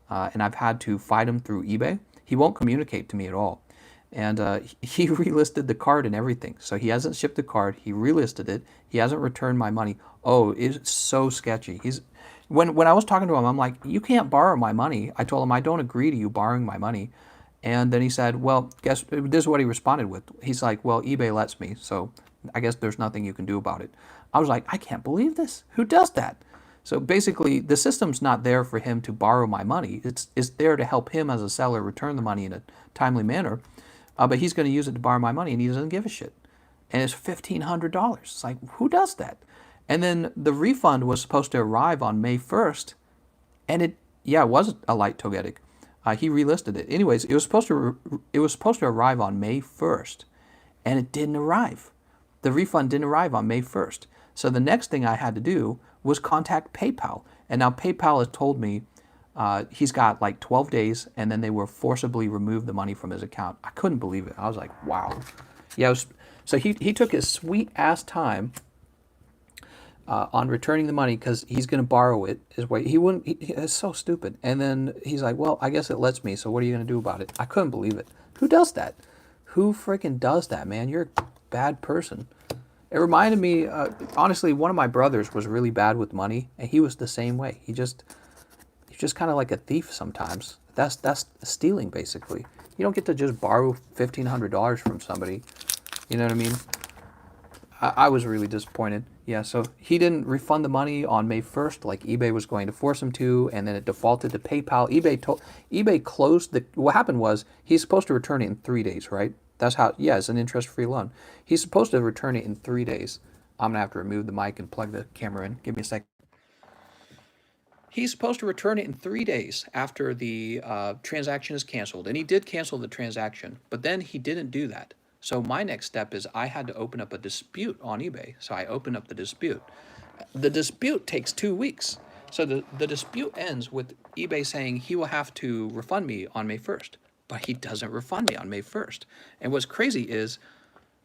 And I've had to fight him through eBay. He won't communicate to me at all. And he relisted the card and everything. So he hasn't shipped the card. He relisted it. He hasn't returned my money. Oh, it's so sketchy. When I was talking to him, I'm like, you can't borrow my money. I told him I don't agree to you borrowing my money. And then he said, well, guess this is what he responded with. He's like, well, eBay lets me, so I guess there's nothing you can do about it. I was like, I can't believe this. Who does that? So basically, the system's not there for him to borrow my money. It's there to help him as a seller return the money in a timely manner. But he's going to use it to borrow my money, and he doesn't give a shit. And it's $1,500. It's like, who does that? And then the refund was supposed to arrive on May 1st, and it was a light Togetic. He relisted it. Anyways, it was supposed to arrive on May 1st, and it didn't arrive. The refund didn't arrive on May 1st. So the next thing I had to do was contact PayPal. And now PayPal has told me he's got like 12 days, and then they will forcibly remove the money from his account. I couldn't believe it. I was like, wow. Yeah. So he took his sweet ass time on returning the money because he's going to borrow it his way. He wouldn't. It's so stupid. And then he's like, well, I guess it lets me. So what are you going to do about it? I couldn't believe it. Who does that? Who freaking does that, man? You're a bad person. It reminded me, honestly, one of my brothers was really bad with money, and he was the same way. He's just kind of like a thief sometimes. That's stealing, basically. You don't get to just borrow $1,500 from somebody. You know what I mean? I was really disappointed. Yeah, so he didn't refund the money on May 1st like eBay was going to force him to, and then it defaulted to PayPal. eBay closed what happened was he's supposed to return it in 3 days, right? That's how, yeah, it's an interest-free loan. He's supposed to return it in 3 days. I'm going to have to remove the mic and plug the camera in. Give me a second. He's supposed to return it in 3 days after the transaction is canceled. And he did cancel the transaction, but then he didn't do that. So my next step is I had to open up a dispute on eBay. So I opened up the dispute. The dispute takes 2 weeks. So the dispute ends with eBay saying he will have to refund me on May 1st. But he doesn't refund me on May 1st. And what's crazy is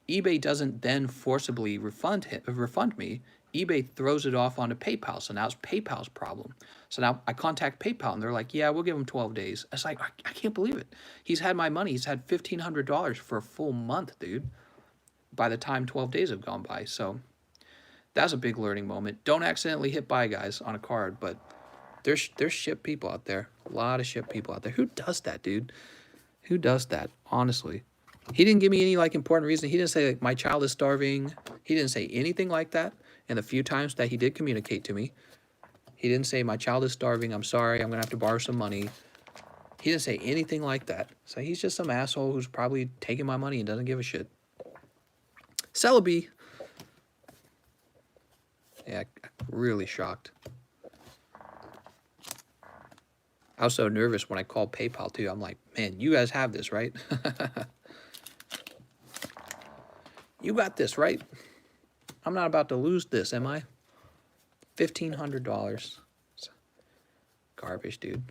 eBay doesn't then forcibly refund me. eBay throws it off onto PayPal. So now it's PayPal's problem. So now I contact PayPal, and they're like, yeah, we'll give him 12 days. It's like, I can't believe it. He's had my money. He's had $1,500 for a full month, dude, by the time 12 days have gone by. So that's a big learning moment. Don't accidentally hit buy, guys, on a card. But there's shit people out there. A lot of shit people out there. Who does that, dude? Who does that, honestly? He didn't give me any, like, important reason. He didn't say, like, my child is starving. He didn't say anything like that. And the few times that he did communicate to me, he didn't say, my child is starving. I'm sorry. I'm going to have to borrow some money. He didn't say anything like that. So he's just some asshole who's probably taking my money and doesn't give a shit. Celebi. Yeah, Really shocked. I was so nervous when I called PayPal too. I'm like, man, you guys have this, right? You got this, right? I'm not about to lose this, am I? $1,500. Garbage, dude.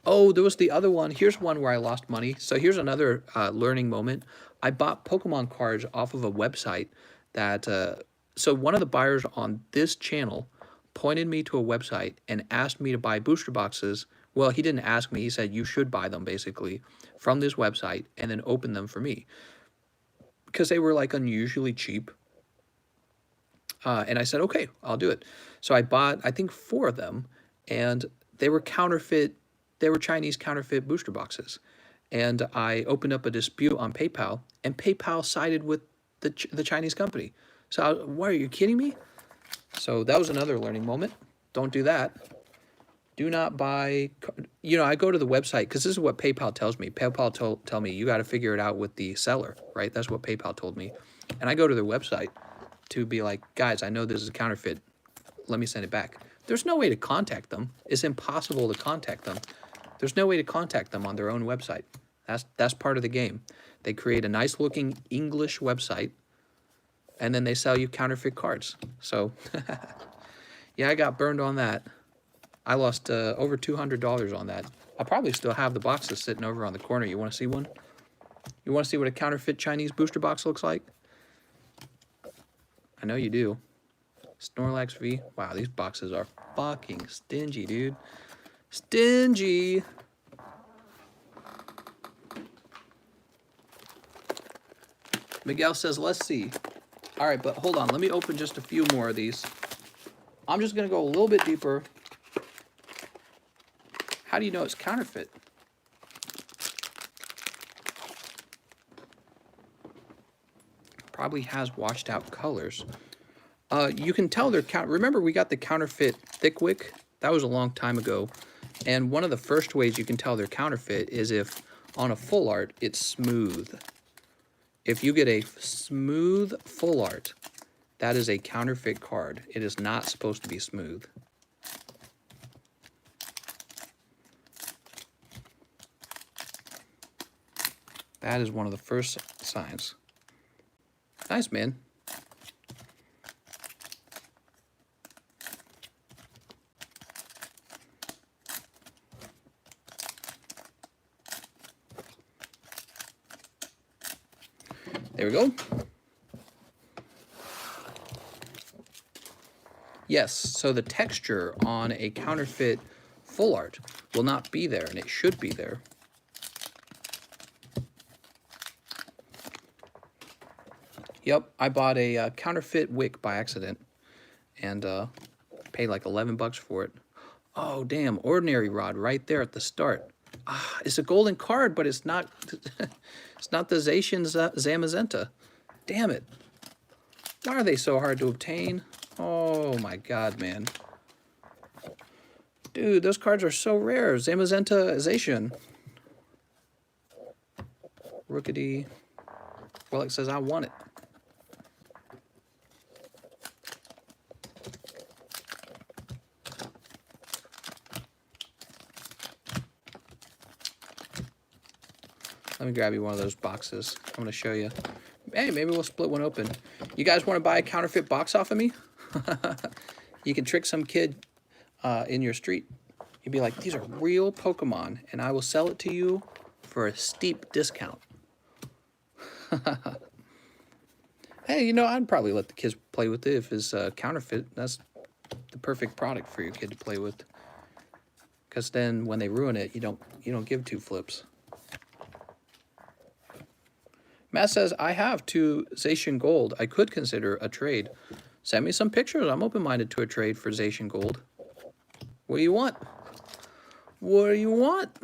Oh, there was the other one. Here's one where I lost money. So here's another learning moment. I bought Pokemon cards off of a website that, so one of the buyers on this channel pointed me to a website and asked me to buy booster boxes. Well, he didn't ask me. He said, you should buy them, basically, from this website and then open them for me. Because they were, like, unusually cheap. And I said, okay, I'll do it. So I bought, I think, 4 of them, and they were counterfeit. They were Chinese counterfeit booster boxes. And I opened up a dispute on PayPal, and PayPal sided with the Chinese company. So, what, are you kidding me? So that was another learning moment. Don't do that. Do not buy, you know, I go to the website, because this is what PayPal tells me. PayPal tell me, you got to figure it out with the seller, right? That's what PayPal told me. And I go to their website to be like, guys, I know this is a counterfeit. Let me send it back. There's no way to contact them. It's impossible to contact them. There's no way to contact them on their own website. That's part of the game. They create a nice looking English website, and then they sell you counterfeit cards. So, yeah, I got burned on that. I lost over $200 on that. I probably still have the boxes sitting over on the corner. You want to see one? You want to see what a counterfeit Chinese booster box looks like? I know you do. Snorlax V. Wow, these boxes are fucking stingy, dude. Stingy. Miguel says, let's see. All right, but hold on. Let me open just a few more of these. I'm just going to go a little bit deeper. How do you know it's counterfeit? Probably has washed out colors. You can tell they're remember we got the counterfeit Thickwick? That was a long time ago. And one of the first ways you can tell they're counterfeit is if on a full art it's smooth. If you get a smooth full art, that is a counterfeit card. It is not supposed to be smooth. That is one of the first signs. Nice, man. There we go. Yes, so the texture on a counterfeit full art will not be there, and it should be there. Yep, I bought a counterfeit wick by accident and paid like 11 bucks for it. Oh, damn, ordinary rod right there at the start. Ah, it's a golden card, but it's not it's not the Zacian Zamazenta. Damn it. Why are they so hard to obtain? Oh my god, man. Dude, those cards are so rare. Zamazenta Zacian. Rookity. Well, it says I want it. Let me grab you one of those boxes. I'm going to show you. Hey, maybe we'll split one open. You guys want to buy a counterfeit box off of me? You can trick some kid in your street. You'd be like, these are real Pokemon, and I will sell it to you for a steep discount. Hey, you know, I'd probably let the kids play with it if it's counterfeit. That's the perfect product for your kid to play with. Because then when they ruin it, you don't give two flips. Matt says, I have 2 Zacian Gold. I could consider a trade. Send me some pictures. I'm open-minded to a trade for Zacian Gold. What do you want? What do you want?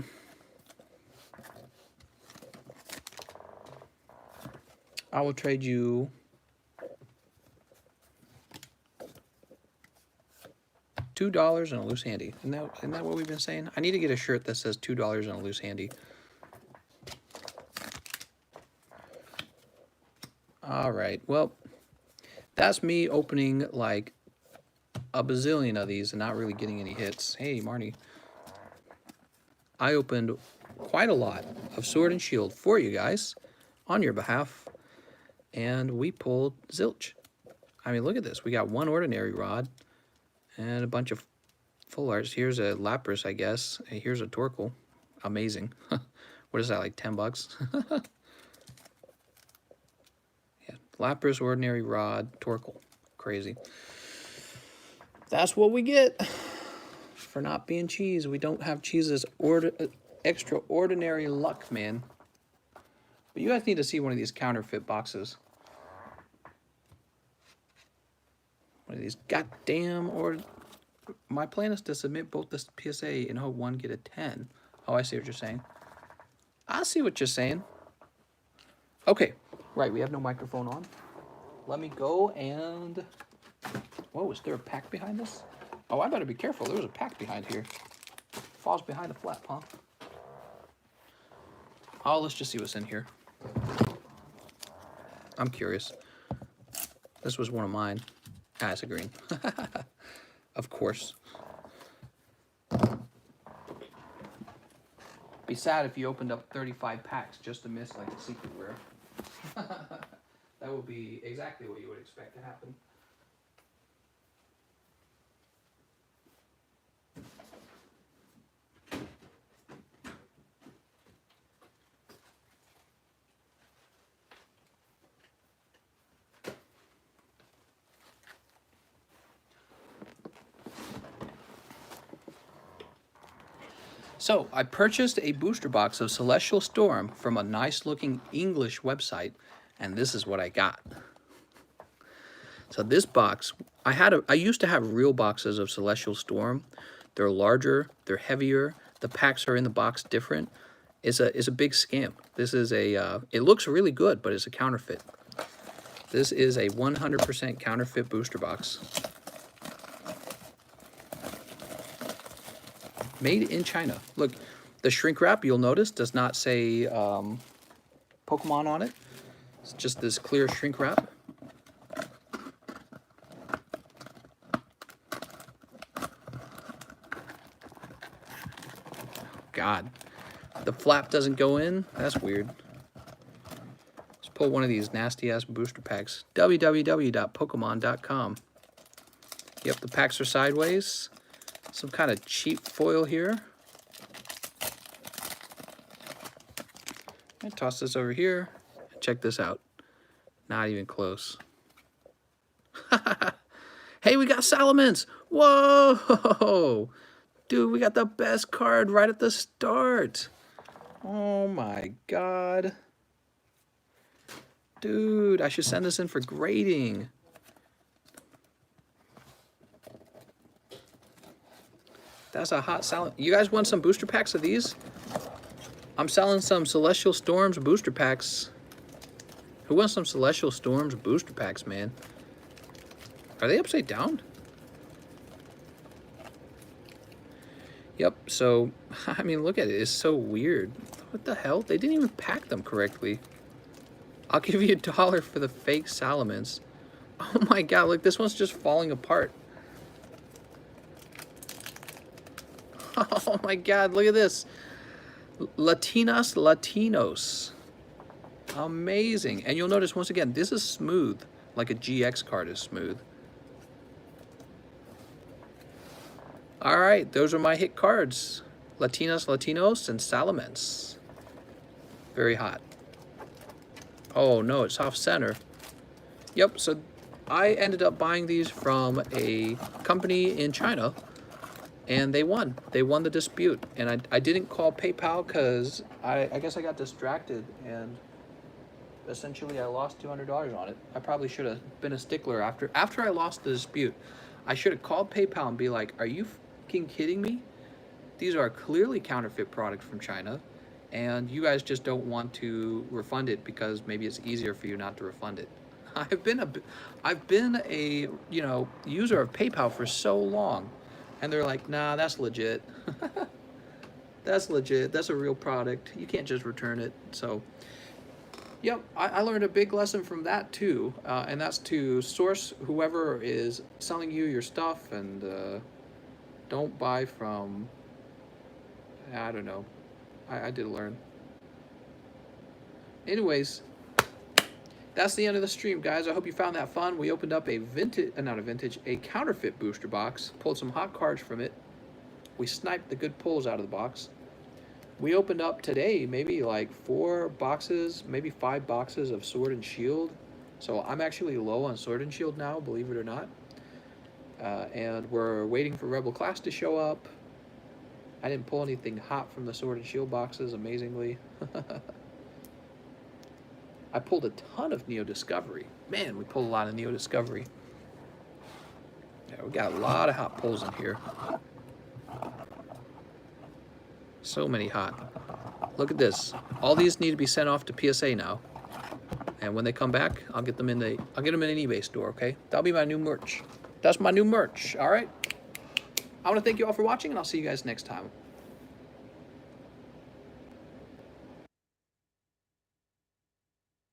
I will trade you $2 and a loose handy. Isn't that what we've been saying? I need to get a shirt that says $2 and a loose handy. All right, well, that's me opening like a bazillion of these and not really getting any hits. Hey, Marnie. I opened quite a lot of Sword and Shield for you guys on your behalf, and we pulled zilch. I mean, look at this. We got one ordinary rod and a bunch of full arts. Here's a Lapras, I guess. And here's a Torkoal. Amazing. What is that, like 10 bucks? Yeah, Lapras, ordinary rod, Torkoal. Crazy. That's what we get for not being cheese. We don't have cheese's extraordinary luck, man. But you guys need to see one of these counterfeit boxes. One of these goddamn my plan is to submit both the PSA and hope one get a 10. Oh, I see what you're saying. I see what you're saying. Okay, right, we have no microphone on. Let me go and... Whoa, is there a pack behind this? Oh, I better be careful. There's a pack behind here. Falls behind the flap, huh? Oh, let's just see what's in here. I'm curious. This was one of mine. Ah, it's a green. Of course. Be sad if you opened up 35 packs just to miss like a secret rare. That would be exactly what you would expect to happen. So, I purchased a booster box of Celestial Storm from a nice looking English website, and this is what I got. So this box, I used to have real boxes of Celestial Storm. They're larger, they're heavier, the packs are in the box different. It's a big scam. This is a, it looks really good, but it's a counterfeit. This is a 100% counterfeit booster box. Made in China. Look, the shrink wrap, you'll notice, does not say Pokemon on it. It's just this clear shrink wrap. God. The flap doesn't go in? That's weird. Let's pull one of these nasty-ass booster packs. www.pokemon.com. Yep, the packs are sideways. Some kind of cheap foil here. And toss this over here. Check this out. Not even close. Hey, we got Salamence! Whoa! Dude, we got the best card right at the start. Oh my god. Dude, I should send this in for grading. That's a hot salad. You guys want some booster packs of these? I'm selling some Celestial Storms booster packs. Who wants some Celestial Storms booster packs, man? Are they upside down? Yep, so, I mean, look at it. It's so weird. What the hell? They didn't even pack them correctly. I'll give you $1 for the fake Salamence. Oh my god, look, this one's just falling apart. Oh my god, look at this. Latinos. Amazing. And you'll notice, once again, this is smooth, like a GX card is smooth. All right, those are my hit cards. Latinos, and Salamence. Very hot. Oh no, it's off center. Yep, so I ended up buying these from a company in China, and they won. They won the dispute. And I didn't call PayPal because I guess I got distracted, and essentially I lost $200 on it. I probably should have been a stickler after I lost the dispute. I should have called PayPal and be like, are you fucking kidding me? These are clearly counterfeit products from China, and you guys just don't want to refund it because maybe it's easier for you not to refund it. I've been a you know, user of PayPal for so long, and they're like, nah, that's legit. That's legit. That's a real product. You can't just return it. So Yep, I learned a big lesson from that too, and that's to source whoever is selling you your stuff, and don't buy from, I don't know, I did learn. Anyways, that's the end of the stream, guys. I hope you found that fun. We opened up a a counterfeit booster box, pulled some hot cards from it. We sniped the good pulls out of the box. We opened up today maybe like 4 boxes, maybe 5 boxes of Sword and Shield. So I'm actually low on Sword and Shield now, believe it or not. And we're waiting for Rebel Class to show up. I didn't pull anything hot from the Sword and Shield boxes, amazingly. I pulled a ton of Neo Discovery. Man, we pulled a lot of Neo Discovery. Yeah, we got a lot of hot pulls in here. So many hot. Look at this. All these need to be sent off to PSA now. And when they come back, I'll get them in an eBay store, okay? That'll be my new merch. That's my new merch, all right? I want to thank you all for watching, and I'll see you guys next time.